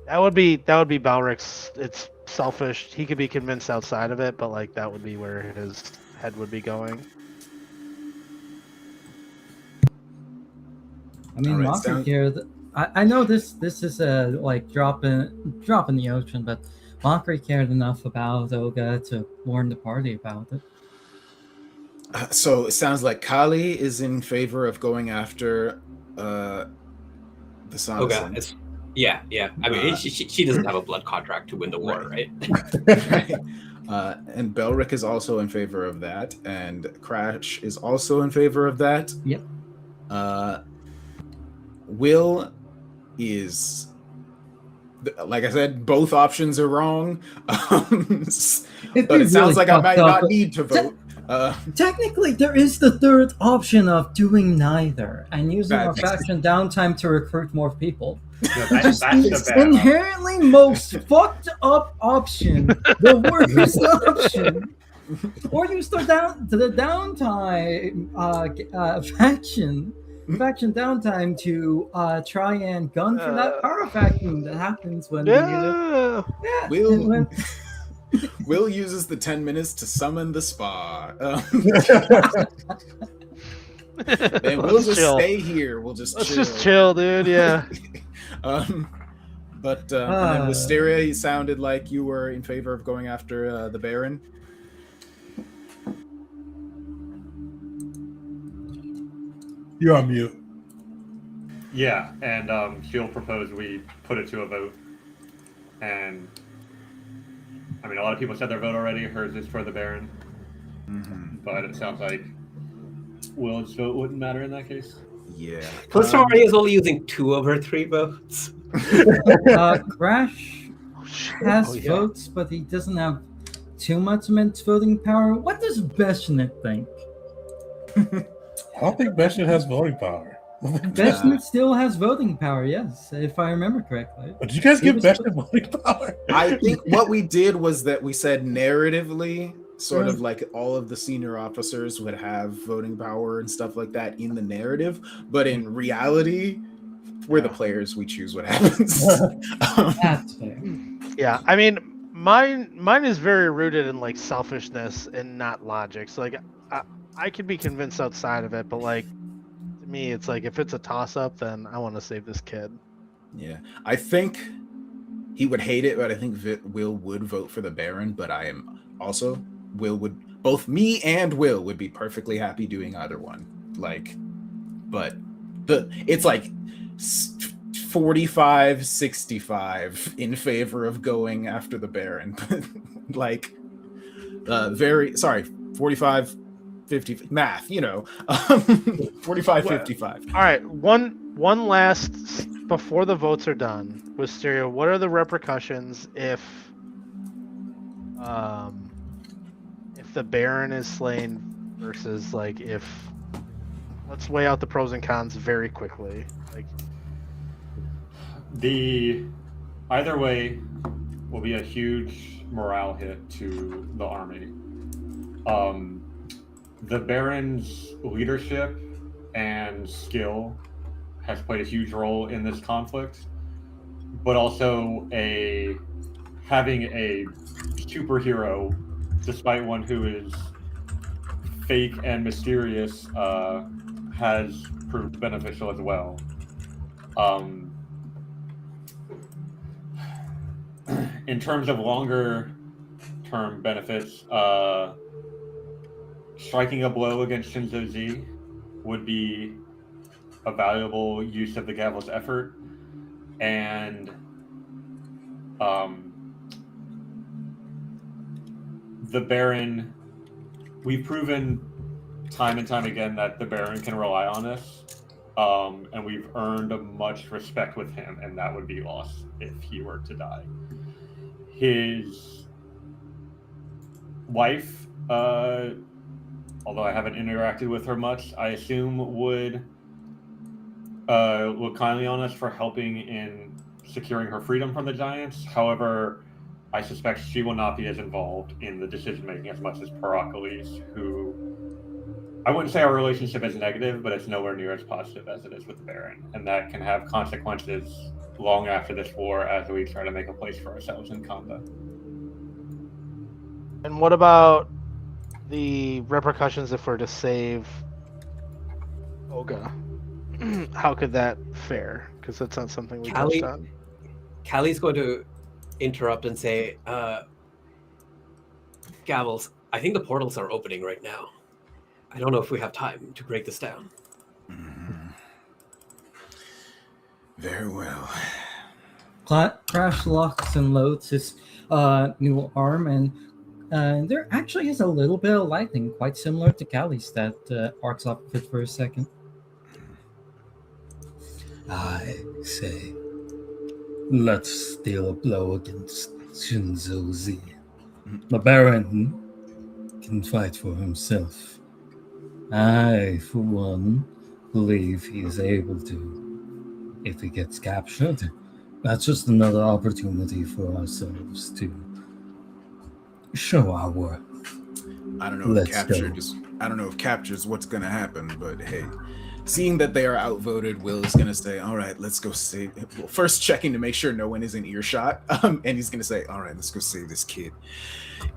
That would be Balric's. It's selfish. He could be convinced outside of it, but like that would be where his head would be going.
I mean,
All right,
Mockery here. I know this is a like drop in the ocean, but Mockery cared enough about Olga to warn the party about it.
So it sounds like Kali is in favor of going after the Sana-san.
Yeah. I mean, she doesn't have a blood contract to win the war, right?
Right. And Belric is also in favor of that, and Crash is also in favor of that.
Yep.
Will is, like I said, both options are wrong. But it sounds like I might not need to vote.
Technically, there is the third option of doing neither and using our faction downtime to recruit more people.
Yeah,
It's
that's the
inherently most fucked up option, the worst option. Or use the downtime faction downtime to try and gun for that power vacuum that happens when
Will uses the 10 minutes to summon the spa. And we'll just stay here. Let's
just chill, dude. Yeah.
And then Wisteria, you sounded like you were in favor of going after the Baron.
You're on mute.
Yeah, and she'll propose we put it to a vote. And I mean, a lot of people said their vote already. Hers is for the Baron. Mm-hmm. But it sounds like Will's vote wouldn't matter in that case.
Yeah.
Plus, Maria is only using 2 of her 3 votes.
Crash has votes, but he doesn't have too much immense voting power. What does Beshnet think?
I don't think Beshnet has voting power.
Beshnet still has voting power, yes, if I remember correctly.
But did you guys give Beshnet voting power?
I think what we did was that we said narratively, sort of like all of the senior officers would have voting power and stuff like that in the narrative, but in reality, we're the players. We choose what happens.
That's fair.
Yeah, I mean, mine is very rooted in like selfishness and not logic. So like, I could be convinced outside of it, but like to me, it's like if it's a toss-up, then I want to save this kid.
Yeah, I think he would hate it, but I think Will would vote for the Baron. But I am also both me and Will would be perfectly happy doing either one. Like, but it's like 45-65 in favor of going after the Baron. Like, 45-50 math, 45-55.
All right, one last before the votes are done. Wisteria, what are the repercussions if the Baron is slain versus like if let's weigh out the pros and cons very quickly. Like
either way will be a huge morale hit to the army. The Baron's leadership and skill has played a huge role in this conflict, but also having a superhero, despite one who is fake and mysterious has proved beneficial as well. In terms of longer term benefits, striking a blow against Shinzo Z would be a valuable use of the gavel's effort, and the Baron, we've proven time and time again that the Baron can rely on us, and we've earned much respect with him, and that would be lost if he were to die. His wife, although I haven't interacted with her much, I assume would look kindly on us for helping in securing her freedom from the Giants. However, I suspect she will not be as involved in the decision-making as much as Paracoles, who I wouldn't say our relationship is negative, but it's nowhere near as positive as it is with the Baron. And that can have consequences long after this war as we try to make a place for ourselves in combat.
And what about the repercussions if we're to save Olga? How could that fare? Because that's not something we touched on.
Callie's going to interrupt and say, Gavels, I think the portals are opening right now. I don't know if we have time to break this down.
Mm-hmm. Very well.
Crash locks and loads his new arm, and there actually is a little bit of lightning, quite similar to Callie's, that arcs up for a second.
I say, let's deal a blow against Shinzo Z. The Baron can fight for himself. I, for one, believe he is able to. If he gets captured, that's just another opportunity for ourselves to show our worth.
I don't know if capture is what's going to happen, but hey, seeing that they are outvoted, Will is going to say, all right, let's go save. Well, first checking to make sure no one is in earshot. And he's going to say, all right, let's go save this kid.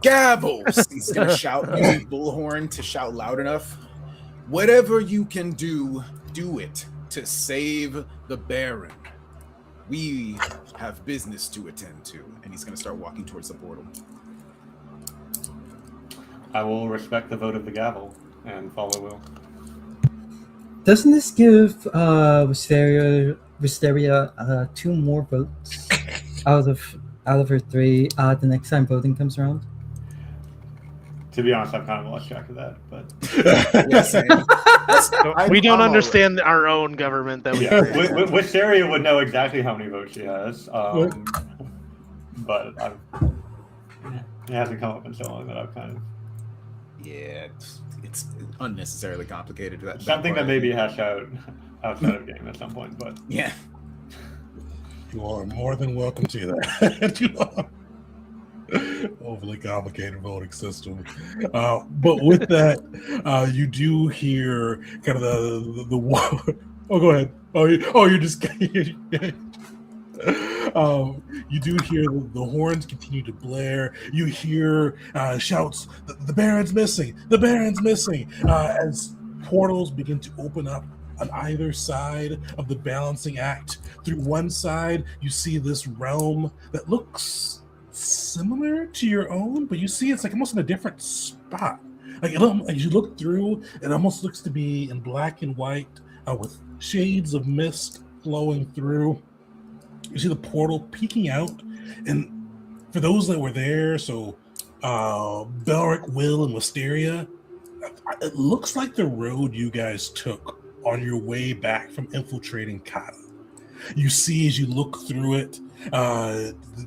Gavels! He's going to shout using bullhorn to shout loud enough. Whatever you can do, do it to save the Baron. We have business to attend to. And he's going to start walking towards the portal.
I will respect the vote of the gavel and follow Will.
Doesn't this give Wisteria 2 more votes out of her 3 the next time voting comes around?
To be honest, I've kind of lost track of that, but
we don't understand our own government that we created.
Wisteria would know exactly how many votes she has, but it hasn't come up in so long that I've kind of.
Yeah, it's unnecessarily complicated.
Something that maybe hash out outside of game at some point, but
yeah,
you are more than welcome to that. Overly complicated voting system, but with that, you do hear kind of the. Oh, go ahead. You're just. You do hear the horns continue to blare. You hear shouts, the Baron's missing! The Baron's missing! As portals begin to open up on either side of the balancing act. Through one side, you see this realm that looks similar to your own, but you see it's like almost in a different spot. Like as you look through, it almost looks to be in black and white with shades of mist flowing through. You see the portal peeking out, and for those that were there, so Belric, Will, and Wisteria, it looks like the road you guys took on your way back from infiltrating Kata. You see as you look through it,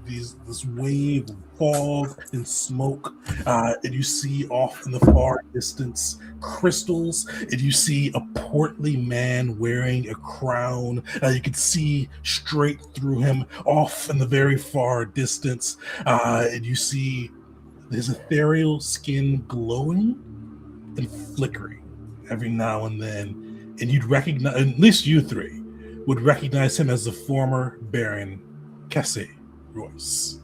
this wave of fog and smoke, and you see off in the far distance crystals, and you see a portly man wearing a crown. You can see straight through him off in the very far distance, and you see his ethereal skin glowing and flickering every now and then, and you'd recognize, at least you three would recognize him as the former Baron Cassie Royce.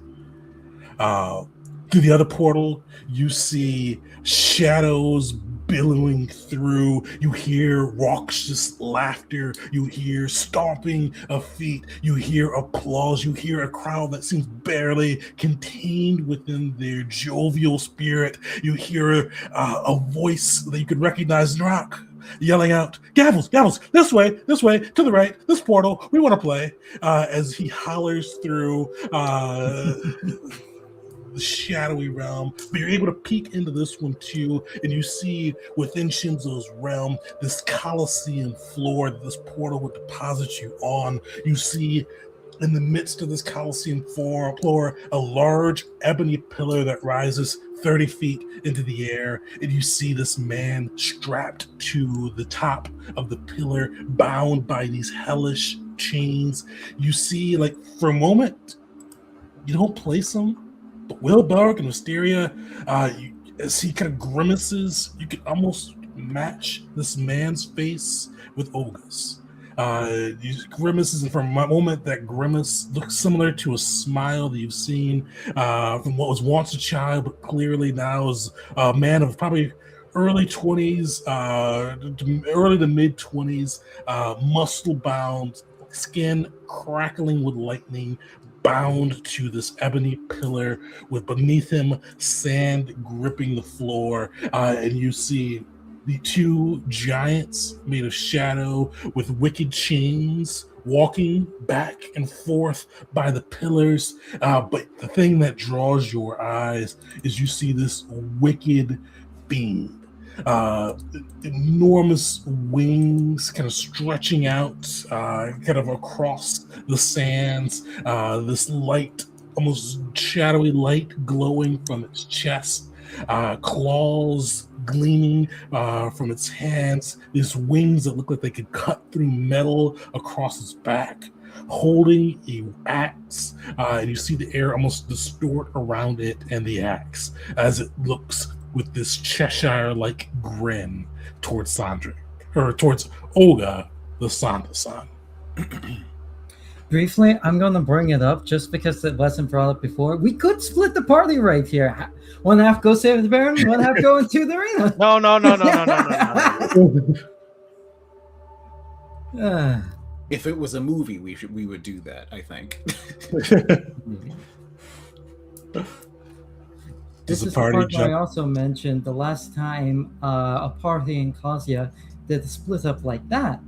Through the other portal, you see shadows billowing through. You hear raucous laughter. You hear stomping of feet. You hear applause. You hear a crowd that seems barely contained within their jovial spirit. You hear a voice that you could recognize, Rock, yelling out, "Gavels, Gavels, this way, to the right, this portal, we want to play," as he hollers through the shadowy realm. But you're able to peek into this one too, and you see within Shinzo's realm this Colosseum floor that this portal would deposit you on. You see in the midst of this Colosseum floor a large ebony pillar that rises 30 feet into the air, and you see this man strapped to the top of the pillar, bound by these hellish chains. You see, like, for a moment, you don't place him, but Wilberg and Wisteria, as he kind of grimaces, you can almost match this man's face with Olga's. These grimaces, and for a moment, that grimace looks similar to a smile that you've seen from what was once a child, but clearly now is a man of probably early 20s, early to mid 20s, muscle bound, skin crackling with lightning, bound to this ebony pillar with beneath him sand gripping the floor, and you see the two giants made of shadow with wicked chains walking back and forth by the pillars. But the thing that draws your eyes is you see this wicked fiend. Enormous wings kind of stretching out kind of across the sands. This light, almost shadowy light glowing from its chest. Claws gleaming from its hands, these wings that look like they could cut through metal across its back, holding a axe, and you see the air almost distort around it and the axe as it looks with this Cheshire-like grin towards Sandra, or towards Olga, the Sanda-san.
Briefly, I'm going to bring it up just because it wasn't brought up before. We could split the party right here. One half go save the Baron, one half go into the arena.
No.
If it was a movie, we would do that, I think.
This is the part where I also mentioned the last time a party in Kazuya did split up like that.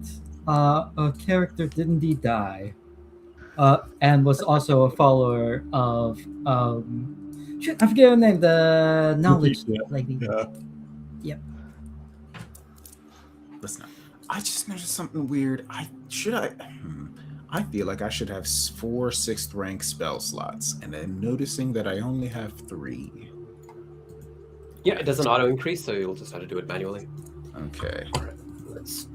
A character did indeed die. And was also a follower of I forget her name, the knowledge lady. Yep.
Listen, I just noticed something weird. I feel like I should have 4 6th rank spell slots, and I'm noticing that I only have 3.
Yeah, it doesn't auto increase, so you'll just have to do it manually.
Okay.
All right, let's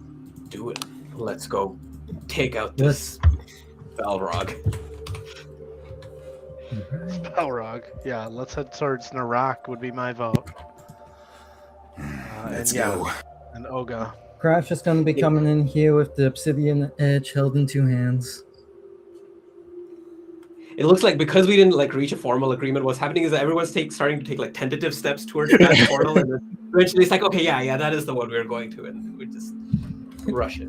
do it. Let's go take out this Balrog.
Balrog. Yeah, let's head towards Narak would be my vote.
Let's go.
And Olga.
Crash is going to be coming in here with the obsidian edge held in 2 hands.
It looks like because we didn't reach a formal agreement, what's happening is that everyone's starting to take tentative steps towards that portal, and then eventually it's like, okay, yeah, that is the one we're going to, and we just rush it.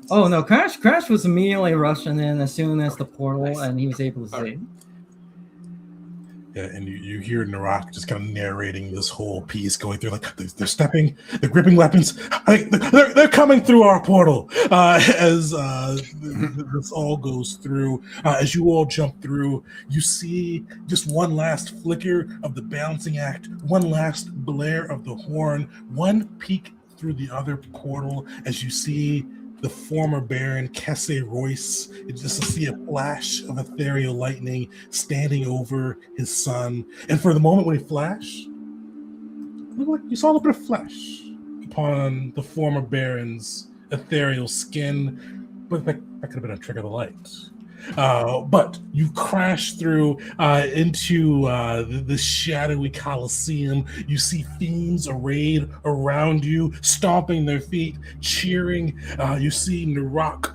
Oh no, Crash was immediately rushing in as soon as the portal, and he was able to see it.
Yeah, and you hear Narak just kind of narrating this whole piece, going through they're stepping, they're gripping weapons, they're coming through our portal. As this all goes through, as you all jump through, you see just one last flicker of the balancing act, one last blare of the horn, one peek through the other portal as you see the former Baron Kesse Royce, just to see a flash of ethereal lightning standing over his son. And for the moment when he flashed, it looked like you saw a little bit of flesh upon the former Baron's ethereal skin, but that could have been a trick of the light. But you crash through into the shadowy Colosseum. You see fiends arrayed around you, stomping their feet, cheering. You see Narak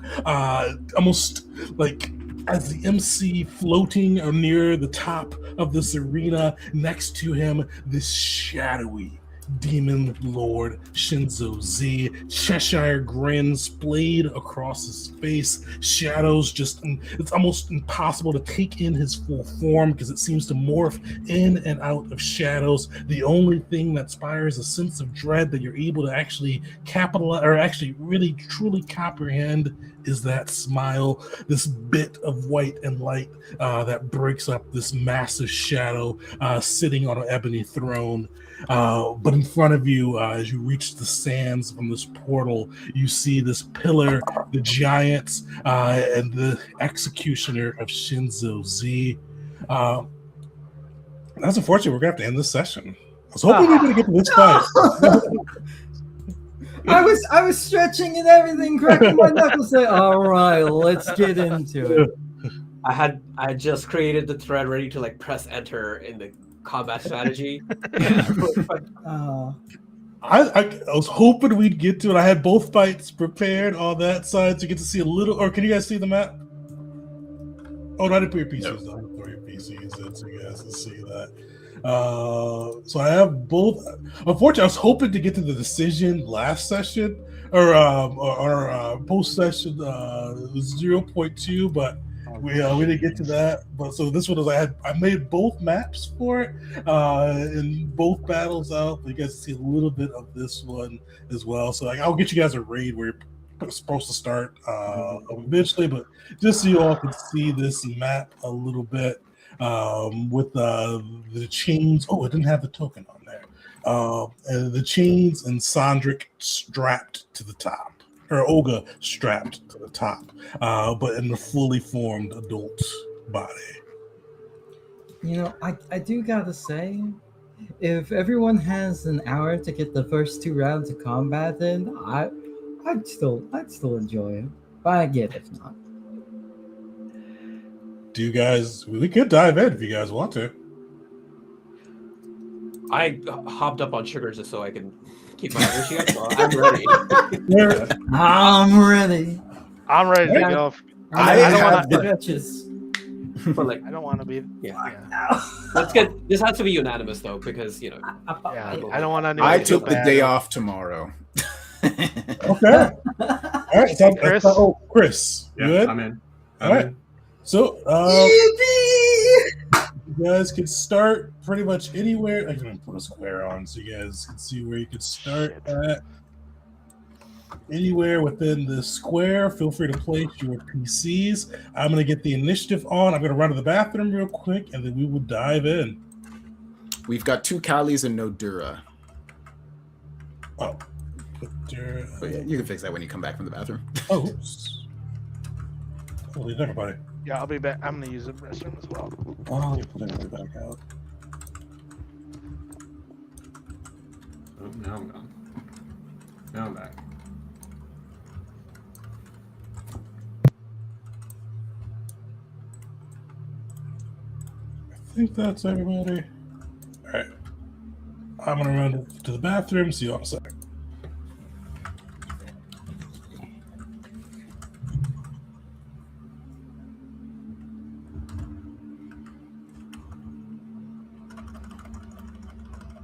almost like as the MC floating near the top of this arena. Next to him, this shadowy Demon Lord Shinzo Z. Cheshire grin splayed across his face. Shadows it's almost impossible to take in his full form because it seems to morph in and out of shadows. The only thing that inspires a sense of dread that you're able to actually capitalize or actually really truly comprehend is that smile, this bit of white and light that breaks up this massive shadow sitting on an ebony throne. But in front of you, as you reach the sands from this portal, you see this pillar, the giants, and the executioner of Shinzo Z. That's unfortunate. We're going to have to end this session. I was hoping we were going to get to this fight.
I was stretching and everything, cracking my knuckles. Say, all right, let's get into it.
I had just created the thread ready to like press enter in the combat strategy.
I was hoping we'd get to it. I had both fights prepared on that side to get to see a little. Or can you guys see the map? Oh, no, I didn't put your PCs down. I didn't put your PCs in so you guys can see that. So I have both. Unfortunately, I was hoping to get to the decision last session or post session 0.2, but we didn't get to that. But so this one was I made both maps for it in both battles out. You guys see a little bit of this one as well. So I'll get you guys a raid where you're supposed to start eventually, but just so you all can see this map a little bit. With the chains. Oh, it didn't have the token on there. And the chains and Sondric strapped to the top, or Olga strapped to the top, but in a fully formed adult body.
You know, I do gotta say, if everyone has an hour to get the first 2 rounds of combat in, I'd still enjoy it. But I get it if not.
Do you guys? We could dive in if you guys want to.
I hopped up on sugar just so I can keep my energy up. So I'm ready.
I'm ready.
I'm ready to go.
I
don't
have
want to.
Stretches.
But like,
I don't want to be.
yeah. Let's get. This has to be unanimous though, because you know.
Yeah, I don't want to.
I took the day off tomorrow.
Okay. All right. So
Chris?
Chris,
Yeah,
good.
I'm in.
All right. So you guys can start pretty much anywhere. I'm gonna put a square on so you guys can see where you can start at. Anywhere within the square, feel free to place your PCs. I'm gonna get the initiative on. I'm gonna run to the bathroom real quick, and then we will dive in.
We've got 2 Callies and no Dura.
Oh, put Dura.
But yeah, you can fix that when you come back from the bathroom.
Oh, oops. Holy everybody.
Yeah, I'll be back. I'm gonna use the restroom as well.
Oh, put everybody back out.
Oh, now I'm gone. Now I'm back.
I think that's everybody. All right. I'm gonna run to the bathroom. See you all in a second.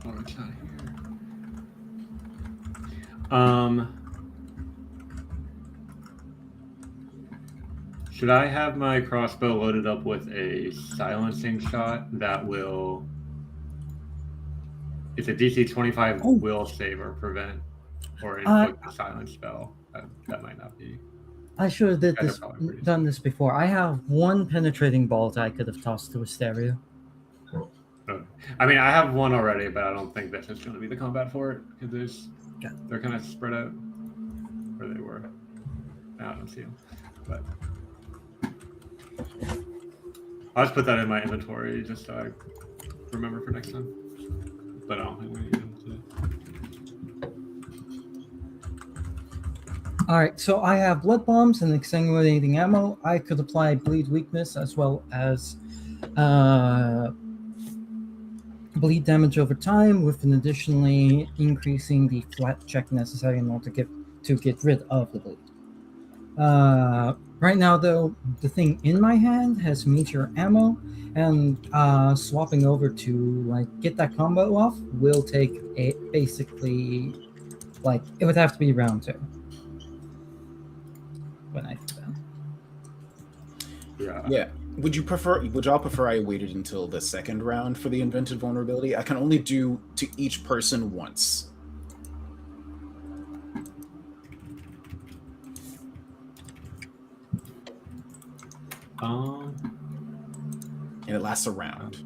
Oh, it's not here. Should I have my crossbow loaded up with a silencing shot that will? It's a DC 25 will save or prevent or inflict a silence spell. That might not be.
I should have
Guys are probably pretty
done this before. I have 1 penetrating bolt I could have tossed to Asteria.
I mean, I have one already, but I don't think this is going to be the combat for it because they're kind of spread out, or they were. Now I don't see them, but I'll just put that in my inventory just so I remember for next time. But I don't think we need them today.
All right, so I have blood bombs and extenuating ammo. I could apply bleed weakness as well as bleed damage over time, with an additionally increasing the flat check necessary in order to get rid of the bleed. Right now, though, the thing in my hand has meteor ammo, and swapping over to like get that combo off will take basically like it would have to be round 2 when I do that.
Yeah.
Yeah. Would y'all prefer I waited until the second round for the invented vulnerability? I can only do to each person once. And it lasts a round.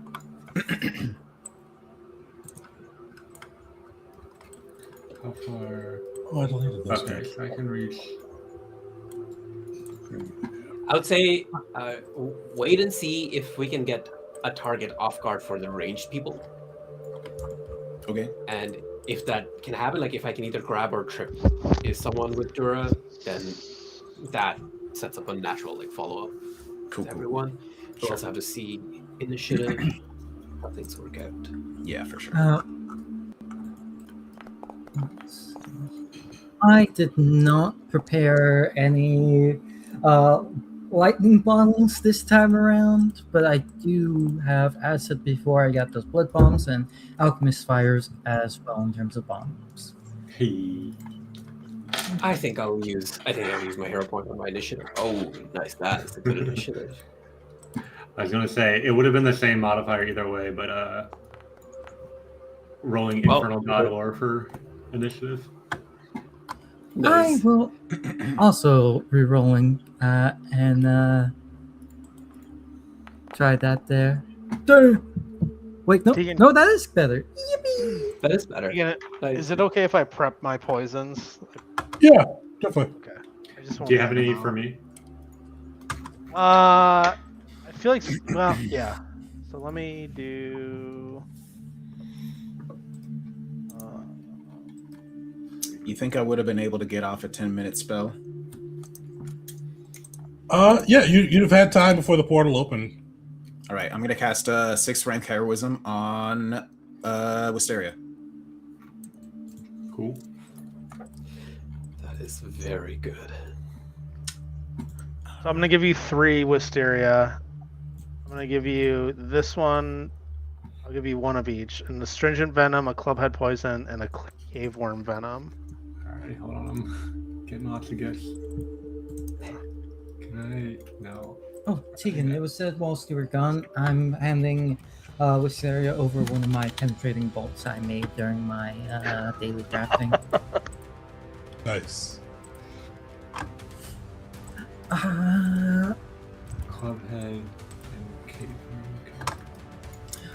How far?
Oh, I deleted those.
Okay, so I can reach.
I would say wait and see if we can get a target off guard for the ranged people.
Okay.
And if that can happen, like if I can either grab or trip is someone with Dura, then that sets up a natural like follow up
Cool.
to everyone. We'll also have to see initiative how things work out.
Yeah, for sure.
I did not prepare any lightning bombs this time around, but I do have, as said before, I got those blood bombs and alchemist fires as well in terms of bombs.
Hey.
I think I'll use my hero point on my initiative. Oh, nice! That is a good initiative.
I was gonna say it would have been the same modifier either way, but rolling Infernal God Lore for initiative.
Nice.
I will also re-rolling and try that there. Wait, no,
Tegan-
no, that is better. Yippee!
That is better.
Is it okay if I prep my poisons?
Yeah, definitely.
Okay. I just
Do you have any for me?
I feel like, well, yeah. So let me do.
You think I would have been able to get off a 10-minute spell?
Yeah, you'd have had time before the portal opened.
All right, I'm going to cast 6th rank heroism on Wisteria.
Cool.
That is very good.
So I'm gonna give you 3 Wisteria. I'm gonna give you this one. I'll give you 1 of each, and the stringent venom, a clubhead poison, and a cave worm venom.
All right, hold on. I'm getting lots of gifts. Can I? No.
Oh, Tegan, it was said whilst you were gone, I'm handing Wisteria over one of my penetrating bolts I made during my daily drafting.
Nice.
Clubhead and cave. Okay.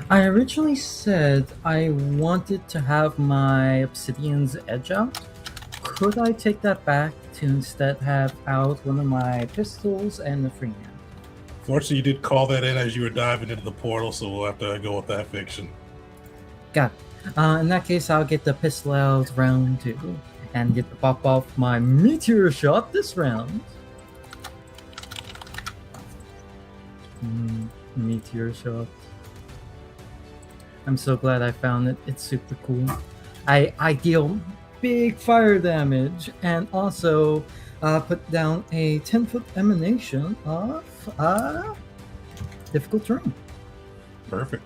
I originally said I wanted to have my Obsidian's Edge out. Could I take that back to instead have out one of my pistols and the free hand?
Fortunately, you did call that in as you were diving into the portal, so we'll have to go with that fiction.
Got it. In that case, I'll get the pistol out round 2 and get to pop off my meteor shot this round. Meteor shot. I'm so glad I found it. It's super cool. I deal big fire damage and also put down a 10-foot emanation of difficult terrain.
Perfect.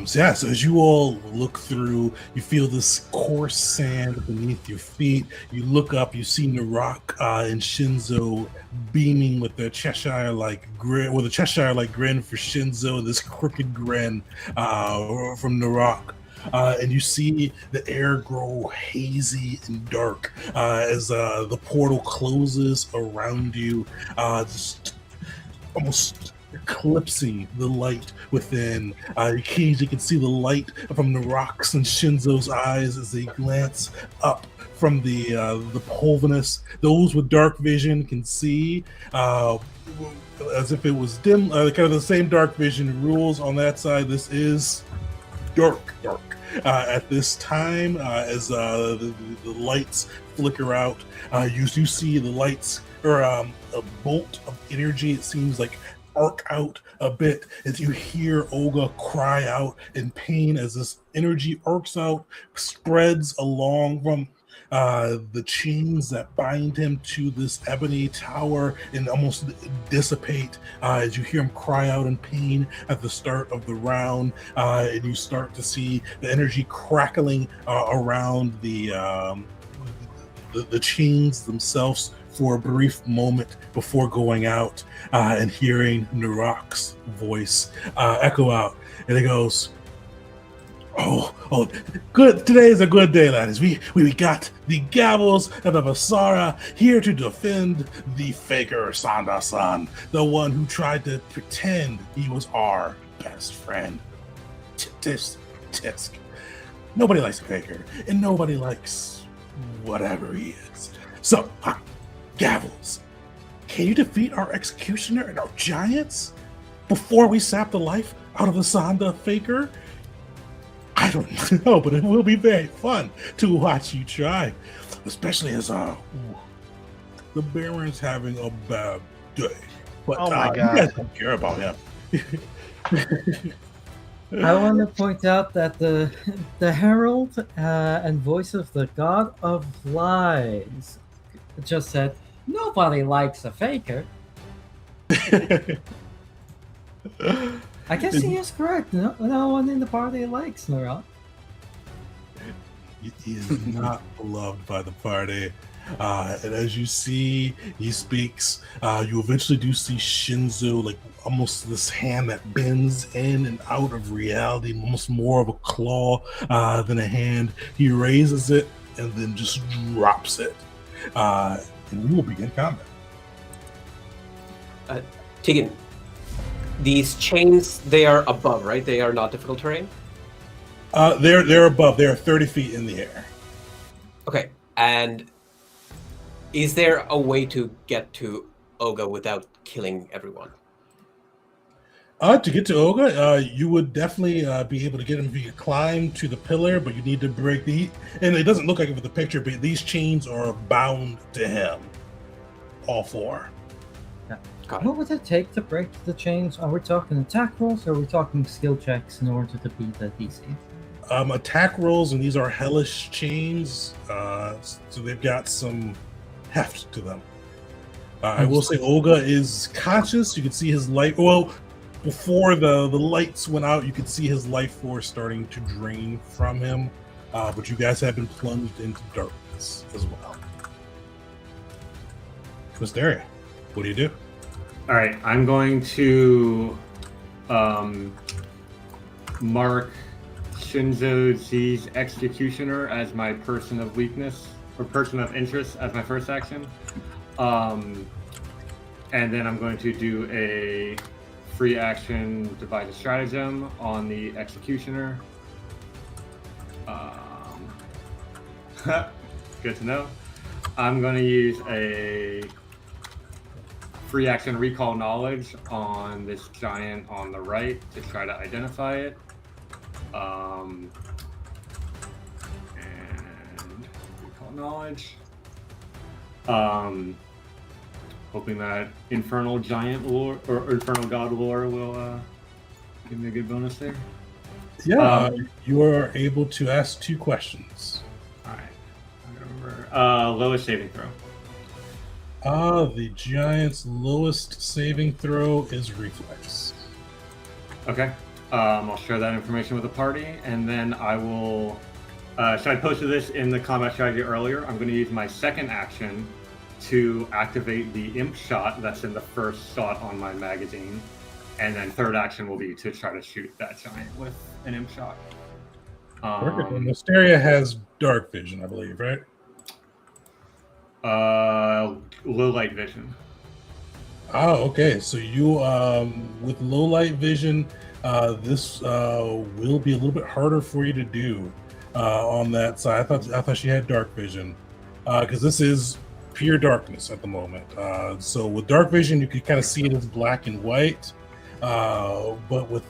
So as you all look through, you feel this coarse sand beneath your feet. You look up, you see Narok and Shinzo beaming with their Cheshire-like grin, with a Cheshire-like grin for Shinzo, this crooked grin from Narok. And you see the air grow hazy and dark as the portal closes around you, just almost eclipsing the light within. You can see the light from the rocks in Shinzo's eyes as they glance up from the pulvinus. Those with dark vision can see as if it was dim, kind of the same dark vision rules on that side. This is dark at this time as the lights flicker out. You do see the lights, or a bolt of energy, it seems like, arc out a bit as you hear Olga cry out in pain as this energy arcs out, spreads along from The chains that bind him to this ebony tower and almost dissipate as you hear him cry out in pain at the start of the round, and you start to see the energy crackling around the chains themselves for a brief moment before going out and hearing Narok's voice echo out, and it goes, Oh, good. Today is a good day, lads. We got the Gavels and the Vasara here to defend the faker Sanda-san, the one who tried to pretend he was our best friend. Tisk. Nobody likes a faker, and nobody likes whatever he is. So, Gavels, can you defeat our executioner and our giants before we sap the life out of the Sanda faker? I don't know, but it will be very fun to watch you try, especially as the Baron's having a bad day. But
Oh my
you
God.
guys don't care about him.
I want to point out that the herald and voice of the god of lies just said, "Nobody likes a faker." I guess he is correct. No one in the party likes Narok.
He is not beloved by the party. And as you see, he speaks. You eventually do see Shinzo, like almost this hand that bends in and out of reality, almost more of a claw than a hand. He raises it and then just drops it. And we will begin combat.
Tegan, these chains, they are above, right? They are not difficult terrain?
They're above. They're 30 feet in the air.
Okay, and is there a way to get to Oga without killing everyone?
To get to Oga, you would definitely be able to get him if you could climb to the pillar, but you need to break the... And it doesn't look like it with the picture, but these chains are bound to him. All four.
What would it take to break the chains? Are we talking attack rolls or are we talking skill checks in order to beat the DC?
Attack rolls, and these are hellish chains, so they've got some heft to them. I will say Olga is conscious. You can see his light. Well, before the lights went out, you could see his life force starting to drain from him. But you guys have been plunged into darkness as well. Mysteria, what do you do?
All right, I'm going to mark Shinzo Z's Executioner as my person of weakness, or person of interest as my first action. And then I'm going to do a free action devise a stratagem on the Executioner. Good to know. I'm going to use a free action recall knowledge on this giant on the right to try to identify it. And recall knowledge. Hoping that Infernal Giant lore or Infernal God lore will give me a good bonus there.
Yeah, you are able to ask 2 questions.
All right, I remember. Lowest saving throw.
The giant's lowest saving throw is reflex.
Okay. I'll share that information with the party, and then I will. So I posted this in the combat strategy earlier. I'm going to use my second action to activate the imp shot that's in the first slot on my magazine, and then third action will be to try to shoot that giant with an imp shot.
Mysteria has dark vision, I believe, right?
Low light vision.
Oh, okay. So you, with low light vision, this will be a little bit harder for you to do on that side. I thought she had dark vision because this is pure darkness at the moment. So with dark vision, you can kind of see it as black and white, but with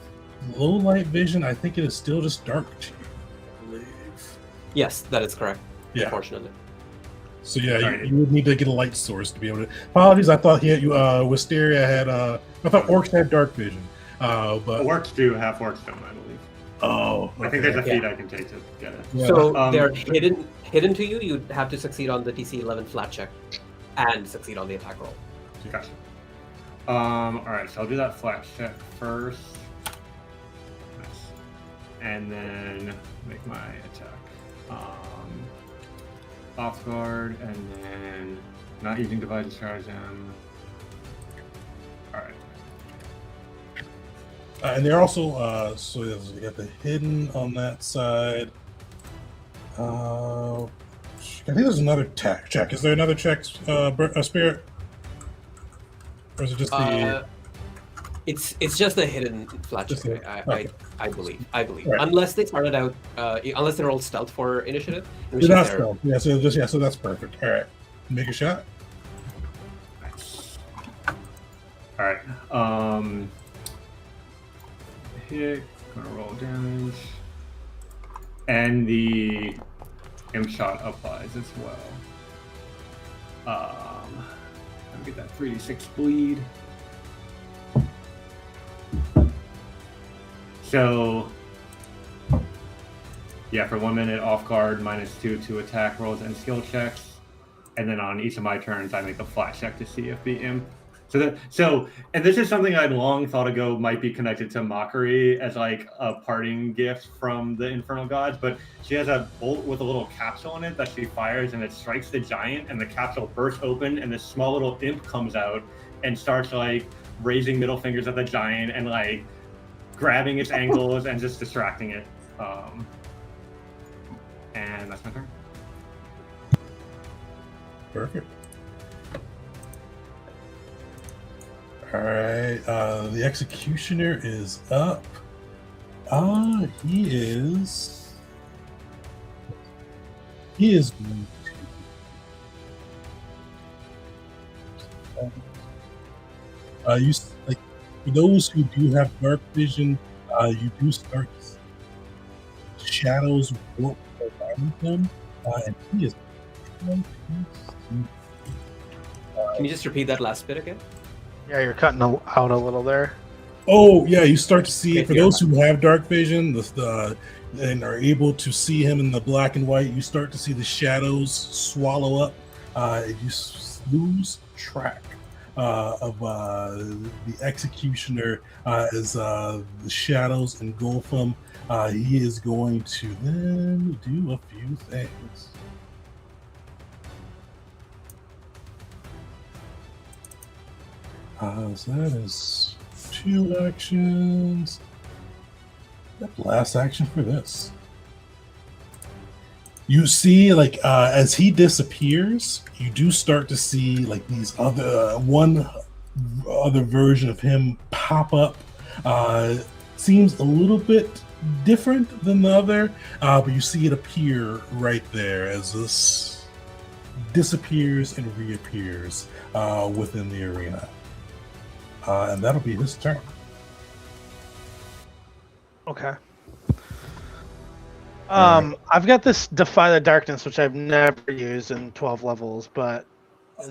low light vision, I think it is still just dark to you, I believe.
Yes, that is correct.
Yeah.
Unfortunately.
So yeah, you would need to get a light source to be able to. Apologies, I thought Wisteria had. I thought orcs had dark vision, but
Orcs do, half orcs don't, I believe.
Oh,
I think there's a
Yeah.
feat I can take to get it.
Yeah.
So they're hidden to you. You'd have to succeed on the DC 11 flat check and succeed on the attack roll.
Gotcha. All right, so I'll do that flat check first. Nice. And then make my attack. Off guard, and then not using divide stratagem. All right.
And they're also so you got the hidden on that side. I think there's another check. Is there another check, Spirit? Or is it just the?
It's just a hidden flat
Just
check.
okay.
I believe.
Right.
Unless they started out, unless they're all stealth for initiative. in which
They're not
case
stealth. Yeah, so that's perfect. All right, make a shot.
Nice. All right. Hit. Gonna roll damage. And the imp shot applies as well. Let me get that 3d6 bleed. So, yeah, for 1 minute off guard, -2 to attack rolls and skill checks, and then on each of my turns, I make a flat check to see if the imp. And this is something I'd long thought ago might be connected to Mockery as like a parting gift from the Infernal Gods, but she has a bolt with a little capsule in it that she fires, and it strikes the giant, and the capsule bursts open, and this small little imp comes out and starts like raising middle fingers at the giant and like grabbing its ankles and just distracting it. And that's my turn.
Perfect. All right, the Executioner is up. He is going to. You like for those who do have dark vision, you do start to see shadows warp around him, and he is.
Can you just repeat that last bit again?
Yeah, you're cutting out a little there.
Oh yeah, you start to see
Okay,
for
yeah.
those who have dark vision, and are able to see him in the black and white. You start to see the shadows swallow up. You lose track of the Executioner as the shadows engulf him. He is going to then do a few things. So that is 2 actions. That last action for this. You see, like as he disappears, you do start to see like these one other version of him pop up. Seems a little bit different than the other, but you see it appear right there as this disappears and reappears within the arena. And that'll be his turn.
Okay. I've got this Defy the Darkness, which I've never used in 12 levels, but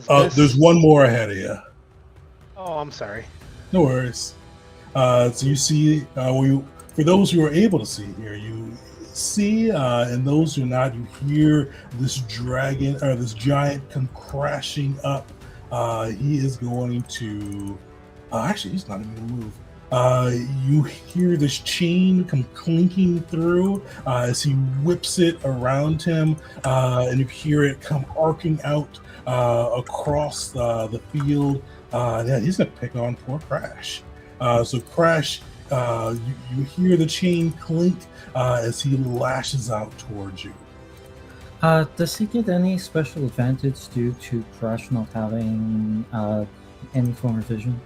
there's one more ahead of you.
Oh, I'm sorry.
No worries. So you see, for those who are able to see here, you see, and those who are not, you hear this dragon or this giant come crashing up. He is going to. Actually, he's not even going to move. You hear this chain come clinking through as he whips it around him, and you hear it come arcing out across the field. Yeah, he's going to pick on poor Crash. So Crash, you hear the chain clink as he lashes out towards you.
Does he get any special advantage due to Crash not having any form of vision?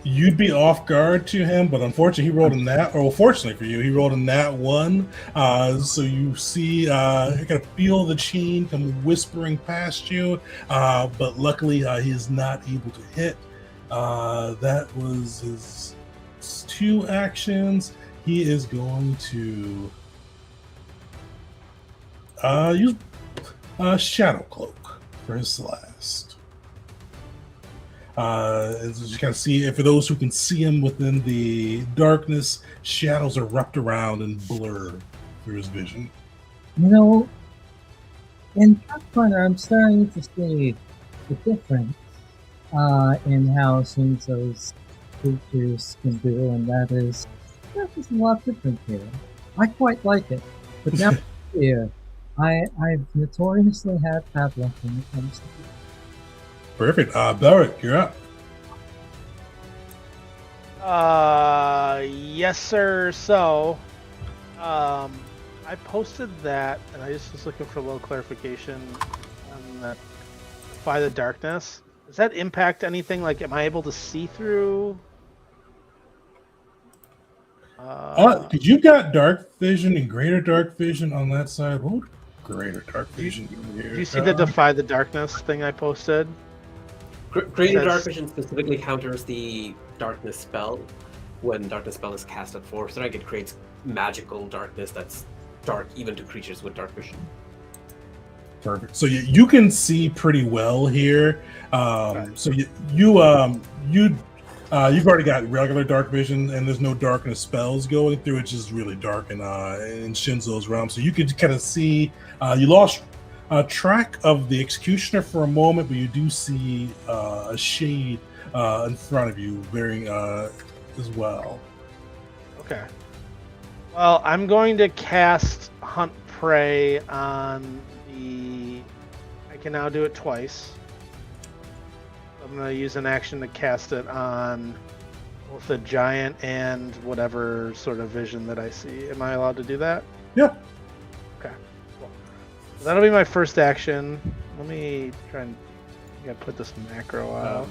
You'd be off guard to him, but unfortunately, he rolled a nat. Or fortunately for you, he rolled a nat 1. So you see, you can feel the chain come whispering past you, but luckily, he is not able to hit. That was his 2 actions. He is going to use Shadow Cloak for his last. As you kind of see, for those who can see him within the darkness, shadows erupt around and blur through his vision.
You know, in Pathfinder, I'm starting to see the difference in how some of those creatures can do, and that is a lot different here. I quite like it, but now here, I've notoriously had bad luck when it comes to it.
Perfect. Belric, you're up.
Yes, sir. So, I posted that, and I just was looking for a little clarification on that. Defy the darkness. Does that impact anything? Like, am I able to see through?
Because you've got dark vision and greater dark vision on that side. What would greater dark vision do here?
Did you see the defy the darkness thing I posted?
Greater
Says-
Dark Vision specifically counters the darkness spell. When darkness spell is cast at 4 strike, it creates magical darkness that's dark even to creatures with dark vision.
Perfect. So you can see pretty well here. So you've already got regular dark vision, and there's no darkness spells going through. It's just really dark in Shinzo's realm. So you could kind of see. You lost track of the executioner for a moment, but you do see a shade in front of you, very as well.
Okay. Well, I'm going to cast Hunt Prey on the. I can now do it twice. I'm going to use an action to cast it on both the giant and whatever sort of vision that I see. Am I allowed to do that?
Yeah.
Okay. Cool. So that'll be my first action. Let me try and put this macro out.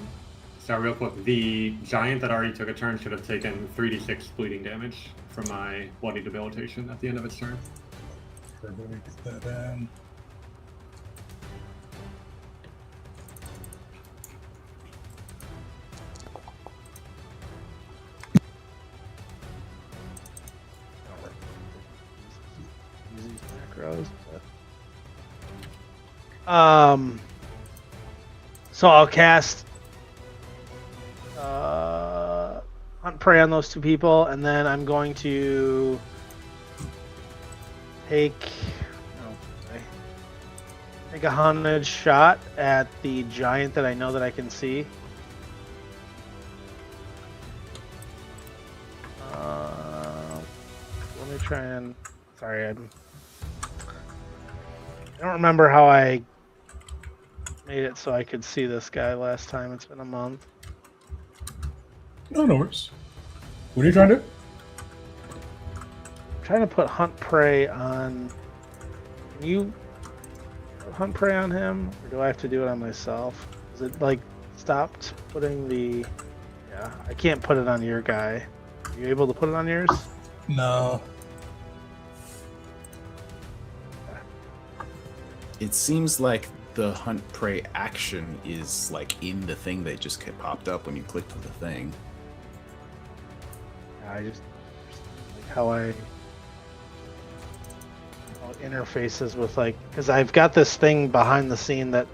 So real quick, the giant that already took a turn should have taken 3d6 bleeding damage from my bloody debilitation at the end of its turn.
Perfect. Get that in.
Macros, but... So I'll cast Hunt Prey on those two people, and then I'm going to take a hunted shot at the giant that I know that I can see. Let me try and... Sorry, I don't remember how I made it so I could see this guy last time. It's been a month.
No worries. What are you trying to do?
I'm trying to put Hunt Prey on... Can you Hunt Prey on him? Or do I have to do it on myself? Is it like stopped putting the... Yeah, I can't put it on your guy. Are you able to put it on yours?
No.
It seems like the Hunt Prey action is like in the thing that just popped up when you clicked on the thing.
I just like how it interfaces with like, because I've got this thing behind the scene that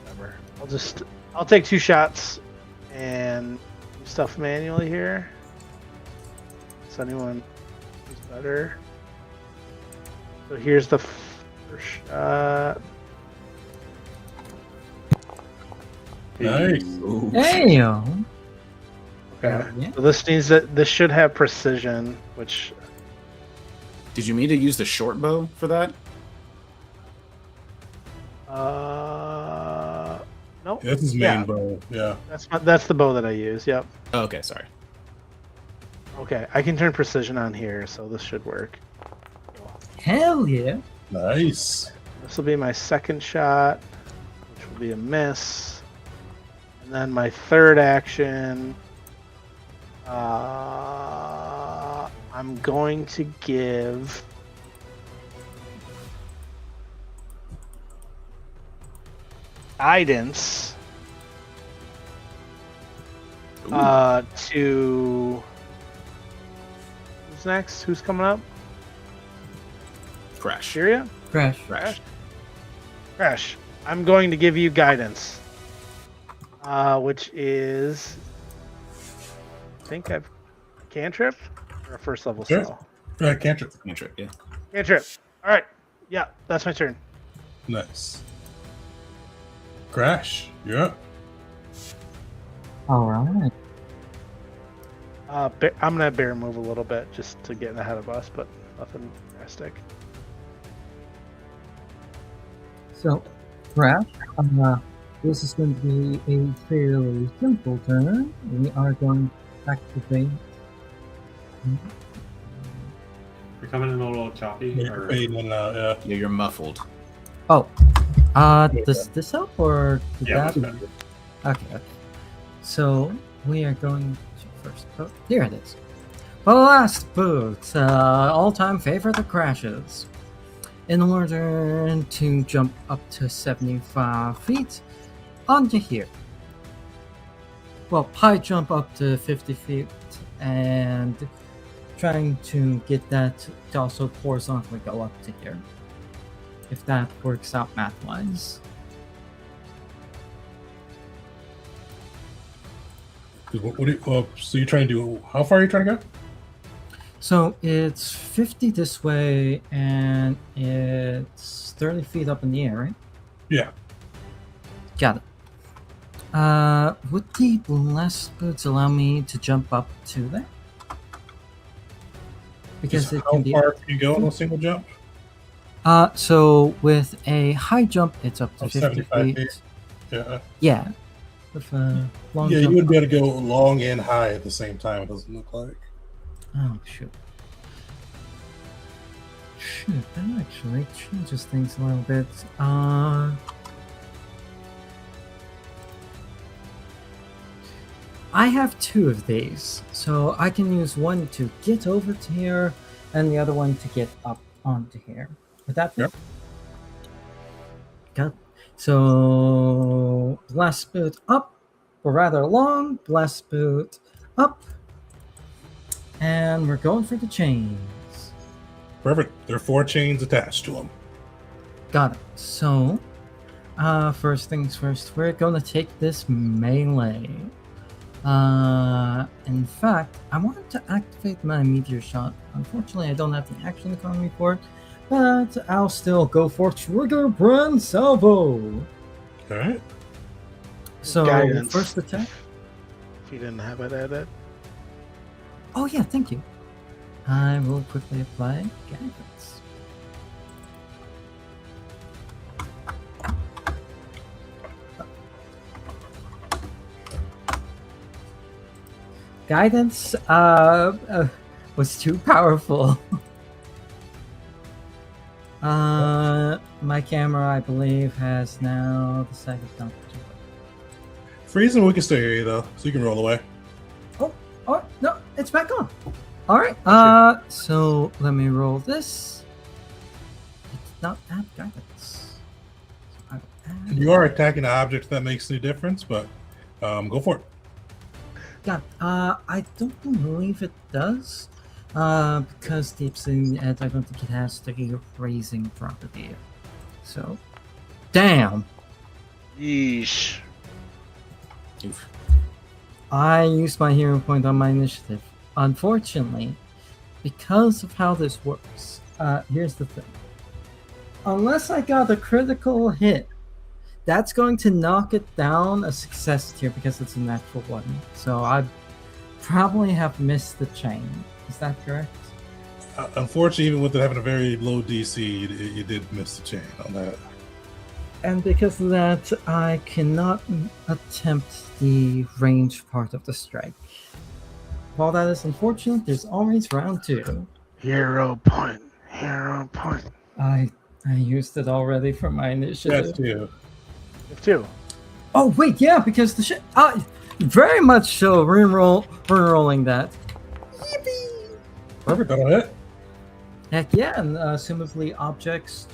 whatever. I'll take 2 shots and do stuff manually here. Does anyone who's better? So here's the first shot.
Nice.
Ooh.
Damn.
Okay.
Yeah.
So this should have precision, which
Did you mean to use the short bow for that?
nope.
That's his main bow. Yeah.
That's the bow that I use. Yep.
Oh, okay, sorry.
Okay, I can turn precision on here, so this should work.
Hell yeah.
Nice.
This will be my second shot, which will be a miss. And then my third action, I'm going to give guidance to... Who's next? Who's coming up?
Crash.
Syria?
Crash.
Crash.
Crash, I'm going to give you guidance. which is, I think I've cantrip or a first level
Sure.
spell.
Cantrip.
Cantrip, yeah.
Cantrip. All right. Yeah, that's my turn.
Nice. Crash, you're up.
All right.
I'm gonna bear move a little bit just to get ahead of us, but nothing drastic.
So, Crash, this is going to be a fairly simple turn. We are going to activate.
You're coming in a little choppy.
You're
Or...
fading in and out, yeah.
Yeah, you're muffled.
Oh, does this help or did
Yeah,
that?
that's better.
Okay. So we are going to first boot. Here it is. Last boot. All-time favorite of Crashes. In order to jump up to 75 feet onto here. Well, high jump up to 50 feet and trying to get that to also horizontally go up to here. If that works out math-wise.
What do you, so you're trying to do? How far are you trying to go?
So it's 50 this way, and it's 30 feet up in the air, right?
Yeah.
Got it. Would the blessed boots allow me to jump up to there? Because it
How
can be.
far can you go on a single jump?
So with a high jump, it's up to 50
75
feet.
feet. Yeah.
Yeah. With a long
Yeah,
jump.
you would be able to go long and high at the same time. It doesn't look like.
Oh, shoot. Shoot, that actually changes things a little bit. I have two of these, so I can use one to get over to here, and the other one to get up onto here. Would that be?
Yep.
Got it. So, blast boot up, or rather long, blast boot up, and we're going for the chains.
Perfect. There are 4 chains attached to them.
Got it. So, first things first, we're going to take this melee. In fact, I wanted to activate my meteor shot. Unfortunately, I don't have the action economy for it, but I'll still go for trigger brand salvo.
All right.
So,
Guidance.
first attack.
If you didn't have it at it.
Oh yeah, thank you. I will quickly apply guidance. Guidance was too powerful. My camera, I believe, has now decided not to do it.
Freezing, we can still hear you though, so you can roll away.
Oh no, it's back on. All right. So let me roll this. It's not add guidance. So I will add.
You are attacking an object, that makes no difference, but go for it.
God, I don't believe it does. Because the Obsidian Edge, I don't think it has the raising property. So, damn.
Yeesh.
Oof.
I used my hero point on my initiative. Unfortunately, because of how this works, here's the thing. Unless I got a critical hit, that's going to knock it down a success tier because it's a natural one. So I probably have missed the chain. Is that correct?
Unfortunately, even with it having a very low DC, you did miss the chain on that.
And because of that, I cannot attempt the range part of the strike. While that is unfortunate, there's always round 2.
Hero point. Hero point.
I used it already for my initiative.
That's you.
If two.
Oh wait, yeah, because the shit. Very much so. Re-rolling that. Yippee!
Perfect, that'll hit.
Heck yeah, and assumably objects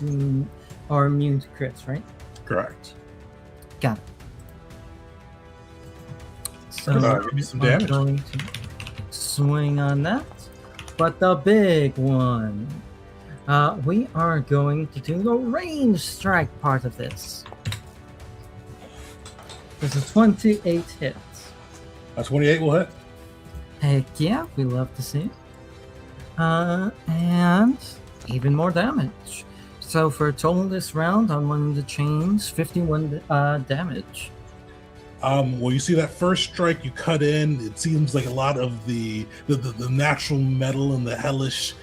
are immune to crits, right?
Correct.
Got it. So
Give me some
I'm
damage.
going to swing on that, but the big one. We are going to do the range strike part of this. There's a 28 hits.
A 28 will hit.
Heck yeah, we love to see it. And even more damage. So for a total this round on one of the chains, 51 damage.
Well, you see that first strike you cut in. It seems like a lot of the natural metal and the hellish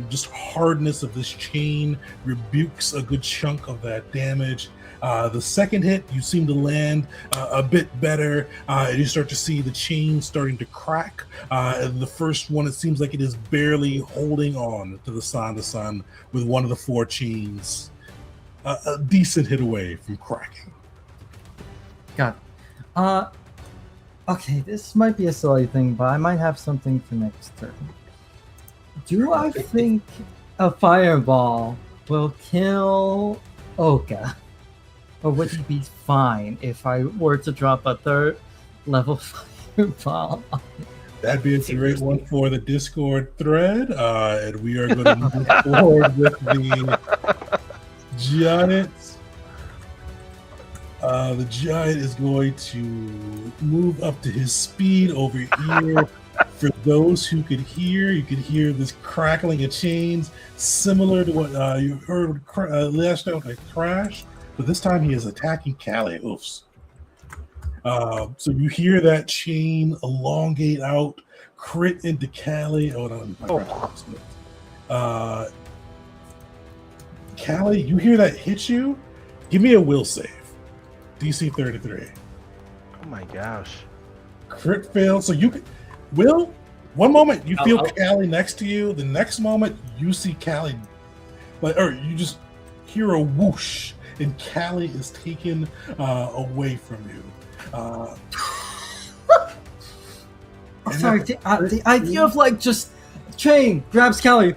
just hardness of this chain rebukes a good chunk of that damage. The second hit, you seem to land a bit better, and you start to see the chain starting to crack. And the first one, it seems like it is barely holding on to the sun with one of the 4 chains a decent hit away from cracking.
Got it. Okay, this might be a silly thing, but I might have something for next turn. Do I think a fireball will kill Oka? Or would he be fine if I were to drop a 3rd level fireball?
That'd be a great one for the Discord thread. And we are going to move forward with the giants. The giant is going to move up to his speed over here. For those who could hear, you could hear this crackling of chains, similar to what you heard last out a crash, but this time he is attacking Callie. Oofs. So you hear that chain elongate out, crit into Callie. Oh no, Callie, you hear that hit you? Give me a will save. DC 33.
Oh my gosh.
Crit fail. So you can, Will, one moment you feel Callie next to you, the next moment you see Callie, or you just hear a whoosh, and Callie is taken away from you.
Sorry, the idea of like just chain grabs Callie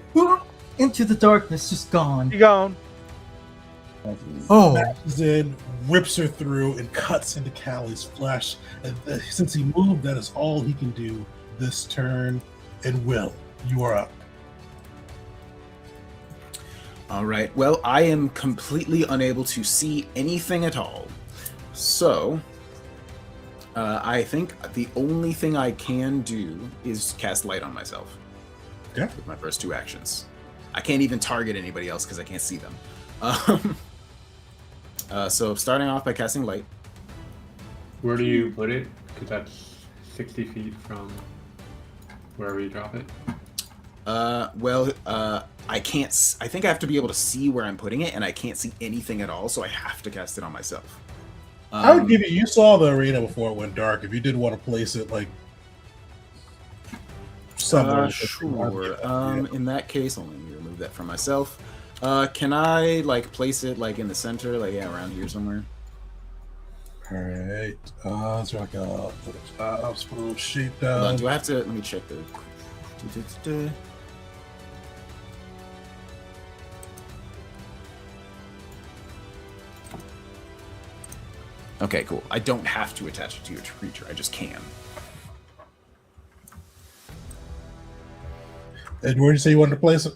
into the darkness, just gone.
You gone.
Smashes in, rips her through, and cuts into Callie's flesh. And since he moved, that is all he can do this turn. And Will, you are up.
All right. Well, I am completely unable to see anything at all. So, I think the only thing I can do is cast light on myself.
Yeah.
With my first 2 actions. I can't even target anybody else because I can't see them. So starting off by casting light.
Where do you put it? Because that's 60 feet from wherever you drop it.
I can't. I think I have to be able to see where I'm putting it, and I can't see anything at all, so I have to cast it on myself.
I would give you. You saw the arena before it went dark. If you did want to place it like somewhere,
sure. In that case, let me remove that from myself. Can I like place it like in the center, like around here somewhere?
All right. Is there like a little shape down?
Hold on, do I have to? Let me check the. Okay, cool. I don't have to attach it to your creature. I just can.
And where did you say you wanted to place it?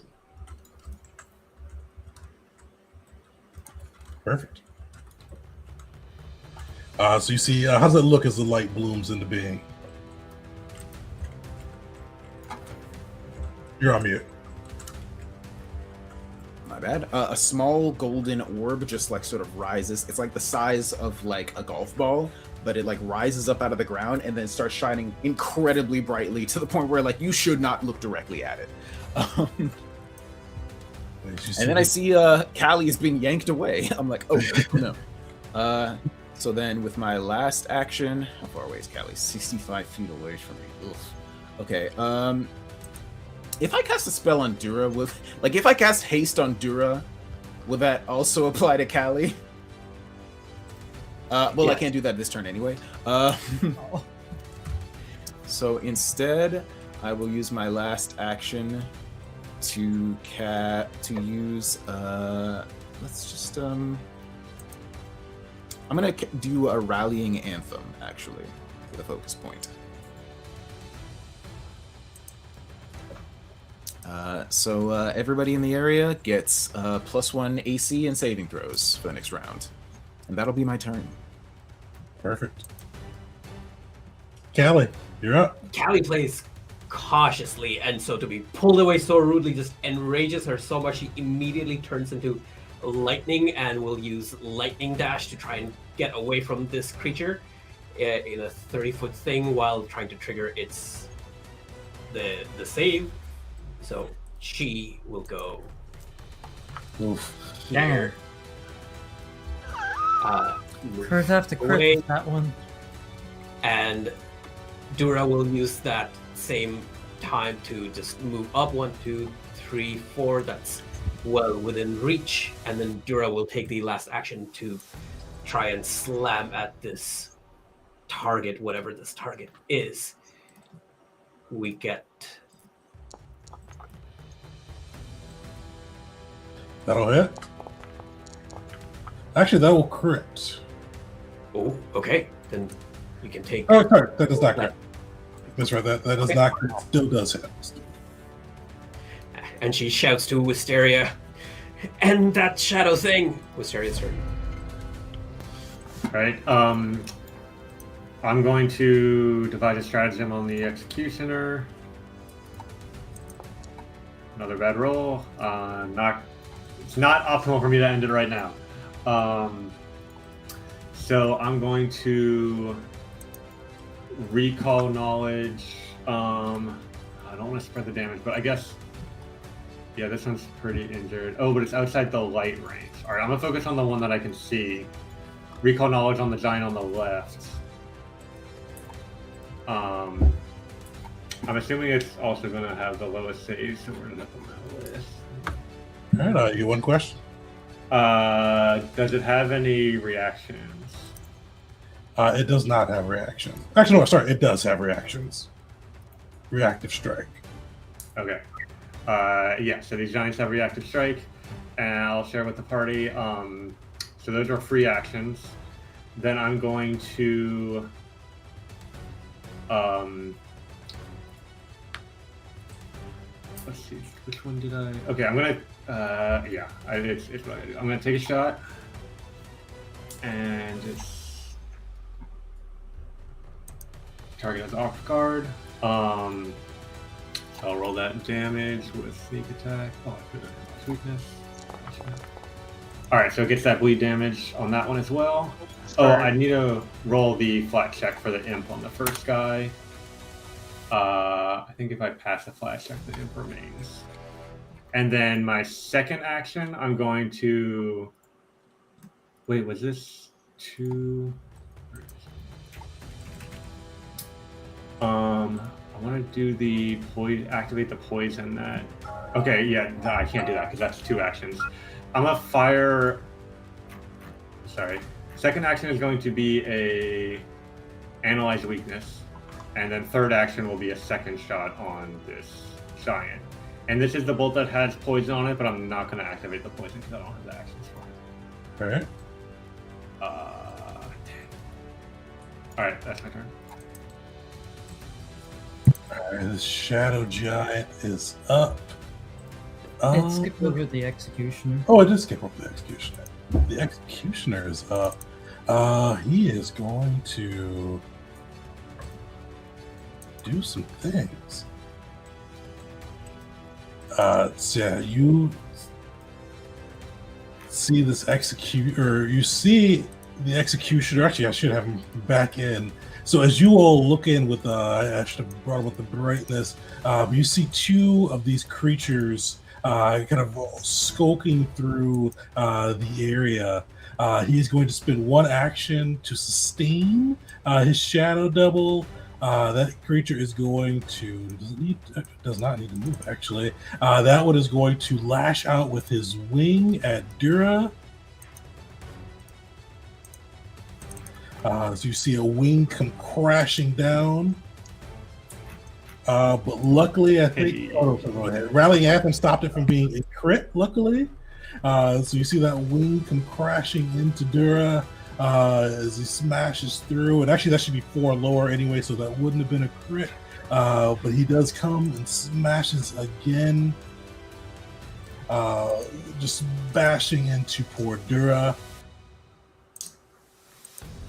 Perfect. So you see, how does it look as the light blooms into being? You're on mute.
My bad. A small golden orb just like sort of rises. It's like the size of like a golf ball, but it like rises up out of the ground and then starts shining incredibly brightly to the point where like you should not look directly at it. And then I see Callie is being yanked away. I'm like, oh no. So then with my last action, how far away is Callie? 65 feet away from me. Oof. Okay. If I cast a spell on Dura, if I cast haste on Dura, will that also apply to Callie? Yes. I can't do that this turn anyway. So instead, I will use my last action to use. Let's just I'm gonna do a rallying anthem actually for the focus point. So everybody in the area gets +1 AC and saving throws for the next round, and that'll be my turn.
Perfect. Callie, you're up.
Callie plays cautiously, and so to be pulled away so rudely just enrages her so much she immediately turns into lightning and will use lightning dash to try and get away from this creature in a 30-foot thing while trying to trigger the save. So she will go
Oof.
here.
First have to crit
Away.
with that one.
And Dura will use that same time to just move up 1, 2, 3, 4. That's well within reach. And then Dura will take the last action to try and slam at this target, whatever this target is. We get
That'll hit. Actually, that will crit.
oh, okay. Then we can take
Oh, sorry, that does not crit. That's right. That does
Okay.
not crit. Still does hit.
and she shouts to Wisteria, "End that shadow thing!" Wisteria's turn.
Right. I'm going to devise a stratagem on the executioner. Another bad roll. It's not optimal for me to end it right now. So I'm going to recall knowledge. I don't want to spread the damage, but I guess, yeah, this one's pretty injured. Oh, but it's outside the light range. All right, I'm gonna focus on the one that I can see. Recall knowledge on the giant on the left. I'm assuming it's also going to have the lowest save, so we're going to put on my list.
All right, you one question.
Does it have any reactions?
It does not have reactions. Actually, no, sorry, it does have reactions. Reactive strike.
Okay. Yeah, so these giants have reactive strike, and I'll share with the party. So those are free actions. Then I'm going to let's see, which one did I? Okay, I'm gonna it's what I do. I'm gonna take a shot, and it's target is off guard. So I'll roll that damage with sneak attack. Oh, I put it as weakness. All right, so it gets that bleed damage on that one as well. Oh, I need to roll the flat check for the imp on the first guy. I think if I pass the flat check, the imp remains. And then my second action, I'm going to... Wait, was this 2? I want to do the activate the poison that... Okay, yeah, no, I can't do that because that's 2 actions. I'm gonna fire... Sorry. Second action is going to be a analyze weakness. And then third action will be a second shot on this giant. And this is the bolt that has poison on it, but I'm not going to activate the poison because I don't have the actions for it.
All right.
Alright, that's my turn.
All right, this shadow giant is up.
It skipped over the executioner.
Oh, I did skip over the executioner. The executioner is up. He is going to do some things. So yeah, you see this you see the executioner. Actually, I should have him back in. So as you all look in with, I should have brought him with the brightness. You see 2 of these creatures kind of skulking through the area. He's going to spend 1 action to sustain his shadow double. That creature is going to does not need to move actually. That one is going to lash out with his wing at Dura. So you see a wing come crashing down. But luckily, I think go ahead. Rallying Anthem stopped it from being a crit. Luckily, so you see that wing come crashing into Dura as he smashes through. And actually, that should be 4 lower anyway, so that wouldn't have been a crit. But he does come and smashes again, just bashing into poor Dura.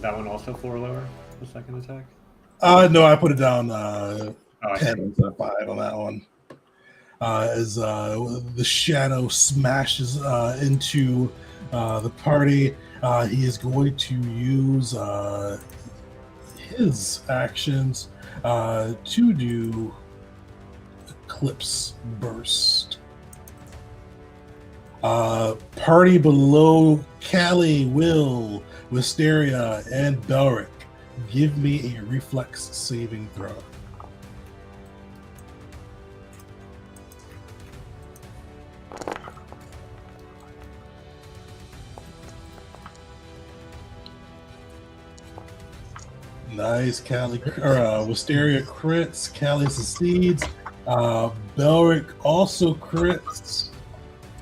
that one also 4 lower, the second attack?
No, I put it down
Oh, I
10
see.
instead of 5 on that one. As the shadow smashes into the party, he is going to use his actions to do Eclipse Burst. Party below Callie, Will, Wisteria, and Belric, give me a reflex saving throw. Nice, Callie. Wisteria crits. Callie succeeds. Belric also crits.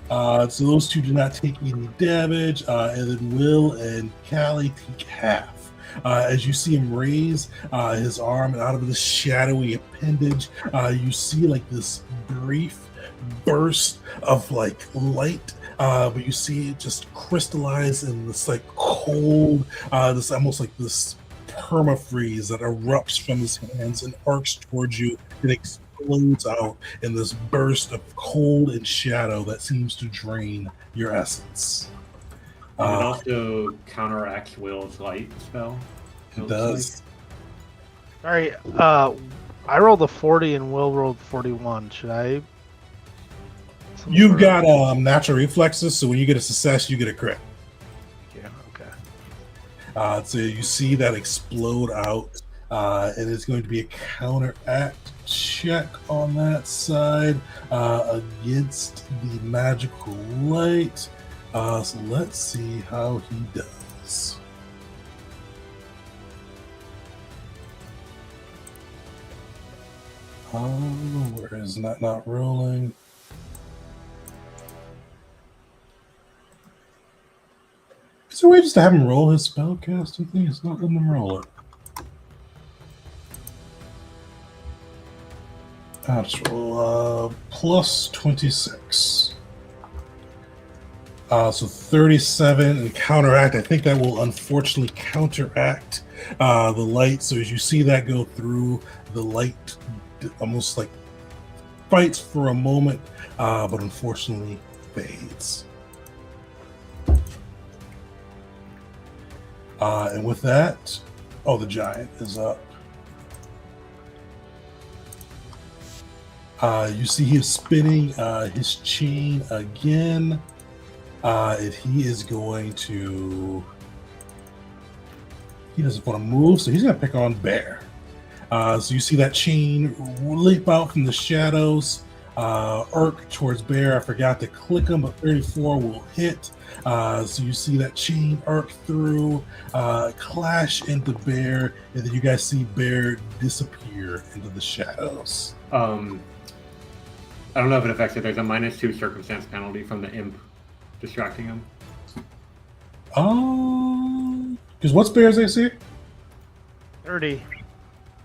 So those two do not take any damage. And then Will and Callie take half. As you see him raise his arm, and out of this shadowy appendage, you see like this brief burst of like light. But you see it just crystallize in this like cold, this almost like this permafreeze that erupts from his hands and arcs towards you and explodes out in this burst of cold and shadow that seems to drain your essence.
It also counteracts Will's light spell.
It does.
Sorry, I rolled a 40 and Will rolled 41. Should I?
You've got natural reflexes, so when you get a success, you get a crit.
Yeah, okay.
So you see that explode out, and it's going to be a counteract check on that side against the magical light. So let's see how he does. Where is that not rolling? Is there a way just to have him roll his spellcasting thing? It's not letting him roll it. I'll just roll plus 26. So 37 and counteract. I think that will unfortunately counteract the light. So as you see that go through, the light almost like fights for a moment, but unfortunately fades. And with that, the giant is up. You see him spinning his chain again. And he is going to... He doesn't want to move, so he's going to pick on Bear. So you see that chain leap out from the shadows, arc towards Bear. I forgot to click him, but 34 will hit. So you see that chain arc through, clash into Bear, and then you guys see Bear disappear into the shadows.
I don't know if it affects it. There's a -2 circumstance penalty from the imp distracting him.
Because what's Bear's AC?
30.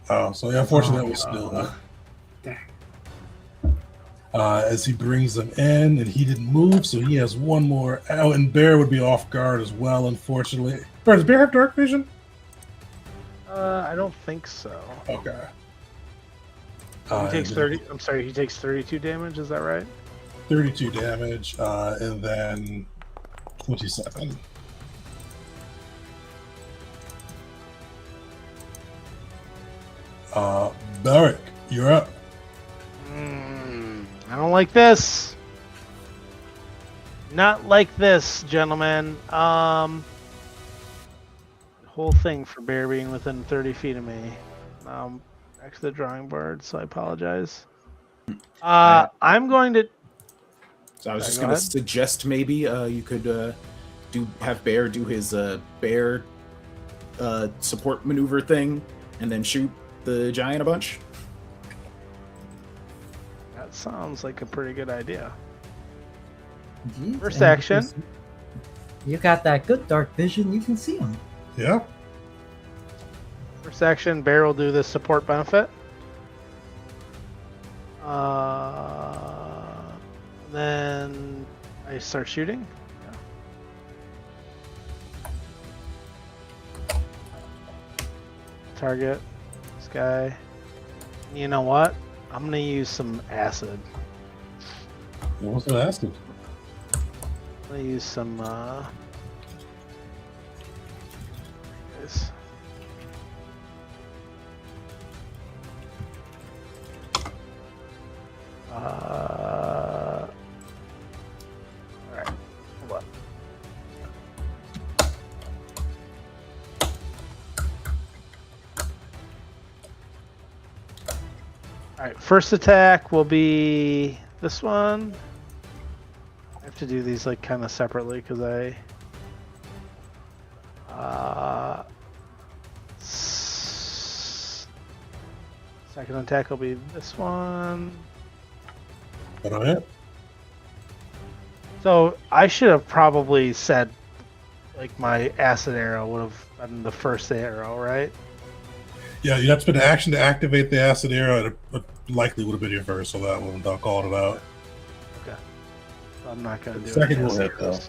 Oh, so yeah, unfortunately that was still hit.
Dang.
As he brings them in, and he didn't move, so he has one more. Oh, and Bear would be off guard as well, unfortunately. Does Bear have dark vision?
I don't think so.
Okay.
He takes 30. I'm sorry, he takes 32 damage. Is that right?
32 damage, and then 27. Beric, you're up.
I don't like this. Not like this, gentlemen. Whole thing for Bear being within 30 feet of me. Back to the drawing board, so I apologize. I'm going to...
So I was just going to suggest maybe you could have Bear do his bear support maneuver thing, and then shoot the giant a bunch.
That sounds like a pretty good idea.
Indeed,
First
and
action.
because you got that good dark vision, you can see him.
Yeah.
First action, Bear will do this support benefit. Then I start shooting. target. This guy. You know what? I'm gonna use some acid.
What's the acid?
I'm gonna use some. This. All right. Hold on. All right. First attack will be this one. I have to do these like kind of separately because I. Second attack will be this one.
But I am.
So I should have probably said, like, my acid arrow would have been the first arrow, right?
Yeah, you have to spend an action to activate the acid arrow. It likely would have been your first, so that one I'll call it out.
Okay. So I'm not gonna do
Second
any
will
acid
hit, though.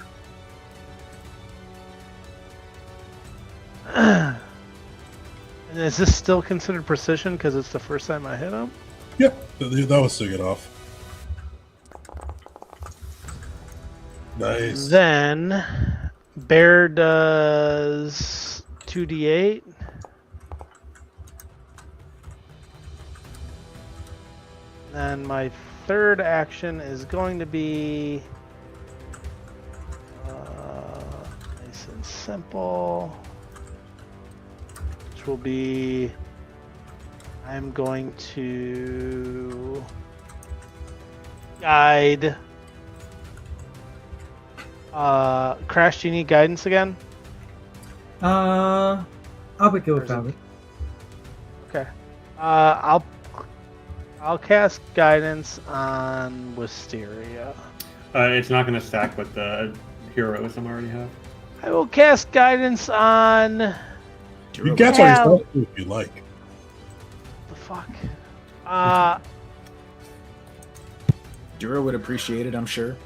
arrows. And is this still considered precision because it's the first time I hit him?
Yep, that was still get off. Nice.
Then Bear does 2d8. Then my third action is going to be nice and simple, which will be I'm going to guide. Crash, do you need guidance again?
I'll be good without it.
Okay. I'll cast guidance on Wisteria.
It's not going to stack with the heroism I already have.
I will cast guidance on
You can catch all your stuff if you like.
the fuck.
Dura would appreciate it, I'm sure.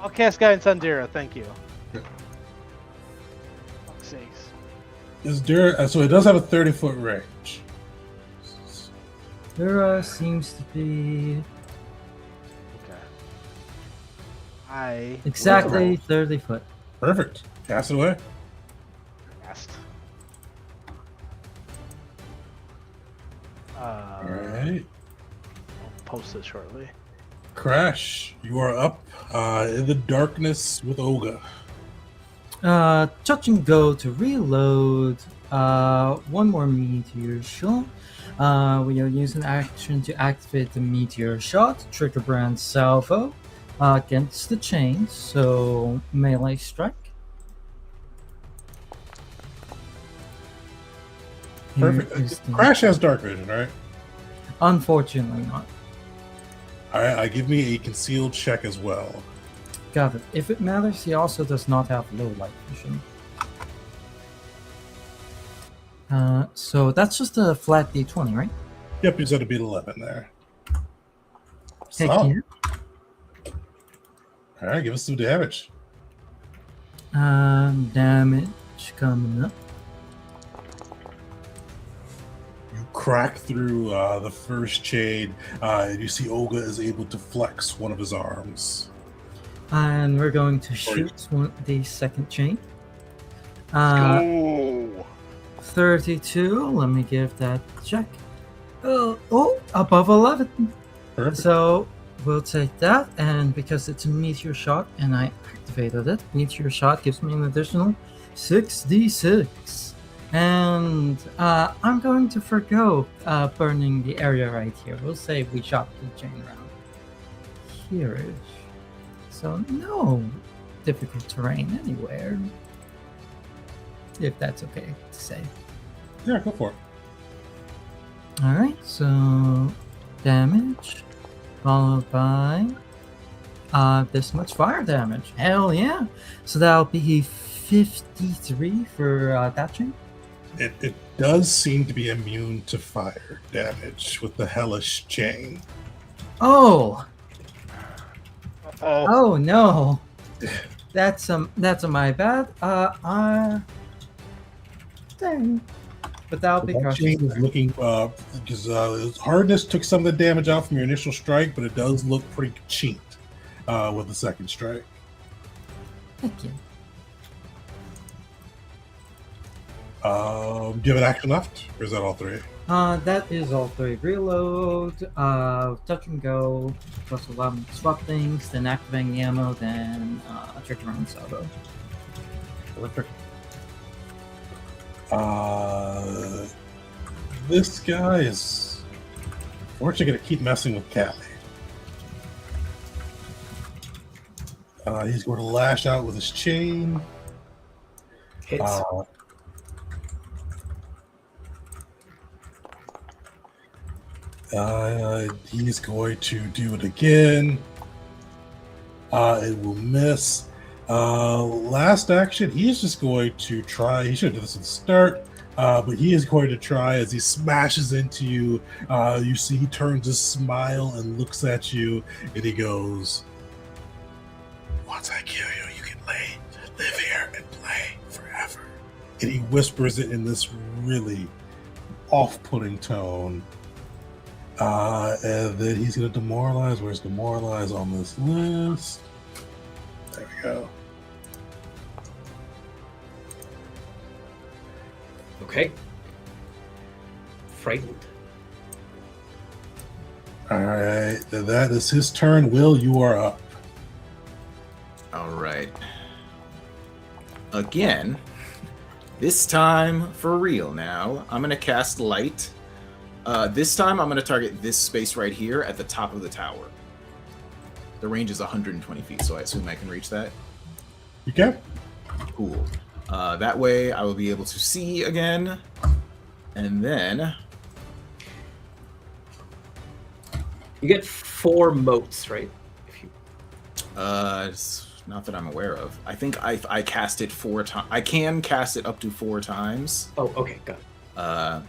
I'll cast guidance on Dira. Thank you.
Yeah.
Fuck's sakes.
Is there? So it does have a 30-foot range.
There seems to be
Okay. I
exactly 30 foot.
Perfect. Cast it away.
cast.
All right.
I'll post it shortly.
Crash, you are up in the darkness with Olga.
Touch and go to reload. One more meteor shot. We are using action to activate the meteor shot. Trigger brand salvo against the chains. So melee strike. Here is
Perfect.
the-
Crash has dark vision, right?
Unfortunately not.
All right. Give me a concealed check as well.
Got it. If it matters, he also does not have low light vision. So that's just a flat d20, right?
Yep, he's going to beat 11 there.
Take
So,
care.
all right, give us some damage.
Damage coming up.
You crack through the first chain, and you see Olga is able to flex one of his arms.
And we're going to shoot the second chain.
Oh.
32. Let me give that a check. Oh, above 11.
Perfect.
So we'll take that, and because it's a meteor shot and I activated it, meteor shot gives me an additional 6d6. And I'm going to forgo burning the area right here. We'll say we shot the chain around here-ish. So no difficult terrain anywhere. If that's okay to say.
Yeah, go for it.
Alright, so damage followed by this much fire damage. Hell yeah! So that'll be 53 for that chain.
It does seem to be immune to fire damage with the hellish chain.
Oh!
Oh.
Oh no! That's my bad. Dang. But that'll be
That
Crush's
chain is
turn.
looking because hardness took some of the damage out from your initial strike, but it does look pretty cheap with the second strike.
Thank you.
Do you have an action left, or is that all three?
That is all three. Reload, touch and go, plus 11 swap things, then activating the ammo, then trick around salvo.
Terrific. This guy is unfortunately going to keep messing with Callie. He's going to lash out with his chain.
Hits.
He's going to do it again. It will miss. Last action, he's just going to try. He should have done this at the start, but he is going to try as he smashes into you. You see he turns a smile and looks at you, and he goes, "Once I kill you, you can live here and play forever." And he whispers it in this really off-putting tone. And then he's going to demoralize. Where's demoralize on this list? There we go.
Okay. Frightened.
All right. That is his turn. Will, you are up.
All right. Again, this time for real now, I'm going to cast Light. This time I'm going to target this space right here at the top of the tower. The range is 120 feet, so I assume I can reach that.
You can?
Cool. That way I will be able to see again. And then...
You get 4 motes, right? If you...
It's not that I'm aware of. I think I cast it 4 times. I can cast it up to 4 times.
Oh, okay, got it.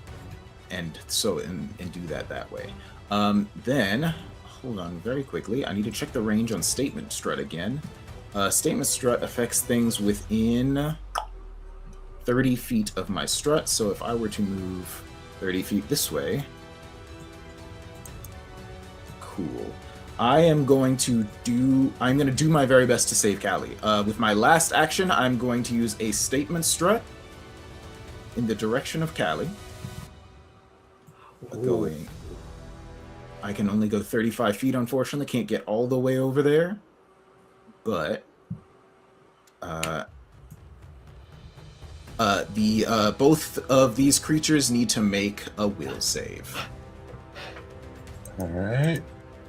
And do that way. Then, hold on very quickly. I need to check the range on Statement Strut again. Statement Strut affects things within 30 feet of my strut, so if I were to move 30 feet this way... Cool. I'm going to do my very best to save Callie. With my last action, I'm going to use a Statement Strut in the direction of Callie. Going. I can only go 35 feet, unfortunately. Can't get all the way over there. But both of these creatures need to make a will save.
All right.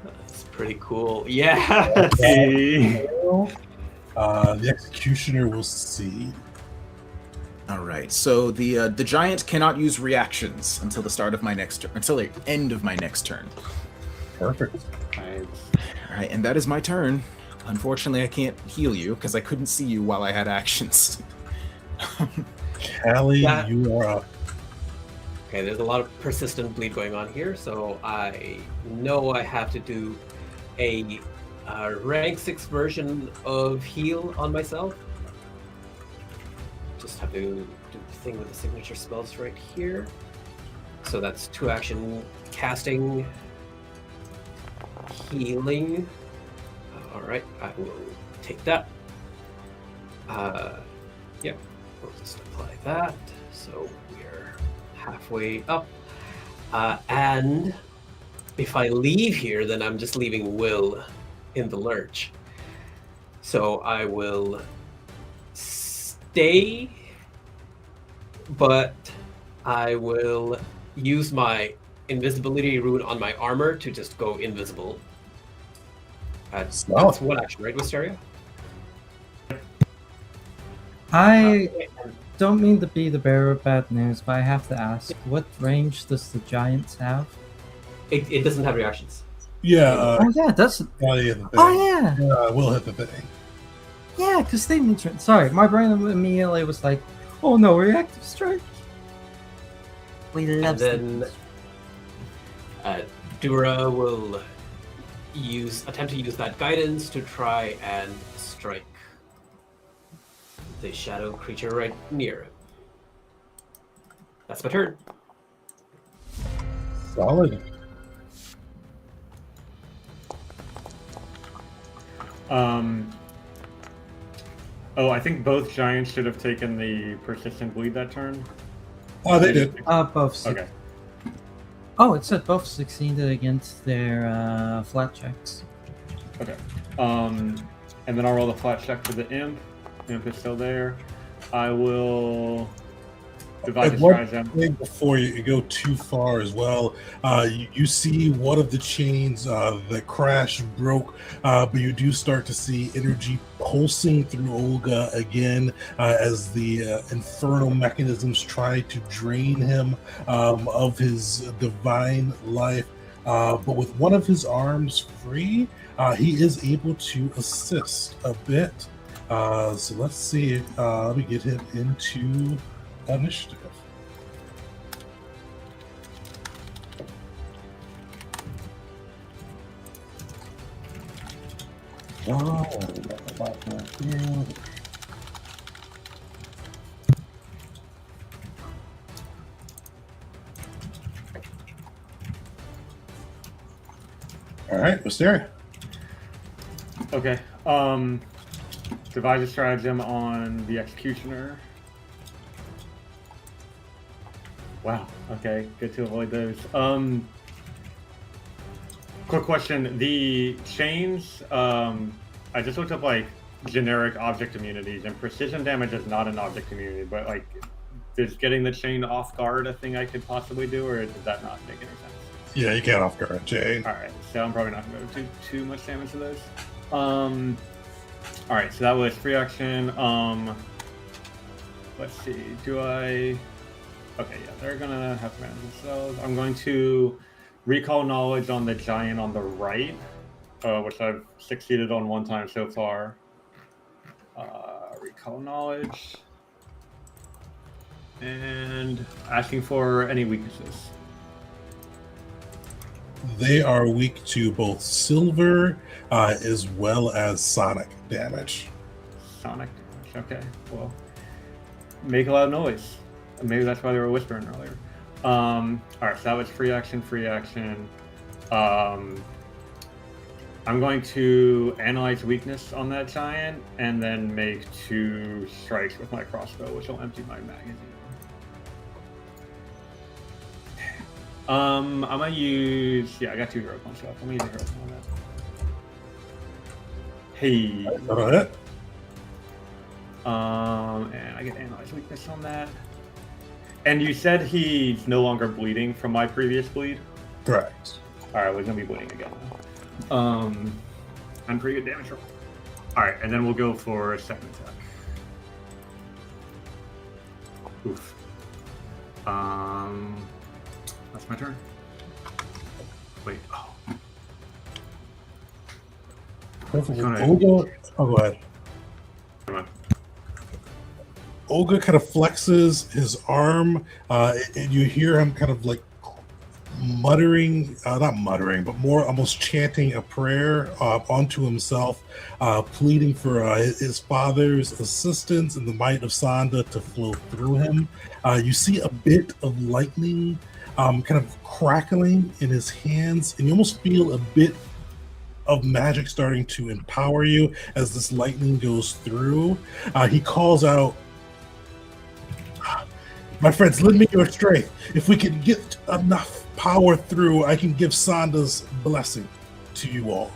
That's pretty cool. Yeah.
The Executioner will succeed.
All right. So the giant cannot use reactions until the start of my next turn, until the end of my next turn.
Perfect.
All right, and that is my turn. Unfortunately, I can't heal you because I couldn't see you while I had actions.
Callie, you are up.
Okay, there's a lot of persistent bleed going on here, so I know I have to do a rank 6 version of heal on myself. Just have to do the thing with the signature spells right here. So that's 2 action casting, healing. All right, I will take that. Yeah, we'll just apply that. So we're halfway up. And if I leave here, then I'm just leaving Will in the lurch. So I will stay, but I will use my invisibility rune on my armor to just go invisible. That's 1 action, right, Wisteria?
I don't mean to be the bearer of bad news, but I have to ask, what range does the giants have?
It doesn't have reactions.
Yeah.
Oh yeah, it does.
Callie hit the thing.
Oh yeah.
Will hit the thing.
Yeah, because they mean. Sorry, my brain immediately was like, "Oh no, reactive strike." We love.
And then Dura will attempt to use that guidance to try and strike the shadow creature right near him. That's my turn.
Solid.
I think both giants should have taken the persistent bleed that turn.
Oh, they did.
Both.
Okay.
Oh, it said both succeeded against their flat checks.
Okay. And then I'll roll the flat check for the imp. The imp is still there. I will divide the
One
stratagem.
thing before you go too far as well, you see one of the chains that crashed broke, but you do start to see energy pulsing through Olga again as the infernal mechanisms try to drain him of his divine life. But with one of his arms free, he is able to assist a bit. So let's see. Let me get him into initiative. All right, Wisteria.
Okay. Devise a stratagem on the executioner. Wow. Okay. Good to avoid those. Quick question. The chains, I just looked up like generic object immunities, and precision damage is not an object immunity, but like, is getting the chain off guard a thing I could possibly do, or does that not make any sense?
Yeah, you can't off guard, Jay.
All right, so I'm probably not going to do too much damage to those. All right, so that was free action. Let's see. Do I? Okay, yeah, they're gonna have to manage themselves. I'm going to recall knowledge on the giant on the right, which I've succeeded on one time so far. Recall knowledge, and asking for any weaknesses.
They are weak to both silver as well as sonic damage.
Sonic damage. Okay. Well, make a loud noise. Maybe that's why they were whispering earlier. All right. So that was free action. Free action. I'm going to analyze weakness on that giant and then make 2 strikes with my crossbow, which will empty my magazine. I'm gonna use. Yeah, I got 2 hero points left. I'm gonna use a hero point on that. Hey.
All right.
And I get analyze weakness on that. And you said he's no longer bleeding from my previous bleed?
Correct.
Alright, well, he's gonna be bleeding again now. I'm pretty good damage roll. Alright, and then we'll go for a second attack. Oof. That's my turn. Wait,
Perfect.
Gonna-
Olga, go ahead.
come on.
Olga kind of flexes his arm, and you hear him kind of like muttering, not muttering, but more almost chanting a prayer onto himself, pleading for his father's assistance and the might of Sanda to flow through him. You see a bit of lightning kind of crackling in his hands, and you almost feel a bit of magic starting to empower you as this lightning goes through. He calls out, "My friends, lend me your strength. If we can get enough power through, I can give Sanda's blessing to you all."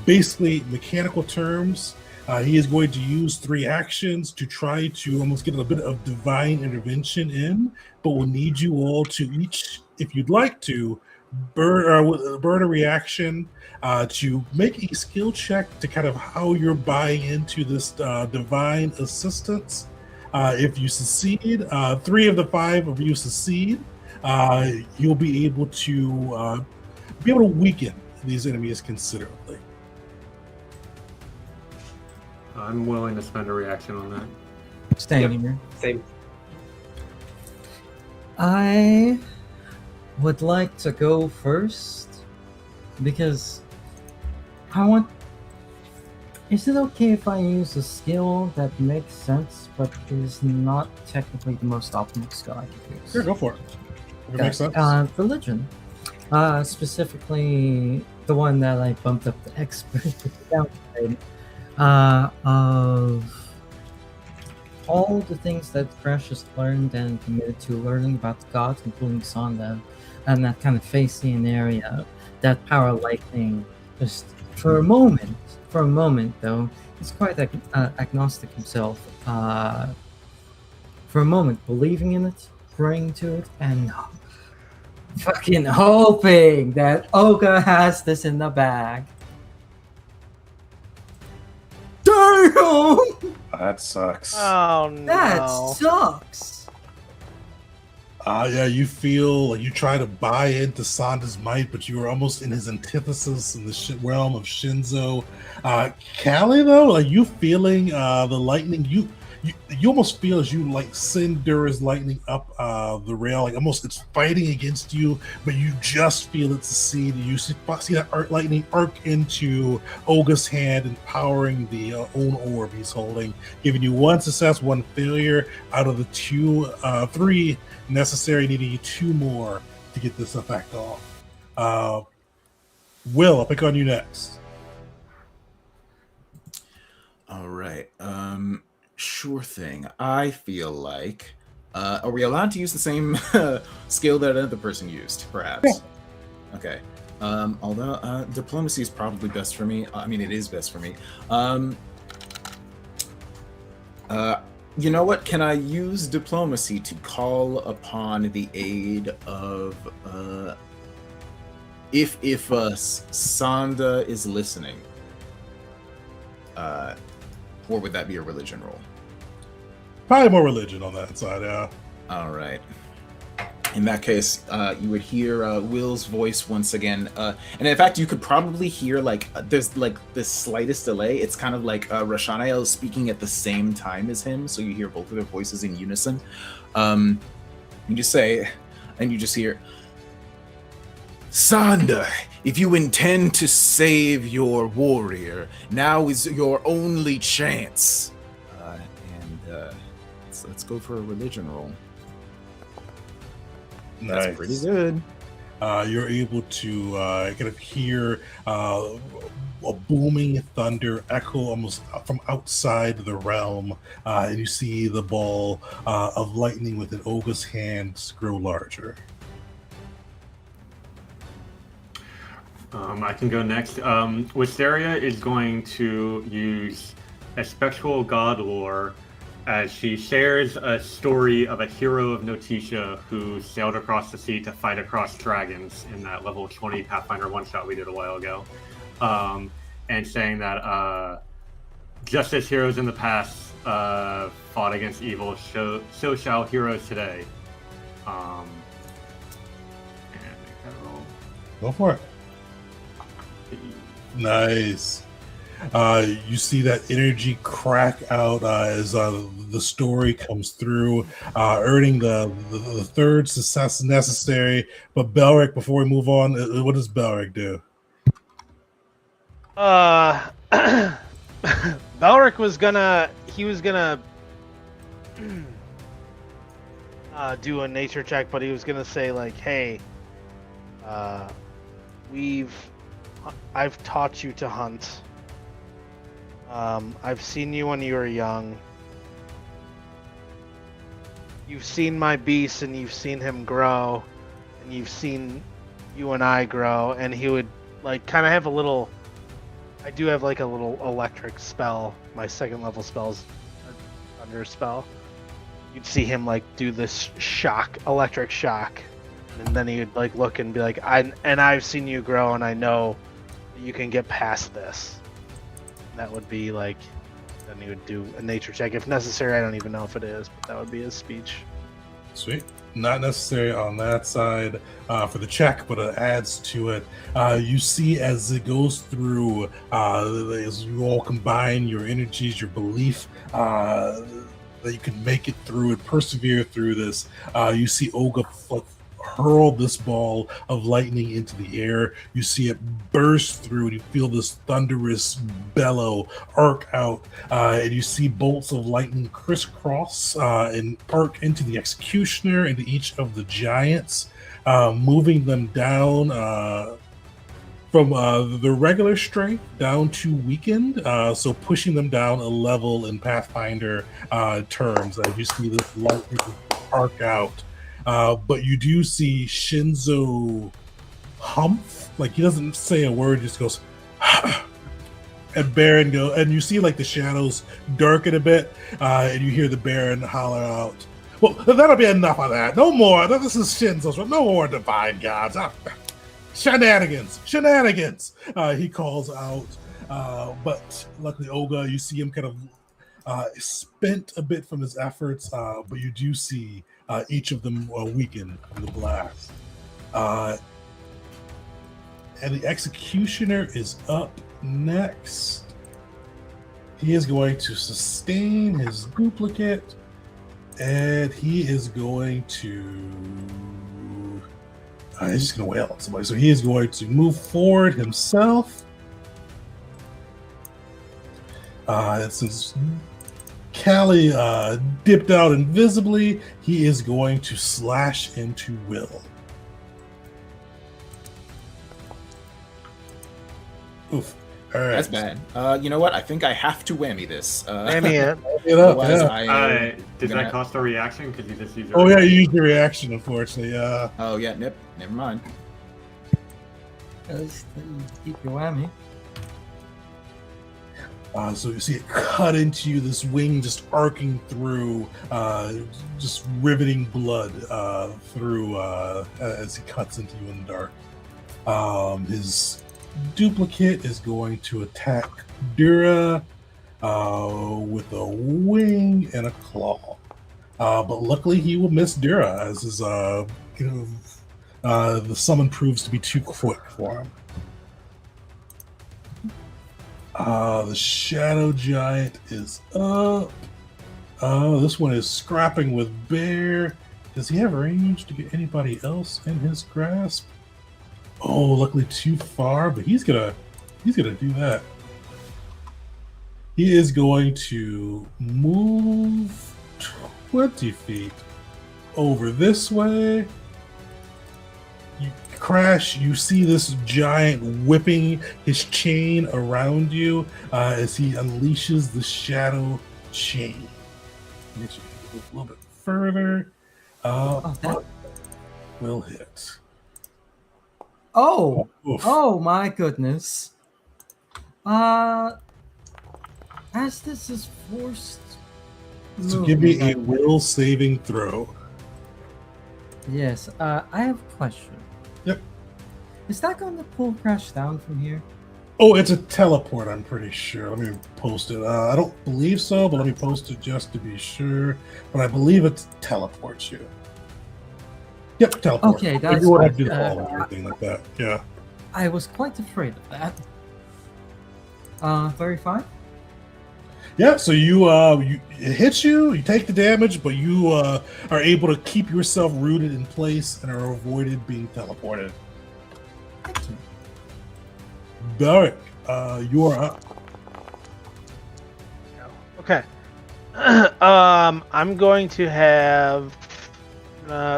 Basically, mechanical terms, he is going to use 3 actions to try to almost get a bit of divine intervention in, but will need you all to each, if you'd like to, burn a reaction to make a skill check to kind of how you're buying into this divine assistance. If you succeed, 3 of the 5 of you succeed, you'll be able to weaken these enemies considerably.
I'm willing to spend a reaction on that.
Staying here.
Same.
I would like to go first because I want Is it okay if I use a skill that makes sense, but is not technically the most optimal skill I could use?
Sure, go for it. If it makes sense.
Religion. Specifically, the one that I bumped up the expert downside of all the things that Crash has learned and committed to learning about the gods, including Sonda, and that kind of facing area, that power of lightning, just for a moment though, he's quite agnostic himself. For a moment, believing in it, praying to it, and fucking hoping that Olga has this in the bag. Damn!
That sucks.
Oh no.
That sucks.
Yeah, you feel like you try to buy into Sanda's might, but you are almost in his antithesis in the realm of Shinzo. Callie, though, like you feeling the lightning, you almost feel as you like send Dura's lightning up the rail, like almost it's fighting against you, but you just feel it succeed. You see that lightning arc into Olga's hand, empowering the own orb he's holding, giving you 1 success, 1 failure out of the 3 necessary, needing you 2 more to get this effect off. Will, I'll pick on you next.
All right. Sure thing. I feel like. Are we allowed to use the same skill that another person used, perhaps? Yeah. Okay. Although diplomacy is probably best for me. I mean, it is best for me. You know what? Can I use diplomacy to call upon the aid of if Sanda is listening? Or would that be a religion roll?
Probably more religion on that side, yeah.
All right. In that case, you would hear Will's voice once again. And in fact, you could probably hear, there's, the slightest delay. It's kind of like Rashanael is speaking at the same time as him, so you hear both of their voices in unison. You just say, and you just hear, Sanda, if you intend to save your warrior, now is your only chance. Let's go for a religion roll.
Nice.
That's pretty good.
You're able to kind of hear a booming thunder echo almost from outside the realm, and you see the ball of lightning within Olga's hands grow larger.
I can go next. Wisteria is going to use a spectral god lore as she shares a story of a hero of Notisha who sailed across the sea to fight across dragons in that level 20 Pathfinder one-shot we did a while ago. And saying that just as heroes in the past fought against evil, so shall heroes today. And
Go for it. Nice. You see that energy crack out as the story comes through, earning the 3rd success necessary. But Belric, before we move on, what does Belric do?
Belric was gonna do a nature check, but he was gonna say like, hey, I've taught you to hunt. I've seen you when you were young. You've seen my beast and you've seen him grow, and you've seen you and I grow. And he would like kind of have a little. I do have like a little electric spell. My 2nd level spell's a thunder spell. You'd see him like do this electric shock, and then he would like look and be like, I've seen you grow, and I know that you can get past this. That would be like, then he would do a nature check if necessary. I don't even know if it is, but that would be his speech.
Sweet. Not necessary on that side for the check, but it adds to it. You see as it goes through, as you all combine your energies, your belief that you can make it through and persevere through this. You see Olga, hurl this ball of lightning into the air. You see it burst through, and you feel this thunderous bellow arc out, and you see bolts of lightning crisscross and arc into the executioner, into each of the giants, moving them down from the regular strength down to weakened, so pushing them down a level in Pathfinder terms. You see this lightning arc out. But you do see Shinzo humph, like he doesn't say a word, just goes, and Baron go, and you see like the shadows darken a bit, and you hear the Baron holler out, "Well, that'll be enough of that. No more. This is Shinzo's. No more divine gods. Shenanigans. He calls out. But luckily, Olga, you see him kind of spent a bit from his efforts, but you do see each of them weaken from the blast. And the executioner is up next. He is going to sustain his duplicate, and he is going to... he's just going to wail on somebody. So he is going to move forward himself. Since Callie dipped out invisibly, he is going to slash into Will. Oof. All right.
That's bad. You know what? I think I have to whammy this.
Whammy it.
It up,
Otherwise,
yeah.
Did that cost a reaction? Because you just used
Oh, yeah, you used your reaction, unfortunately.
Oh, yeah, never mind.
Just keep your whammy.
So you see it cut into you, this wing just arcing through, just riveting blood through as he cuts into you in the dark. His duplicate is going to attack Dura with a wing and a claw. But luckily he will miss Dura as his the summon proves to be too quick for him. The Shadow Giant is up. This one is scrapping with Bear. Does he have range to get anybody else in his grasp? Oh, luckily too far, but he's gonna do that. He is going to move 20 feet over this way. You crash, you see this giant whipping his chain around you as he unleashes the shadow chain. Makes you move a little bit further. But will hit.
Oh!
Oof.
Oh my goodness. As this is forced.
So give me a
movement,
will saving throw.
Yes, I have a question.
Yep.
Is that going to pull Crash down from here?
Oh, it's a teleport, I'm pretty sure. Let me post it. I don't believe so, but let me post it just to be sure. But I believe it teleports you. Yep, teleport.
Okay,
You
that's
would have to
fine.
do the fall and everything like that. Yeah.
I was quite afraid of that. 35?
Yeah, so it hits you, you take the damage, but you are able to keep yourself rooted in place and are avoided being teleported.
Thank you.
Derek, you are up.
Okay. I'm going to have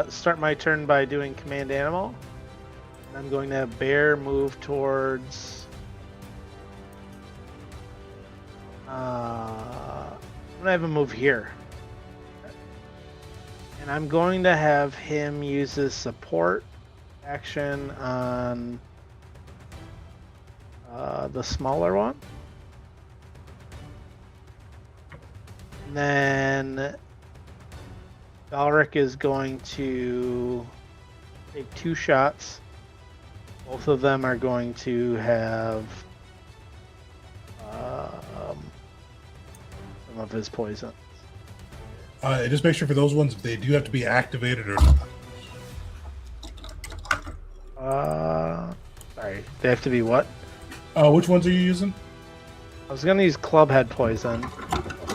start my turn by doing Command Animal. I'm going to have Bear move towards. I'm gonna have him move here, and I'm going to have him use his support action on the smaller one. And then Balric is going to take 2 shots. Both of them are going to have some of his poison.
Just make sure for those ones, if they do have to be activated or not.
Sorry, they have to be what?
Which ones are you using?
I was gonna use Clubhead poison.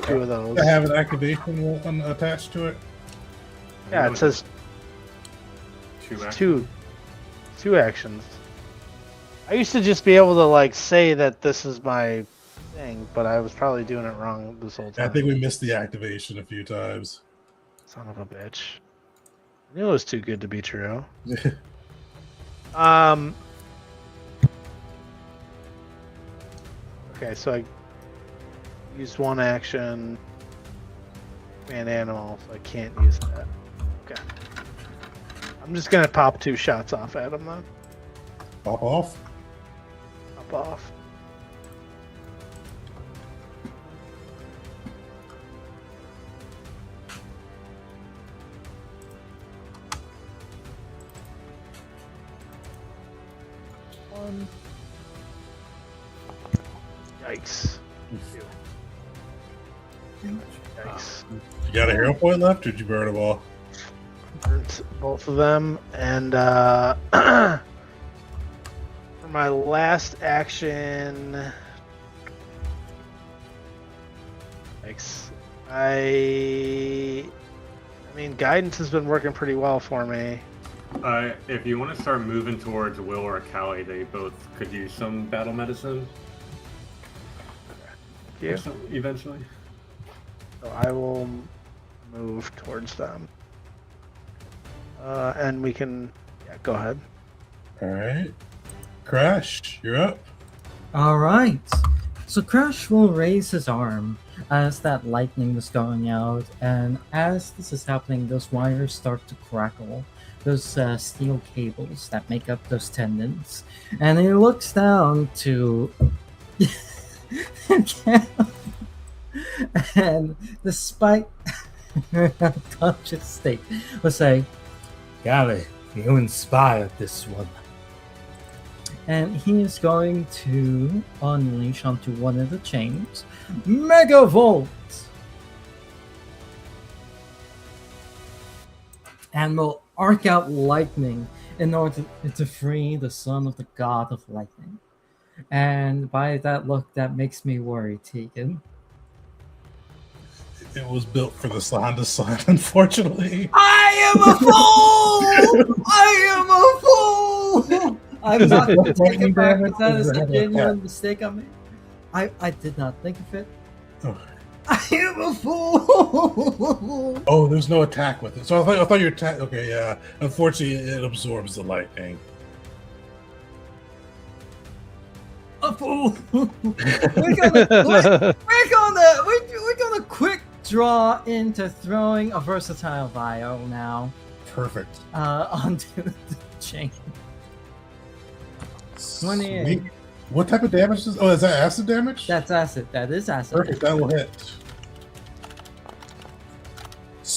2 of those.
I have an activation one attached to it.
Yeah, it says
2 actions.
Two actions. I used to just be able to like say that this is my thing, but I was probably doing it wrong this whole
I
time.
think we missed the activation a few times.
Son of a bitch. I knew it was too good to be true. Okay, so I used one action. Man, animal, so I can't use that. Okay. I'm just gonna pop 2 shots off at him then.
Pop off.
Pop off. One. Yikes. Yikes.
You got a hero point left, or did you burn them all?
Burnt both of them, and for my last action, thanks. I mean, guidance has been working pretty well for me.
If you want to start moving towards Will or Callie, they both could use some battle medicine.
Yeah.
Eventually.
So I will move towards them, and we can. Yeah, go ahead.
All right. Crash, you're up.
All right. So Crash will raise his arm as that lightning was going out, and as this is happening, those wires start to crackle. Those steel cables that make up those tendons, and he looks down to. And despite her unconscious state, will say, "Golly, you inspired this one." And he is going to unleash onto one of the chains, Mega Volt, and will arc out lightning in order to free the son of the god of lightning. And by that look, that makes me worry, Tegan.
It was built for the Slanda Slime, unfortunately.
I am a fool! I am a fool! I'm not going to take it back, but that is a genuine mistake I made. I did not think of it.
Oh.
I am a fool!
Oh, there's no attack with it. So I thought your attack. Okay, yeah. Unfortunately, it absorbs the lightning.
A fool! We're gonna quick draw into throwing a versatile vial now.
Perfect.
Onto the chain. 28.
Sweet. What type of damage is? Oh, is that acid damage?
That's acid. That is acid.
Perfect. That will hit.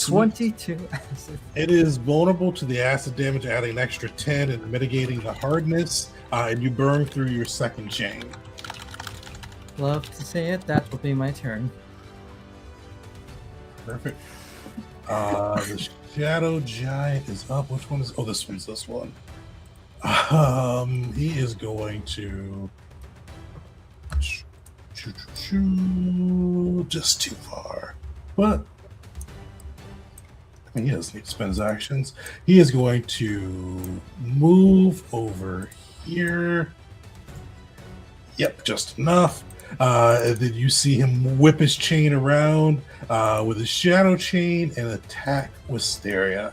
22 acid.
It is vulnerable to the acid damage, adding an extra 10 and mitigating the hardness, and you burn through your second chain.
Love to see it. That will be my turn.
Perfect. The Shadow Giant is up. Which one is? Oh, this one's this one. He is going to just too far, but I mean, he doesn't need to spend his actions. He is going to move over here. Yep, just enough. Then you see him whip his chain around with his shadow chain and attack Wisteria.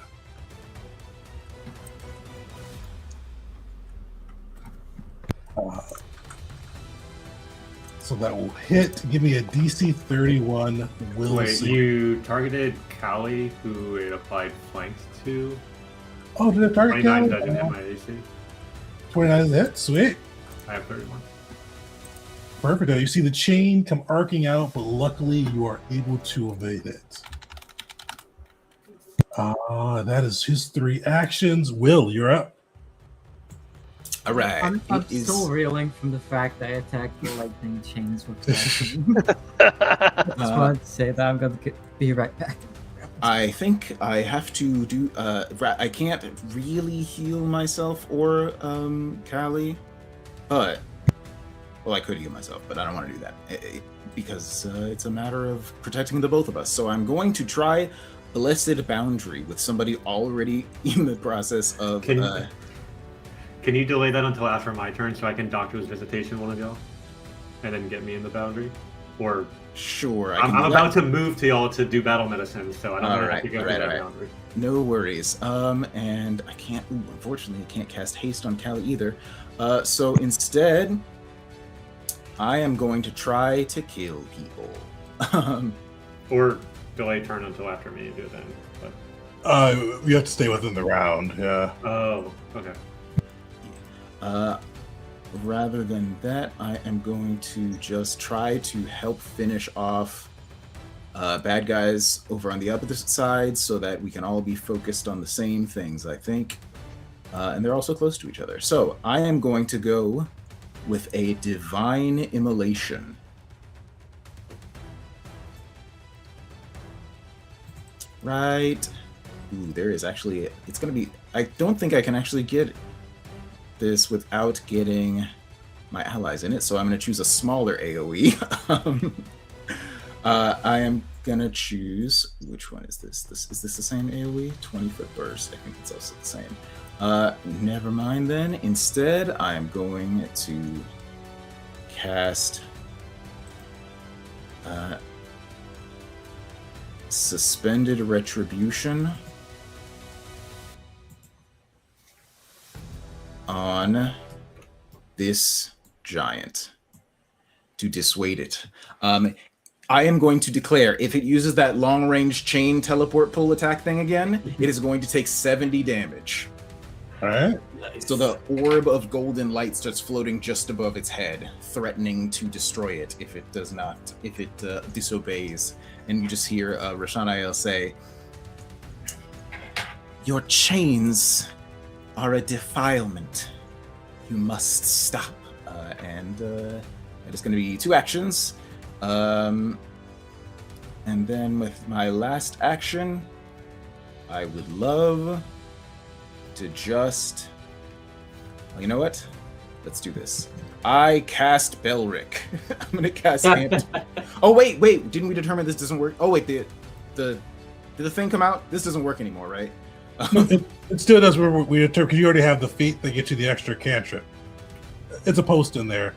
So that will hit. Give me a DC 31 will
Wait,
save.
you targeted Callie, who it applied flanks to.
Oh, did it target
29
Callie?
doesn't hit my AC.
29 is a hit. Sweet.
I have 31.
Perfect. Now you see the chain come arcing out, but luckily you are able to evade it. That is his 3 actions. Will, you're up.
All right.
I'm
It is-
still reeling from the fact that I attacked the lightning chains with that. I just wanted to say that I'm going to be right back.
I think I have to do. I can't really heal myself or Callie, but I could heal myself, but I don't want to do that because it's a matter of protecting the both of us. So I'm going to try blessed boundary with somebody already in the process of.
Can you delay that until after my turn so I can Doctor's Visitation one ago, and then get me in the boundary? Or
sure,
I'm about to move to y'all to do battle medicine, so I don't want to have to go through that boundary.
No worries. And I can't. Unfortunately, I can't cast haste on Callie either. So instead, I am going to try to kill people.
Or delay turn until after me do it then. But...
you have to stay within the round. Yeah.
Oh, okay.
Rather than that, I am going to just try to help finish off bad guys over on the opposite side so that we can all be focused on the same things, I think. And they're also close to each other. So I am going to go with a Divine Immolation. Right. Ooh, there is actually... It's going to be... I don't think I can actually get this without getting my allies in it, so I'm going to choose a smaller AoE. I am going to choose... Which one is this? Is this the same AoE? 20-foot burst. I think it's also the same. Never mind then. Instead, I am going to cast Suspended Retribution on this giant to dissuade it. I am going to declare, if it uses that long-range chain teleport pull attack thing again, it is going to take 70 damage.
All right.
Nice.
So the orb of golden light starts floating just above its head, threatening to destroy it if it disobeys. And you just hear Rashanael say, "Your chains are a defilement. You must stop." And it is going to be 2 actions. And then with my last action, I would love to just... Well, you know what? Let's do this. I cast Belric. I'm going to cast Amped. Oh, wait. Didn't we determine this doesn't work? Oh, wait. Did the thing come out? This doesn't work anymore, right?
It still does. Because you already have the feat that gets you the extra cantrip. It's a post in there.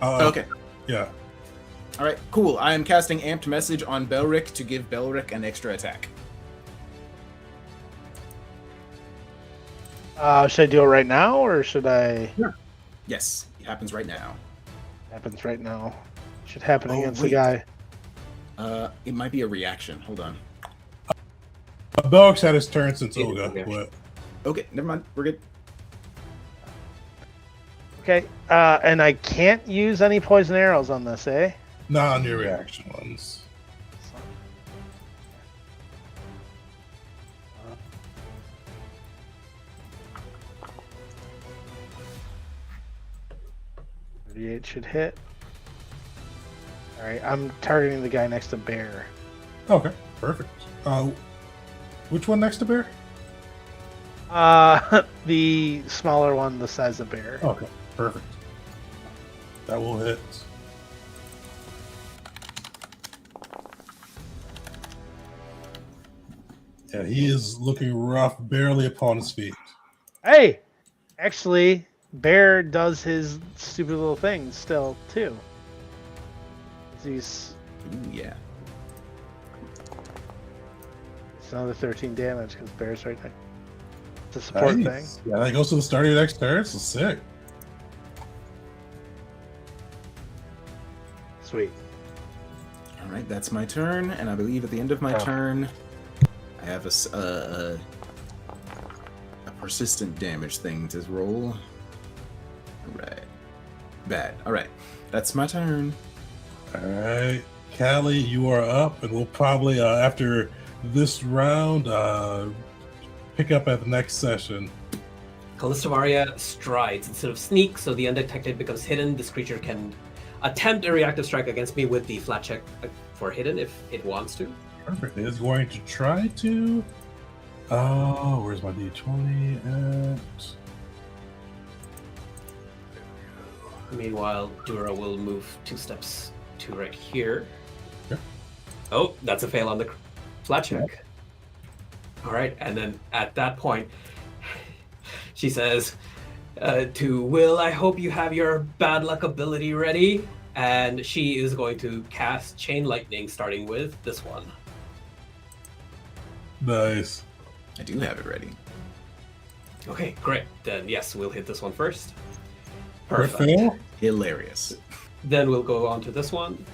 Okay.
Yeah.
All right, cool. I am casting Amped Message on Belric to give Belric an extra attack.
Should I do it right now, or should I?
Sure. Yes, it happens right now.
Happens right now. Should happen against
wait.
the guy.
It might be a reaction. Hold on.
Belric's had his turn since
Yeah,
Olga.
yeah.
But
Okay, never mind. We're good.
Okay. And I can't use any poison arrows on this, eh?
not on your reaction ones.
It should hit. All right, I'm targeting the guy next to Bear.
Okay, perfect. Which one next to Bear?
The smaller one, the size of Bear.
Okay, perfect. That will hit. Yeah, he is looking rough, barely upon his feet.
Hey, actually, Bear does his stupid little thing still too. He's
Ooh, yeah.
it's another 13 damage because Bear's right there. It's a support thing.
Nice. Yeah, that goes to the start of your next turn. So sick.
Sweet.
All right, that's my turn, and I believe at the end of my turn, I have a persistent damage thing to roll. All right. Bad. All right, that's my turn.
All right, Callie, you are up, and we'll probably after this round pick up at the next session.
Callistamaria strides instead of sneak, so the undetected becomes hidden. This creature can attempt a reactive strike against me with the flat check for hidden if it wants to.
Perfect. It is going to try to. Oh, where's my D20 at?
Meanwhile, Dura will move 2 steps to right here.
Yeah.
Oh, that's a fail on the flat check. All right, and then at that point, she says to Will, I hope you have your bad luck ability ready. And she is going to cast Chain Lightning, starting with this one.
Nice.
I do have it ready.
Okay, great. Then yes, we'll hit this one first.
Crit
Perfect.
fail?
Hilarious.
Then we'll go on to this one.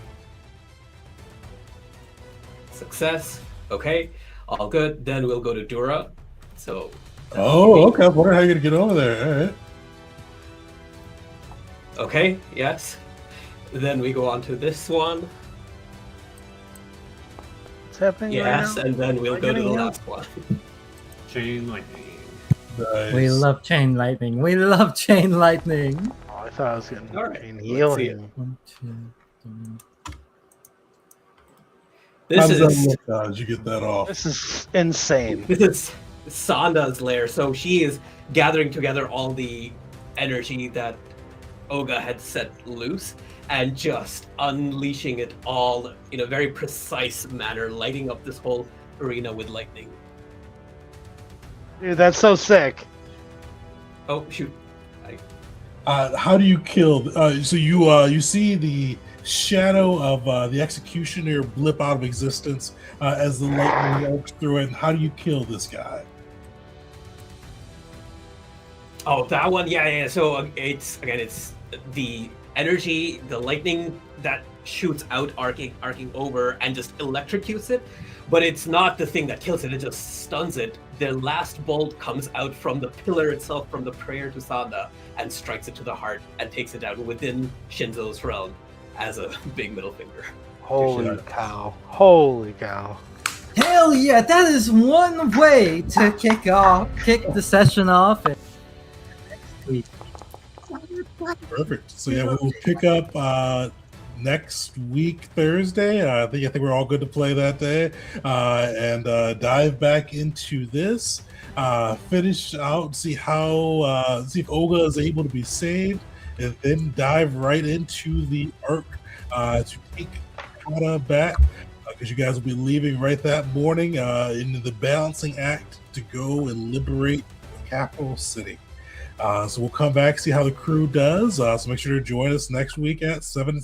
Success. Okay, all good. Then we'll go to Dura. So.
Oh, okay. I wonder how you're gonna get over there. All right.
Okay, yes. Then we go on to this one.
What's happening
Yes,
right now?
and then we'll
Am I
go to the
getting
last one.
Chain lightning.
Nice.
We love chain lightning. We love chain lightning.
Oh, I thought I was getting
All right,
getting
let's see it.
healing.
1, 2, 3.
How
This
does that
is
look? How did you get that off?
This is insane.
this is Sanda's lair. So she is gathering together all the energy that Oga had set loose and just unleashing it all in a very precise manner, lighting up this whole arena with lightning.
Dude, that's so sick.
Oh shoot!
How do you kill? So you see the shadow of the executioner blip out of existence as the lightning walks through it. And how do you kill this guy?
Oh, that one, yeah. So it's the energy, the lightning that shoots out, arcing over, and just electrocutes it. But it's not the thing that kills it; it just stuns it. The last bolt comes out from the pillar itself, from the prayer to Sanda, and strikes it to the heart and takes it down within Shinzo's realm as a big middle finger.
Holy cow. Holy cow.
Hell yeah! That is one way to kick the session off.
Perfect. So yeah, we'll pick up next week Thursday. I think we're all good to play that day, and dive back into this. Finish out, see if Olga is able to be saved, and then dive right into the arc to take Kata back, because you guys will be leaving right that morning into the balancing act to go and liberate the capital city. So we'll come back, see how the crew does. So make sure to join us next week at 7